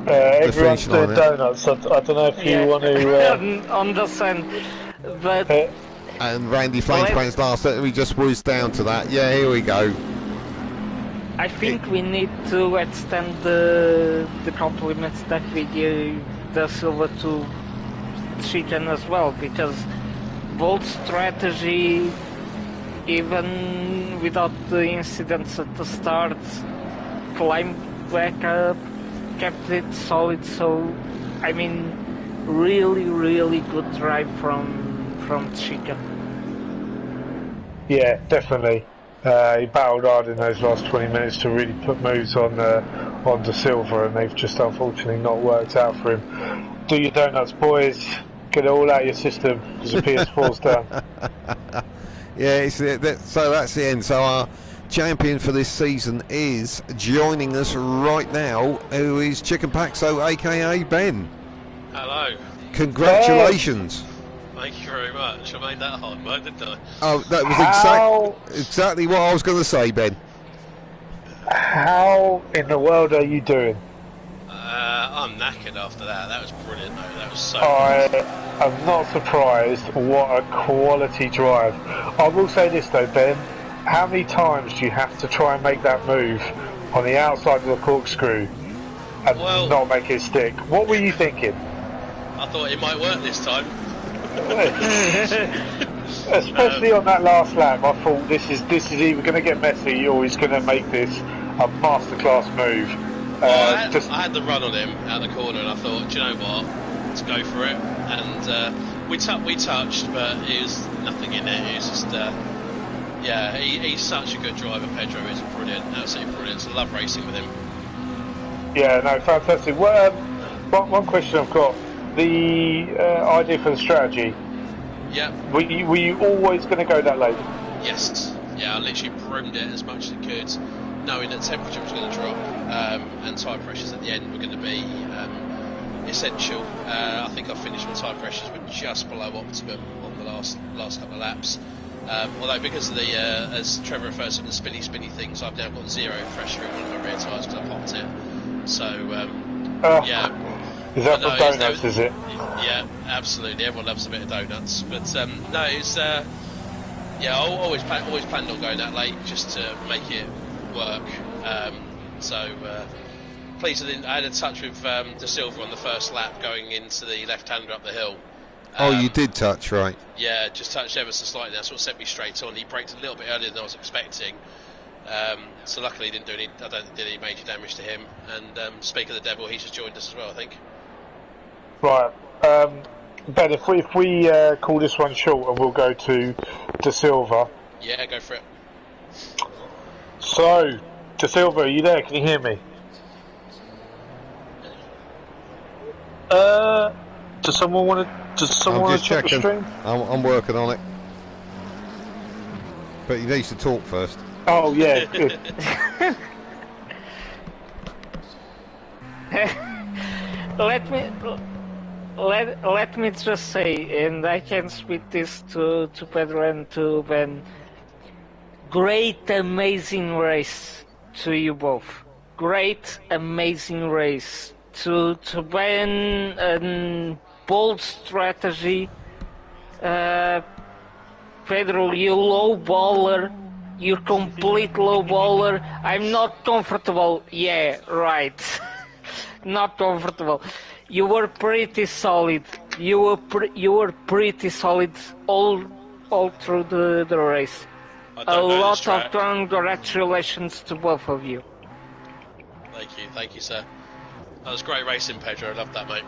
everyone's finish line. doing donuts. I don't know if you want to understand, but and Randy Flamespan's last, we just whizzed down to that. Yeah, here we go. I think we need to extend the compliments that we give De Silva to Chicken as well, because bold strategy, even without the incidents at the start, climbed back up, kept it solid. So I mean, really good drive from Chicken. Yeah, definitely. He battled hard in those last 20 minutes to really put moves on De Silva, and they've just unfortunately not worked out for him. Do your donuts, boys. Get it all out of your system because the PS4's done. Yeah, so that's the end. So our champion for this season is joining us right now, who is Chicken Paxo, aka Ben. Hello. Congratulations. Thank you very much. I made that hard work, didn't I? Oh, that was exactly what I was going to say, Ben. How in the world are you doing? I'm knackered after that. That was brilliant, though. That was so I am not surprised. What a quality drive. I will say this though, Ben. How many times do you have to try and make that move on the outside of the corkscrew and not make it stick? What were you thinking? I thought it might work this time. Especially on that last lap, I thought this is either going to get messy or he's going to make this a masterclass move. I had the run on him out the corner, and I thought, do you know what? Let's go for it. And we touched, but it was nothing in it. It was just, he's such a good driver. Pedro is brilliant, absolutely brilliant. So I love racing with him. Yeah, no, fantastic. Well, one question I've got: the idea for the strategy. Yeah. Were you always going to go that late? Yes. Yeah, I literally broomed it as much as I could, knowing that temperature was going to drop and tyre pressures at the end were going to be essential. I think I finished my tyre pressures were just below optimum on the last couple of laps. Although because of the, as Trevor refers to the spinny things, I've now got zero pressure in one of my rear tyres because I popped it. So, yeah. Is that for donuts, is it? Yeah, absolutely. Everyone loves a bit of donuts. But, no, it's... I always planned on going that late just to make it work. Pleased I had a touch with De Silva on the first lap going into the left-hander up the hill. You did touch, right? Yeah, just touched ever so slightly. That's what set me straight on. He braked a little bit earlier than I was expecting. So luckily he did any major damage to him. And speak of the devil, he's just joined us as well, I think. Right. Ben, if we call this one short and we'll go to De Silva. Yeah, go for it. So, De Silva, are you there? Can you hear me? Does someone want to check the stream? I'm working on it. But he needs to talk first. Oh yeah, good. Let me just say, and I can speak this to Pedro and to Ben. Great, amazing race to you both. Great, amazing race to Ben, and bold strategy. Pedro, you low baller. You complete low baller. I'm not comfortable. Yeah, right. Not comfortable. You were pretty solid. You were pretty solid all through the race. A lot of congratulations to both of you. Thank you, sir. That was great racing, Pedro. I loved that, mate.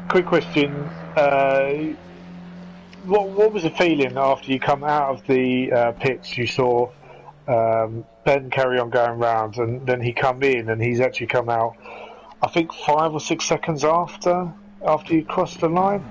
Quick question. What was the feeling after you come out of the pits? You saw Ben carry on going round, and then he come in, and he's actually come out, I think 5 or 6 seconds after you crossed the line.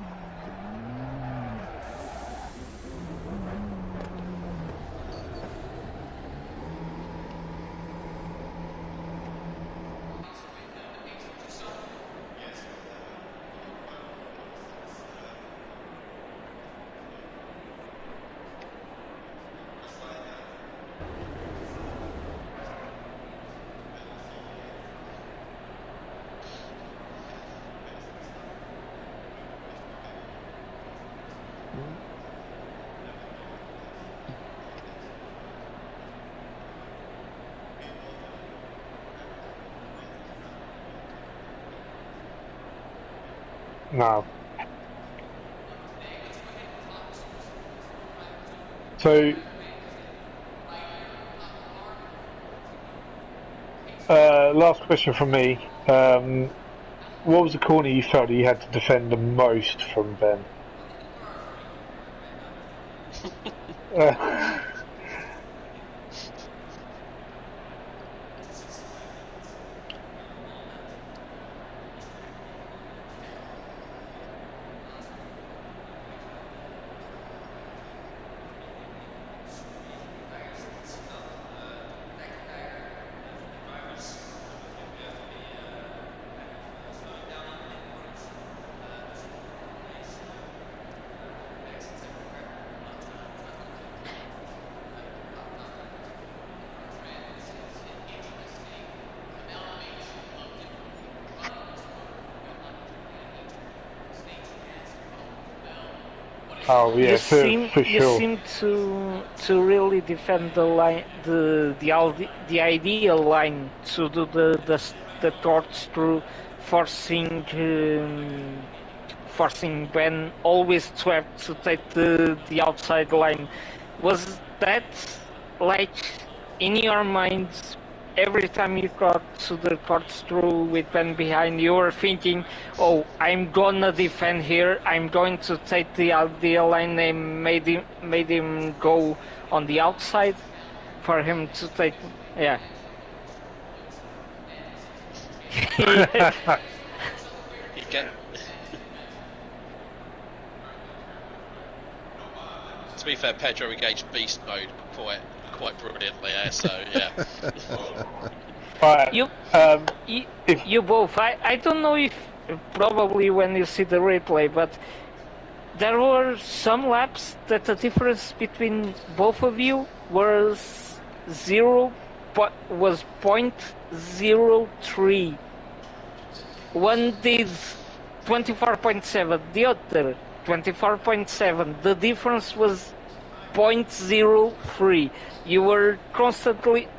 No. So, last question from me. What was the corner you felt that you had to defend the most from Ben? Oh yeah, for You sure. seem to really defend the line, the ideal line to do the torch through, forcing Ben always to have to take the outside line. Was that like in your mind? Every time you got to the courts through with Ben behind, you were thinking, "Oh, I'm gonna defend here. I'm going to take the line." They made him go on the outside for him to take. Yeah. You get. To be fair, Pedro engaged beast mode quite brilliantly there. So yeah. Right. You both. I don't know if probably when you see the replay, but there were some laps that the difference between both of you was 0.03. One did 24.7, the other 24.7. The difference was 0.03. You were constantly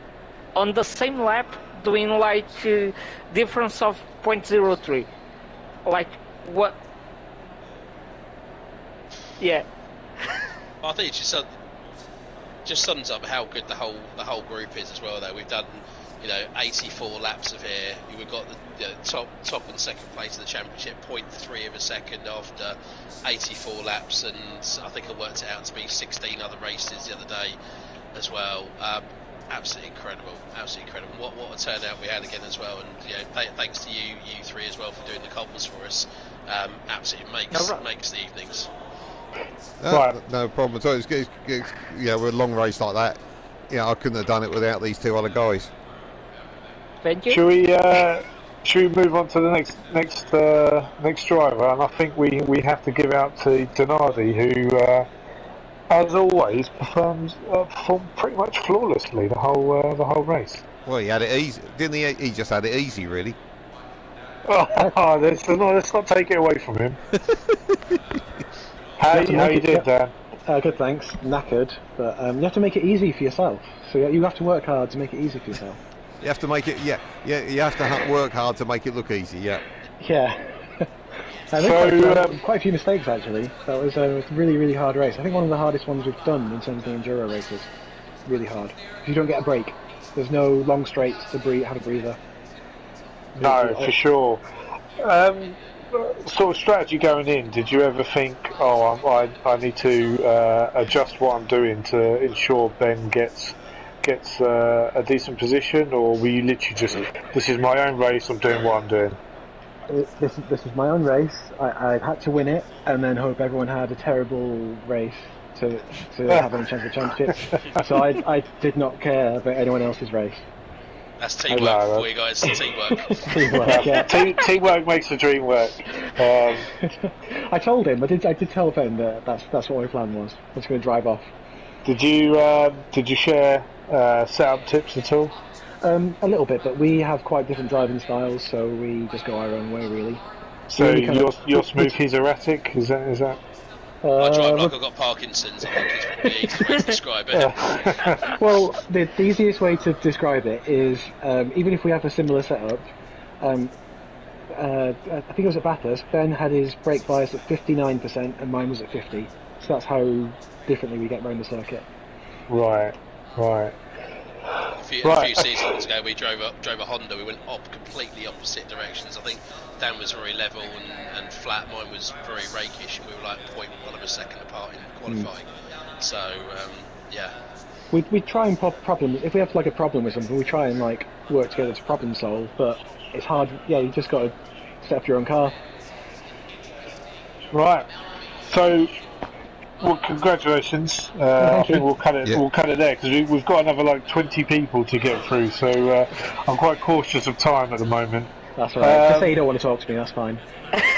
on the same lap doing like difference of 0.03. Like what? Yeah. I think it just sums up how good the whole group is as well. Though we've done 84 laps of here. We've got the top and second place of the championship, 0.3 of a second after 84 laps, and I think I worked it out to be 16 other races the other day as well. Absolutely incredible. What a turnout we had again as well, and thanks to you three as well for doing the comms for us. Absolutely makes the evenings. No problem at all. With a long race like that, I couldn't have done it without these two other guys. Thank you. Should we move on to the next driver? And I think we have to give out to Donardi, who, as always, performed pretty much flawlessly the whole race. Well, he had it easy, didn't he? He just had it easy, really. Let's not take it away from him. How you did, Dan? Good, thanks. Knackered, but you have to make it easy for yourself. So you have to work hard to make it easy for yourself. You have to make it, you have to work hard to make it look easy, yeah. Yeah. Quite a few mistakes, actually. That was a really, really hard race. I think one of the hardest ones we've done in terms of the enduro races. Really hard. If you don't get a break, there's no long straights to have a breather. No, for sure. Sort of strategy going in, did you ever think, I need to adjust what I'm doing to ensure Ben gets a decent position, or were you literally just, this is my own race, I'm doing what I'm doing? This is my own race. I had to win it, and then hope everyone had a terrible race to have any chance of the championship. So I did not care about anyone else's race. That's teamwork for you guys. Teamwork. Teamwork makes the dream work. I told him. I did tell Ben that that's what my plan was. I was going to drive off. Did you share setup tips at all? A little bit, but we have quite different driving styles, so we just go our own way, really. So you're smooth, he's erratic. Is that? I drive like I've got Parkinson's. I think it's probably the easiest way to describe it. Well, the easiest way to describe it is, even if we have a similar setup, I think it was at Bathurst. Ben had his brake bias at 59% and mine was at 50. So that's how differently we get around the circuit. Right. A few seasons ago, we drove a Honda. We went completely opposite directions. I think Dan was very level and flat. Mine was very rakish, and we were like 0.1 of a second apart in qualifying. So yeah. We try and problem if we have like a problem with something, we try and like work together to problem solve. But it's hard. Yeah, you just got to set up your own car. Right. So, well, congratulations. I think we'll cut it. Yeah. We'll cut it there because we've got another like 20 people to get through. So I'm quite cautious of time at the moment. That's all right. Just say you don't want to talk to me. That's fine.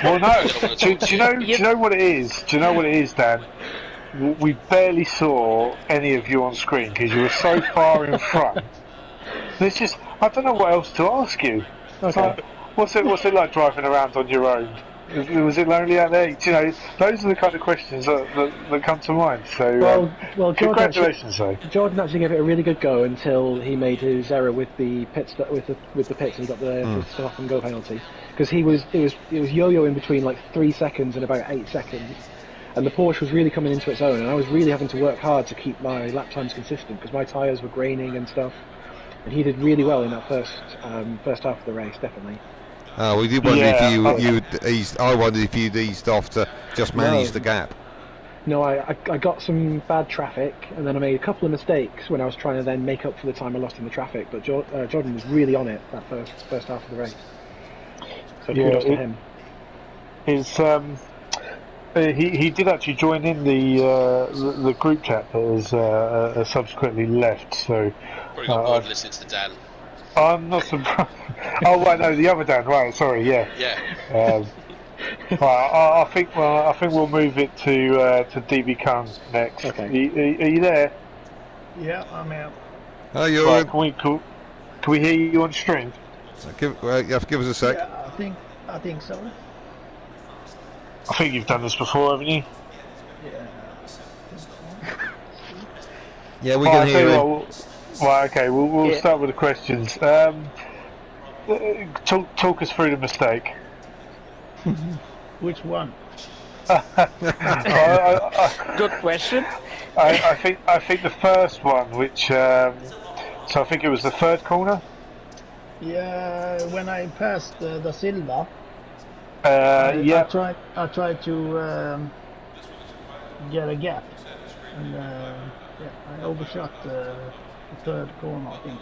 Well, no. do you know what it is? Do you know what it is, Dan? We barely saw any of you on screen because you were so far in front. There's just I don't know what else to ask you. Okay. What's it like driving around on your own? Was it lonely out there? You know, those are the kind of questions that come to mind. So, well, congratulations, Jordan actually gave it a really good go until he made his error with the pits with the pits, and he got the stop and go penalty because it was yo-yoing between like 3 seconds and about 8 seconds, and the Porsche was really coming into its own, and I was really having to work hard to keep my lap times consistent because my tyres were graining and stuff, and he did really well in that first half of the race, definitely. We did wonder if you'd eased. I wondered if you'd eased off to just manage the gap. No, I got some bad traffic, and then I made a couple of mistakes when I was trying to then make up for the time I lost in the traffic. But Jordan was really on it that first half of the race. So kudos to him. It's he did actually join in the group chat that has subsequently left. So probably got bored listening to Dan. I'm not surprised. Oh, right, no, the other Dan. Right, sorry, yeah. Yeah. Right, I think we'll move it to DB Kung next. Okay. Are you there? Yeah, I'm out. Oh, you're right, can we hear you on stream? You have to give us a sec. Yeah, I think so. I think you've done this before, haven't you? Yeah. Yeah, we can hear you. Right, okay, we'll start with the questions. Talk us through the mistake. Which one? Good question. I think the first one, which so I think it was the third corner. Yeah, when I passed the Silva. I tried to get a gap, and I overshot the third corner, I think.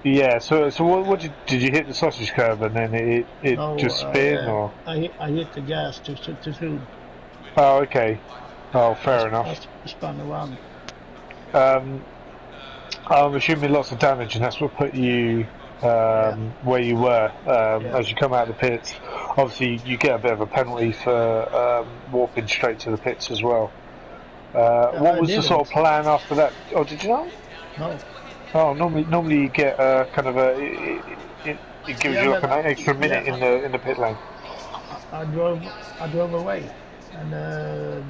Yeah. So what did you hit the sausage curve and then it just spin or? I hit the gas too soon. Oh, okay. Oh, fair enough. I spun around. I'm assuming lots of damage, and that's what put you where you were as you come out of the pits. Obviously, you get a bit of a penalty for warping straight to the pits as well. What was the sort of plan after that? Oh, did you know? No. Oh, normally you get kind of it gives you like an extra minute in the pit lane. I drove away and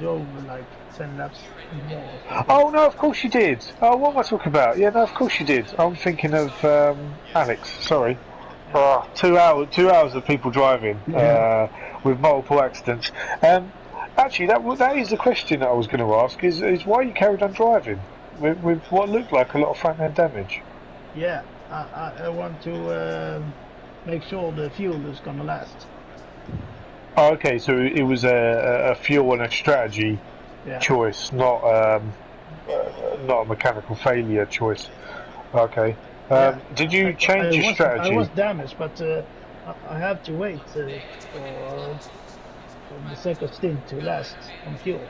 drove like 10 laps more. Oh no, of course you did. Oh, what am I talking about? Yeah, no, of course you did. I'm thinking of Alex. Sorry. 2 hours of people driving with multiple accidents. Actually, that is the question that I was going to ask. Is why you carried on driving with what looked like a lot of front end damage? Yeah, I want to make sure the fuel is going to last. Oh, okay, so it was a fuel and a strategy choice, not a mechanical failure choice. Okay. Did you change your strategy? I was damaged, but I have to wait for the second stint to last on fuel.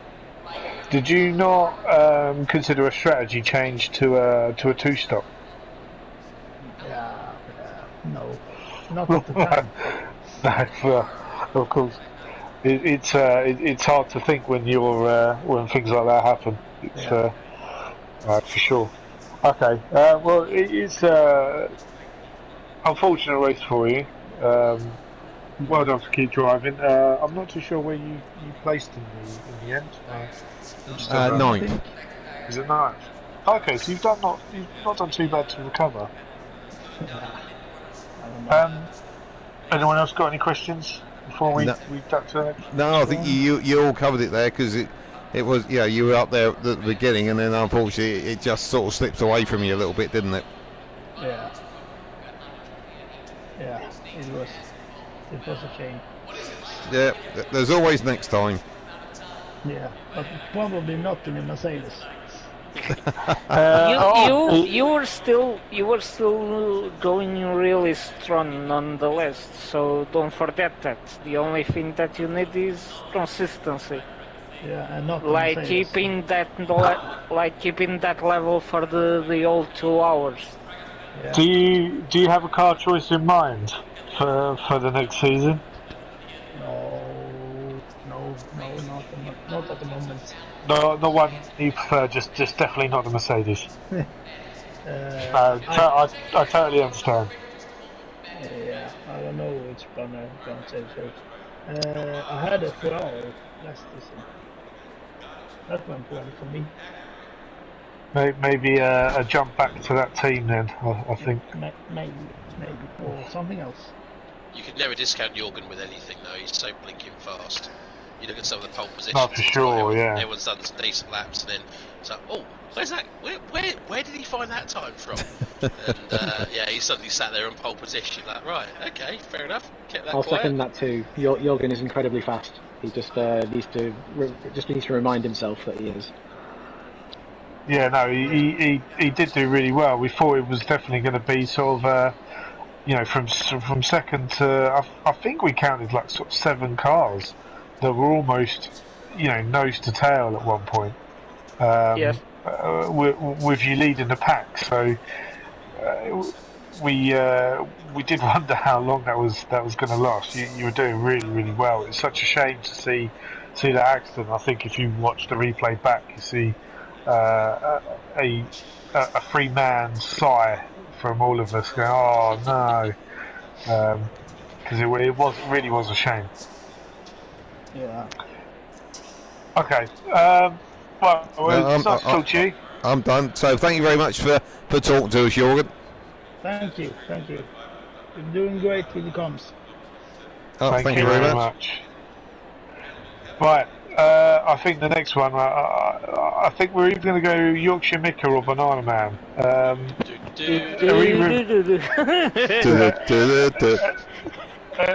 Did you not consider a strategy change to a two-stop? No, not at the time. No, of course. It's hard to think when when things like that happen. It's for sure. Okay. Well, it's unfortunate race for you. Well done to keep driving. I'm not too sure where you placed in the end. Ninth. Is it ninth? Okay, so you've not done too bad to recover. Anyone else got any questions before we duck to the next? No, I think you all covered it there, because it was, yeah, you were up there at the beginning, and then unfortunately it just sort of slipped away from you a little bit, didn't it? Yeah. Yeah, it was a shame. Yeah, there's always next time. Yeah, but probably not in a Mercedes. You were still going really strong nonetheless. So don't forget that. The only thing that you need is consistency. Yeah, and not like Mercedes. keeping that level for the whole 2 hours. Yeah. Do you have a car choice in mind for the next season? Not at the moment. No, not one you prefer. Just definitely not the Mercedes. I totally understand. Yeah, I don't know which one I'm gonna say first. I had a Ferrari last season. That went well for me. Maybe a jump back to that team then. I think. Maybe, or something else. You could never discount Jorgen with anything though. He's so blinking fast. You look at some of the pole positions. Not for sure, yeah. Everyone's done some decent laps, and then it's like, oh, where's that? Where did he find that time from? And yeah, he suddenly sat there in pole position. Like, right, okay, fair enough. Kept that I'll quiet. second that too. Jorgen is incredibly fast. He just needs to remind himself that he is. Yeah, no, he did do really well. We thought it was definitely going to be sort of, from second to I think we counted like sort of 7 cars that were almost, nose to tail at one point. Yes. With you leading the pack, so we did wonder how long that was going to last. You were doing really, really well. It's such a shame to see that accident. I think if you watch the replay back, you see a 3-man sigh from all of us going, oh no, because it really was a shame. Yeah. Okay. Well, it's nice to talk to you. I'm done. So thank you very much for talking to us, Jorgen. Thank you. You're doing great with the comms. Oh, thank you very much. Right. I think the next one. I think we're either going to go Yorkshire Micker or Banana Man.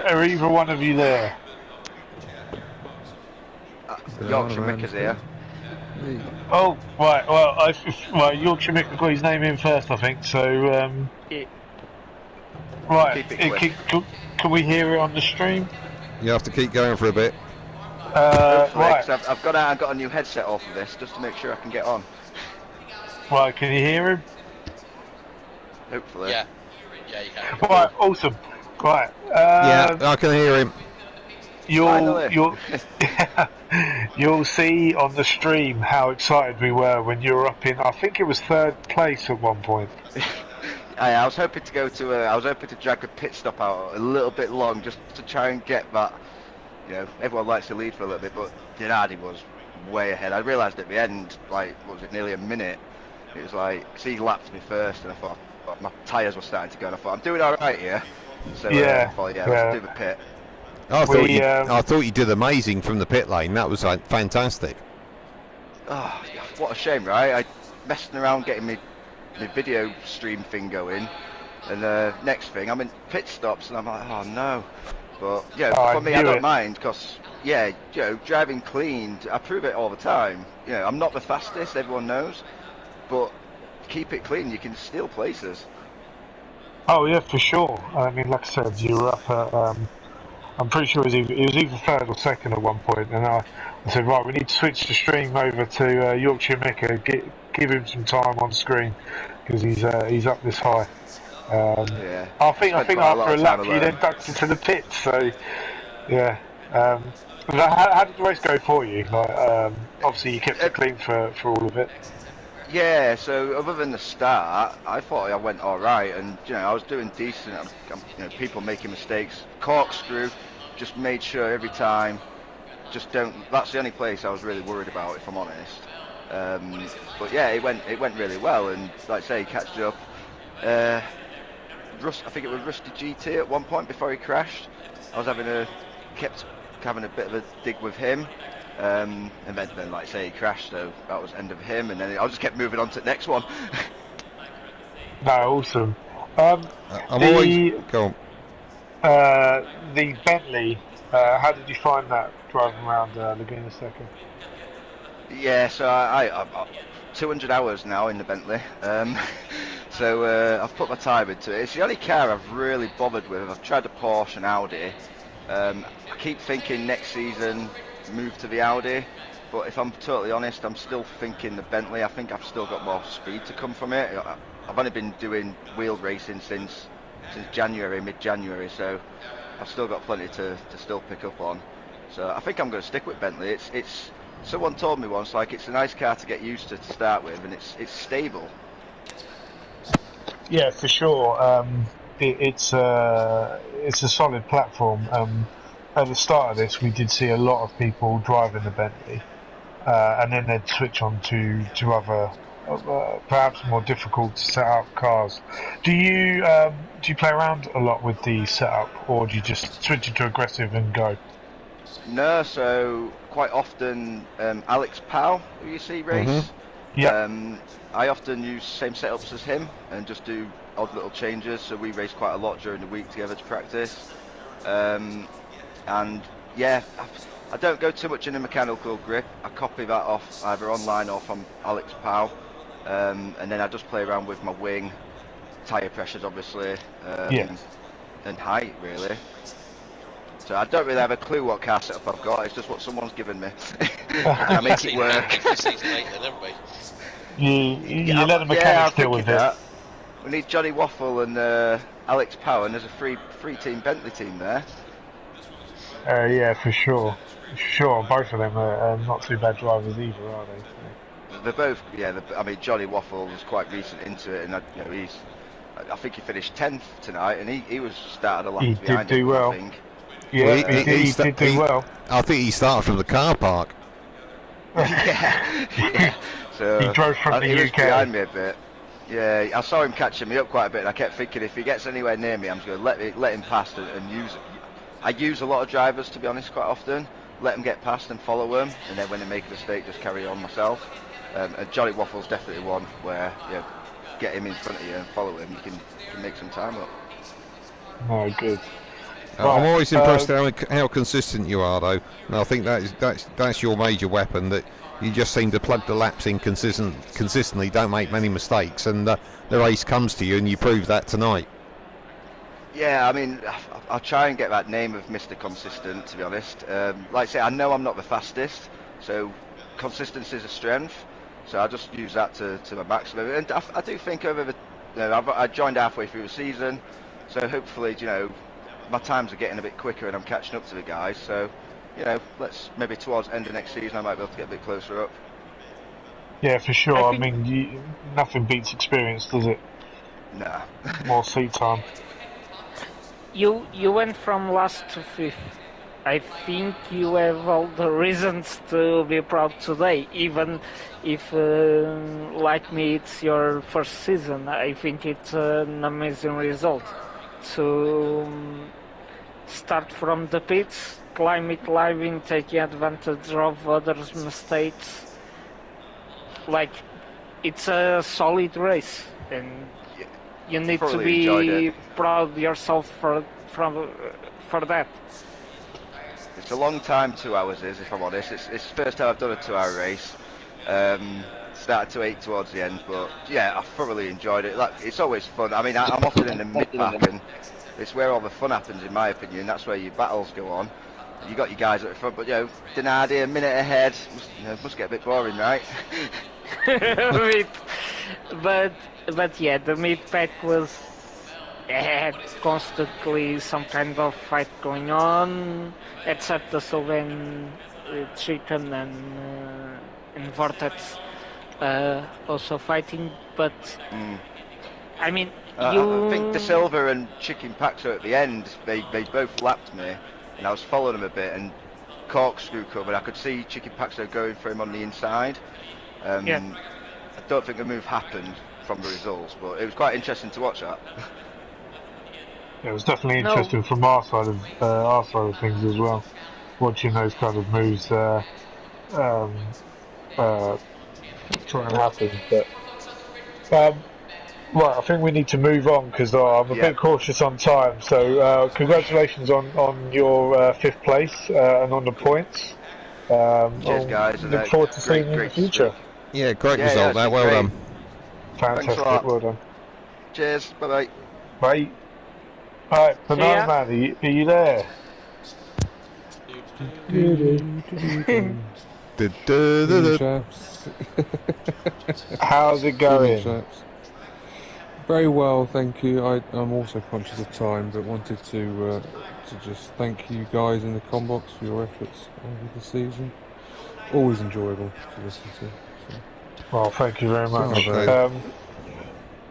Are either one of you there? Yorkshire Micker's here. Oh, right. Well, Yorkshire Micker got his name in first, I think. So, right. Can we hear it on the stream? You have to keep going for a bit. Right. I've got a new headset off of this just to make sure I can get on. Right. Can you hear him? Hopefully. Yeah, you can. Right. Awesome. Right. Yeah, I can hear him. You'll see on the stream how excited we were when you were up in. I think it was 3rd place at one point. I was hoping to I was hoping to drag the pit stop out a little bit long just to try and get that. Everyone likes to lead for a little bit, but Gennady was way ahead. I realised at the end, nearly a minute. It was like, he lapped me first, and I thought my tyres were starting to go, and I thought I'm doing all right here. So I thought, let's do the pit. I thought you did amazing from the pit lane. That was fantastic. Oh, what a shame, right? I messing around getting my video stream thing going, and next thing I'm in pit stops, and I'm like, oh no. But for me, I don't mind because driving clean. I prove it all the time. I'm not the fastest, everyone knows, but keep it clean. You can steal places. Oh yeah, for sure. I mean, like I said, you were up at. I'm pretty sure it was either 3rd or 2nd at one point, and I said, right, we need to switch the stream over to Yorkshire Micker. Give him some time on screen because he's up this high. I think after a lap you then ducked into the pit. So yeah. How did the race go for you? Obviously you kept it clean for all of it. Yeah, so other than the start, I thought I went all right, and I was doing decent. People making mistakes, corkscrew, just made sure every time, just don't. That's the only place I was really worried about, if I'm honest. But yeah, it went really well, and like I say, catched up. I think it was Rusty GT at one point before he crashed. I was kept having a bit of a dig with him, and then like I say, he crashed, so that was end of him, and then I just kept moving on to the next one. No, awesome. I'm always go on. The Bentley. How did you find that driving around Laguna Seca? Yeah, so I'm 200 hours now in the Bentley. So I've put my time into it. It's the only car I've really bothered with. I've tried the Porsche and Audi. I keep thinking next season move to the Audi, but if I'm totally honest, I'm still thinking the Bentley. I think I've still got more speed to come from it. I've only been doing wheeled racing since January, mid-January, so I've still got plenty to still pick up on. So I think I'm going to stick with Bentley. It's someone told me once, like, it's a nice car to get used to start with, and it's stable. Yeah, for sure. It's a solid platform. At the start of this, we did see a lot of people driving the Bentley, and then they'd switch on to other, perhaps more difficult to set up cars. Do you play around a lot with the setup, or do you just switch it to aggressive and go? No, so quite often Alex Powell, who you see race. Mm-hmm. Yeah. I often use same setups as him and just do odd little changes. So we race quite a lot during the week together to practice. And yeah, I don't go too much in a mechanical grip. I copy that off either online or from Alex Powell, and then I just play around with my wing, tyre pressures obviously, and height really. So I don't really have a clue what car setup I've got. It's just what someone's given me. I make it work. You let the mechanics deal with it. We need Johnny Waffle and Alex Power, and there's a free team Bentley team there. Yeah, for sure. Sure, both of them are not too bad drivers either, are they? So. They're both, yeah. I mean, Johnny Waffle was quite recent into it, and I think he finished 10th tonight, and he was started a lap behind him. He did do well. I think. Yeah, well, he did do well. I think he started from the car park. yeah. So he drove from the he UK. Was behind me a bit. Yeah, I saw him catching me up quite a bit, and I kept thinking if he gets anywhere near me, I'm just going to let him pass and use it. I use a lot of drivers, to be honest, quite often. Let them get past and follow them, and then when they make a mistake, just carry on myself. And Johnny Waffle's definitely one where get him in front of you and follow him. You can make some time up. No, good. I'm always impressed how consistent you are, though. And I think that's your major weapon. That you just seem to plug the laps in consistently, don't make many mistakes, and the race comes to you, and you proved that tonight. Yeah, I mean, I'll try and get that name of Mr. Consistent, to be honest. Like I say, I know I'm not the fastest, so consistency is a strength. So I just use that to my maximum. And I do think I joined halfway through the season, so hopefully, my times are getting a bit quicker and I'm catching up to the guys. So, let's maybe towards the end of next season I might be able to get a bit closer up. Yeah, for sure. I mean, nothing beats experience, does it? Nah. More seat time. You went from last to fifth. I think you have all the reasons to be proud today, even if, like me, it's your first season. I think it's an amazing result to start from the pits, climbing, taking advantage of others' mistakes. Like, it's a solid race, and you need to be proud of yourself for that. It's a long time, 2 hours is, if I'm honest. It's the first time I've done a 2-hour race. Started to ache towards the end, but yeah, I thoroughly enjoyed it. Like, it's always fun. I mean, I'm often in the mid-pack, and it's where all the fun happens, in my opinion. That's where your battles go on. You got your guys at the front, but Denardi a minute ahead must get a bit boring, right? But yeah, the mid-pack had constantly some kind of fight going on, except the Sylvan Chicken and Vortex also fighting. But I mean, I think De Silva and Chicken Paxo at the end, they both lapped me, and I was following them a bit, and corkscrew covered. I could see Chicken Paxo going for him on the inside. I don't think the move happened from the results, but it was quite interesting to watch that. it was definitely No. interesting from our side of things as well. Watching those kind of moves um, try and happen, but right, I think we need to move on because I'm a Yeah. bit cautious on time. So congratulations on your fifth place and on the points. Cheers, I'll guys, and look forward to seeing you in the great to future. speak. Yeah, great Yeah, result it's there. been Well great. done. Thanks a Fantastic, lot. well done. Cheers. Bye bye. Bye. Alright, See Banana ya. Man, are you there? Evening, chaps. How's it Evening, going? chaps. Very well, thank you. I'm also conscious of time, but wanted to just thank you guys in the Combox for your efforts over the season. Always enjoyable to listen to. So. Well, thank you very much. Okay.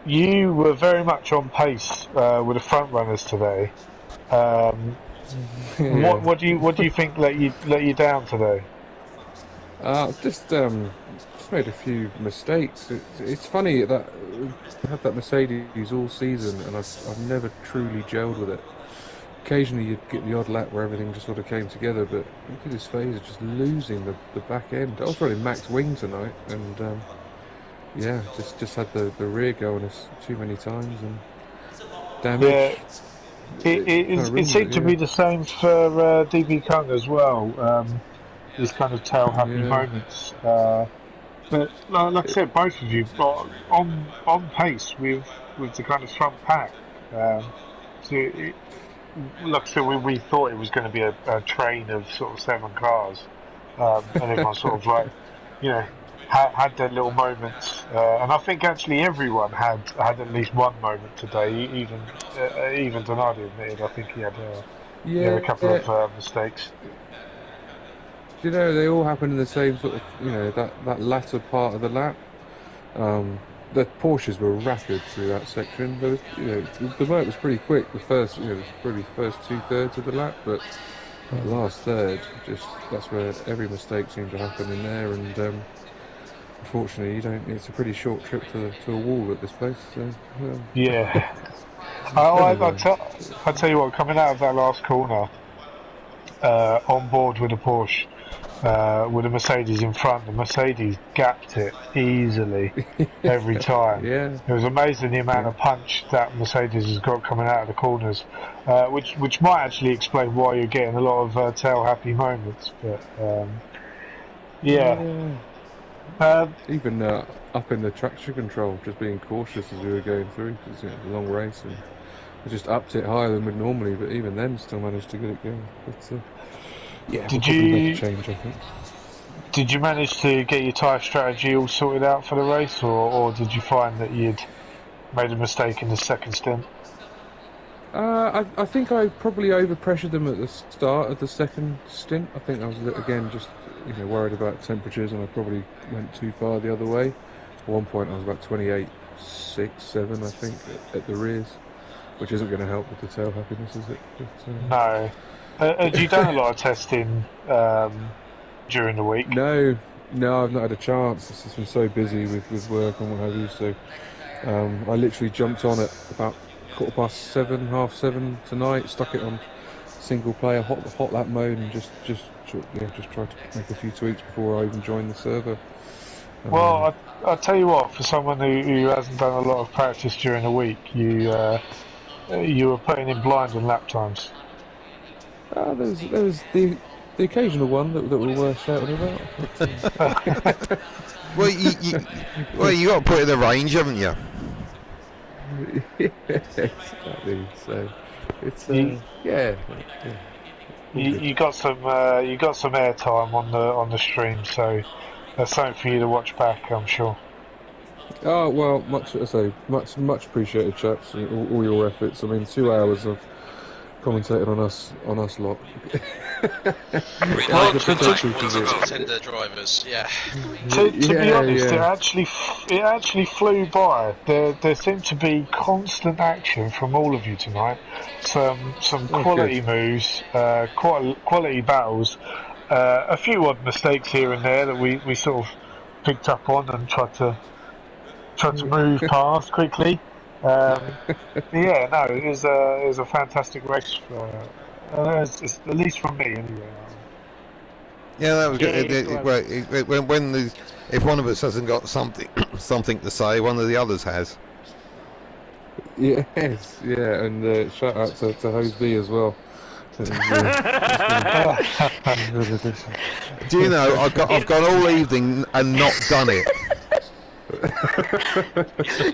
You were very much on pace with the front runners today. Yeah. What do you think let you down today? Just made a few mistakes. It's funny that I had that Mercedes all season, and I've never truly gelled with it. Occasionally you'd get the odd lap where everything just sort of came together, but look at his phase of just losing the back end. I was running max wing tonight, and yeah, just had the rear go on us too many times and damage. Yeah, Kinda it ruined seemed to yeah. be the same for DB Kung as well. These kind of tail happy Yeah. moments. But like I said, both of you are on pace with the kind of front pack. So like I said, we thought it was going to be a train of sort of 7 cars, and everyone sort of like, you know, had their little moments. And I think actually everyone had at least one moment today. Even Donardi admitted. I think he had a couple of mistakes. You know, they all happened in the same sort of, that latter part of the lap. The Porsches were rapid through that section. There was, the work was pretty quick. The first, probably first 2/3 of the lap, but that last third, that's where every mistake seemed to happen in there. And unfortunately, it's a pretty short trip to a wall at this place. So Yeah. I tell you what, coming out of that last corner, on board with a Porsche, with a Mercedes in front, the Mercedes gapped it easily every time. Yeah. It was amazing the amount of punch that Mercedes has got coming out of the corners, which might actually explain why you're getting a lot of tail happy moments. But yeah. Even up in the traction control, just being cautious as we were going through, because it was a long race, and we just upped it higher than we'd normally, but even then still managed to get it going. But yeah, we'll probably make a change, I think. Did you manage to get your tyre strategy all sorted out for the race, or did you find that you'd made a mistake in the second stint? I think I probably overpressured them at the start of the second stint. I think I was again just worried about temperatures, and I probably went too far the other way. At one point, I was about 28.6, 7, I think, at the rears, which isn't going to help with the tail happiness, is it? But, no. Had you done a lot of testing during the week? No, I've not had a chance. It's just been so busy with work and what have you. So I literally jumped on at about 7:15, 7:30 tonight. Stuck it on single player hot lap mode and just tried to make a few tweaks before I even joined the server. Well, I'll tell you what. For someone who hasn't done a lot of practice during the week, you were putting in blind in lap times. There was the occasional one that were worth shouting about. Well, you got to put in the range, haven't you? Yeah, exactly. So it's yeah. You got some airtime on the stream, so that's something for you to watch back, I'm sure. Oh well, much appreciated, chaps. All your efforts. I mean, 2 hours of commentating on us lot. Contender drivers, yeah. To be honest, it actually flew by. There seemed to be constant action from all of you tonight. Some quality moves, quality battles, a few odd mistakes here and there that we sort of picked up on and tried to move past quickly. Yeah, no, it was a fantastic race it's, at least from me anyway. Yeah, that was Yeah, good. it was. If one of us hasn't got something to say, one of the others has. Yes, yeah, and shout out to Hoseby as well. Do you know I've gone all evening and not done it.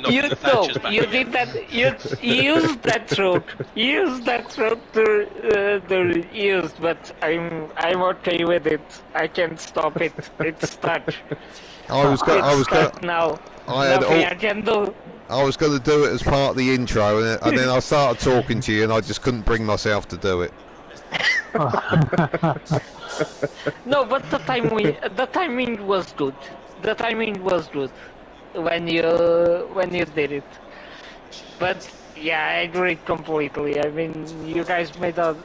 You know, you did that. You used that route. Used that route to use, but I'm okay with it. I can't stop it. It's stuck. It's stuck now. Nothing I can do. I was going to do it as part of the intro, and then I started talking to you, and I just couldn't bring myself to do it. No, but the timing was good. The timing was good when you did it. But yeah, I agree completely. I mean, you guys made our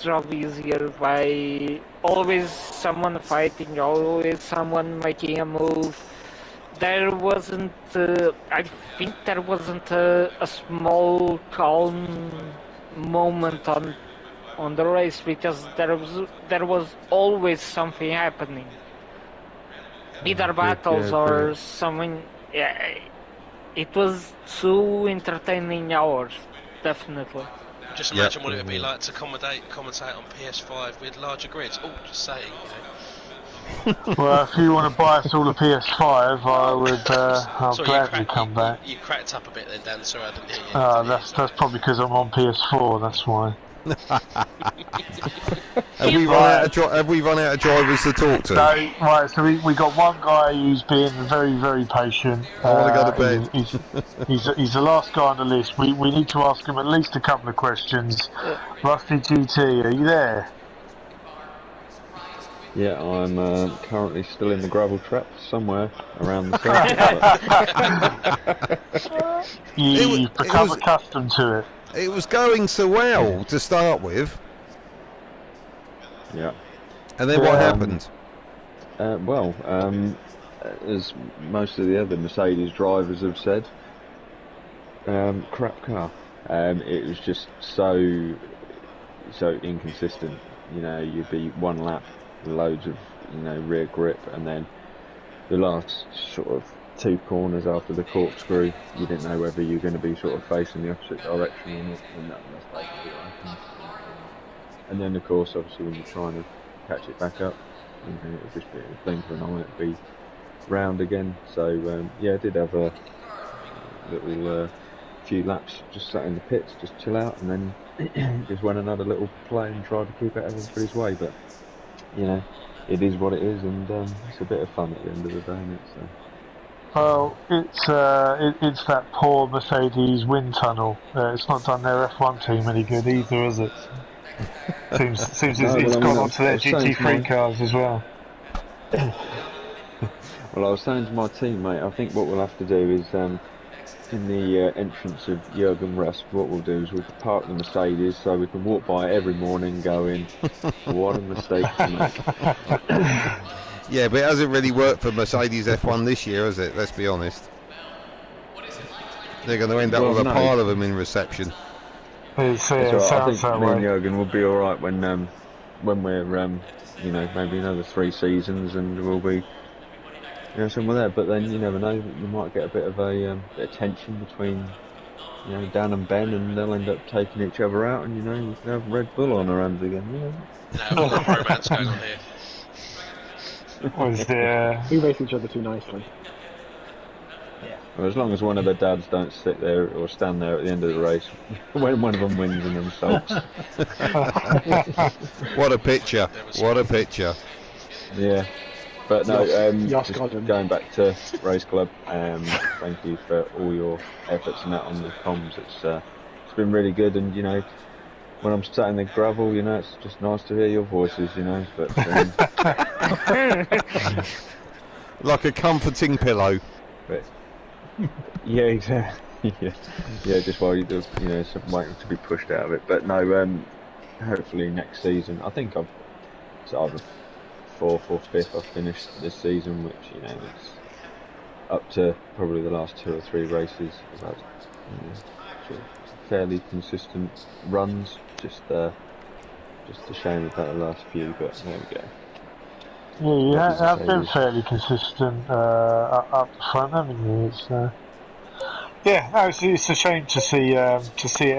job easier by always someone fighting, always someone making a move. There wasn't, I think there wasn't a small calm moment on the race, because there was always something happening. Either battles or something. Yeah, it was 2 entertaining hours, definitely. Just imagine what it would be like to commentate on PS5 with larger grids. Oh, just saying, you know. Well, if you want to buy us all a PS5, I would. I'll gladly come back. You cracked up a bit then, Dan. Sorry, I didn't hear you. That's probably because I'm on PS4. That's why. Have we run out of drivers to talk to? No, right. So we got one guy who's being very, very patient. I want to go to bed. He's the last guy on the list. We need to ask him at least a couple of questions. Rusty GT, are you there? Yeah, I'm currently still in the gravel trap somewhere around the circuit. You've become accustomed to it. It was going so well to start with. Yeah. And then what happened? As most of the other Mercedes drivers have said, crap car. It was just so inconsistent. You know, you'd be one lap, loads of rear grip, and then the last sort of 2 corners after the corkscrew, you didn't know whether you were going to be sort of facing the opposite direction or not, and that's basically what happened. And then of course, obviously, when you're trying to catch it back up, it would just be a blink of an eye, it'd be round again. So yeah, I did have a little few laps just sat in the pits, just chill out, and then just went another little play and tried to keep it everybody's way. But it is what it is, and it's a bit of fun at the end of the day, isn't it? So. Well, it's that poor Mercedes wind tunnel. It's not done their F1 team any good either, is it? Seems it's gone onto their GT3 cars as well. Well, I was saying to my teammate, I think what we'll have to do is, in the entrance of Jürgen Rest, what we'll do is we'll park the Mercedes so we can walk by every morning going, what a mistake to make. Yeah, but it hasn't really worked for Mercedes F1 this year, has it? Let's be honest. They're going to end up with a pile of them in reception. I think me and Jürgen will be alright when we're, maybe another 3 seasons, and we'll be, somewhere there. But then you never know, you might get a bit of bit of tension between, Dan and Ben, and they'll end up taking each other out, and you can have Red Bull on our hands again. No, we've got romance going on here. We race each other too nicely. Yeah. Well, as long as one of the dads don't sit there or stand there at the end of the race when one of them wins and themselves. What a picture! What a picture! Yeah. But no, just going back to Race Club, thank you for all your efforts and that on the comms. It's been really good, and when I'm sat in the gravel, it's just nice to hear your voices, but like a comforting pillow. But, yeah, exactly. Yeah, just while you do, waiting to be pushed out of it. But no, hopefully next season. I think it's either 4th or 5th I've finished this season, which it's up to probably the last 2 or 3 races. I've had sort of fairly consistent runs. Just a shame about the last few, but there we go. Yeah, you have been fairly consistent up front, haven't you? It's yeah, no, it's a shame to see it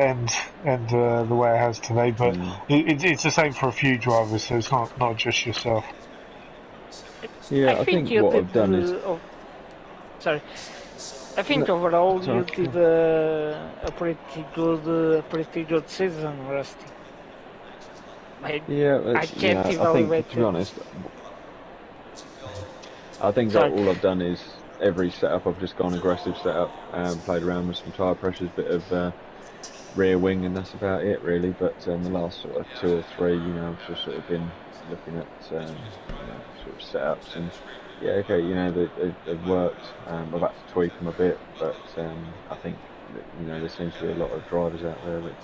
end the way it has today, but it's the same for a few drivers, so it's not just yourself. Yeah, I think what I've done is. Sorry, I think overall you did a pretty good season, Rusty. I can't evaluate it. To be honest, I think all I've done is every setup I've just gone aggressive setup and played around with some tyre pressures, bit of rear wing, and that's about it really. But the last sort of 2 or 3, I've just sort of been looking at sort of setups, and yeah, okay, they've worked. I've had to tweak them a bit, but I think there seems to be a lot of drivers out there that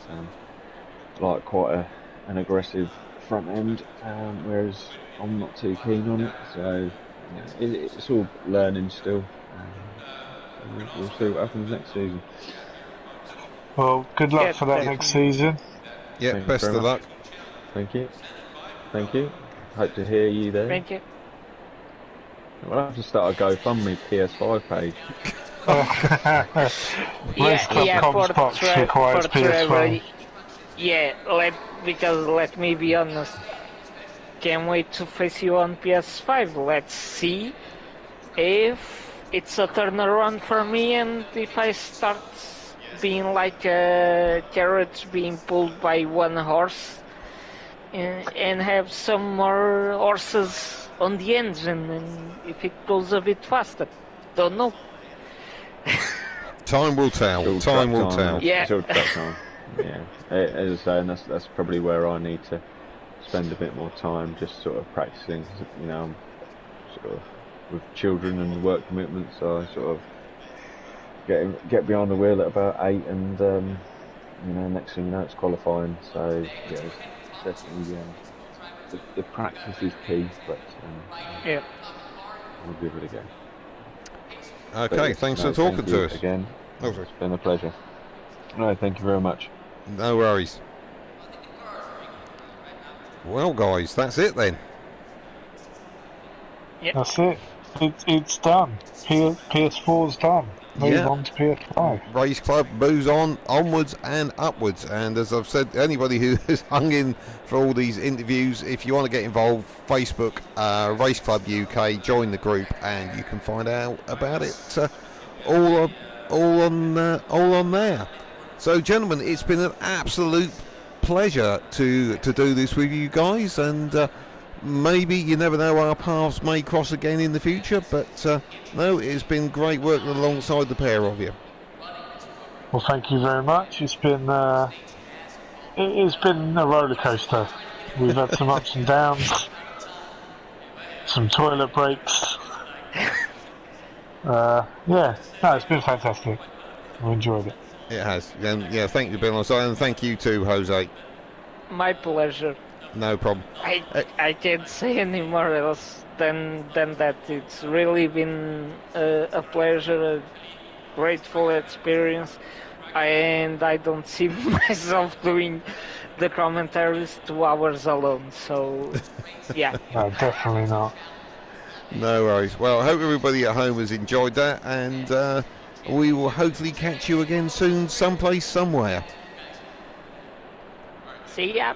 like quite an aggressive front end, whereas I'm not too keen on it. So it's all learning still. We'll see what happens next season. Well, good luck for that next season. Yeah, best of luck. Thank you. Hope to hear you there. Thank you. We'll have to start a GoFundMe PS5 page. For Trevor. Yeah, let me be honest. Can't wait to face you on PS5. Let's see if it's a turnaround for me, and if I start being like a carrot being pulled by one horse, and have some more horses on the engine, and if it goes a bit faster. Don't know. Time will tell. Time will tell. Yeah. It's all time. Yeah. As I say, and that's probably where I need to spend a bit more time, just sort of practicing. I'm sort of with children and work commitments, so I sort of get behind the wheel at about 8, and next thing you know, it's qualifying. So yeah, it's definitely the practice is key, but yeah, we'll give it a go. Okay, thanks for talking to us again. It's been a pleasure. No, thank you very much. No worries. Well, guys, that's it then. Yep. That's it. It's done. PS4's done. Move on to PS5. Race Club moves onwards and upwards. And as I've said, anybody who has hung in for all these interviews, if you want to get involved, Facebook, Race Club UK, join the group, and you can find out about it all on there. So, gentlemen, it's been an absolute pleasure to do this with you guys, and maybe, you never know, our paths may cross again in the future, but no, it's been great working alongside the pair of you. Well, thank you very much. It's been a roller coaster. We've had some ups and downs, some toilet breaks. It's been fantastic. I enjoyed it. It has. And yeah, thank you, Bill, and thank you too, Jose. My pleasure. No problem. I can't say any more else than that. It's really been a pleasure, a grateful experience, and I don't see myself doing the commentaries 2 hours alone. So, yeah. No, definitely not. No worries. Well, I hope everybody at home has enjoyed that, and we will hopefully catch you again soon, someplace, somewhere. See ya.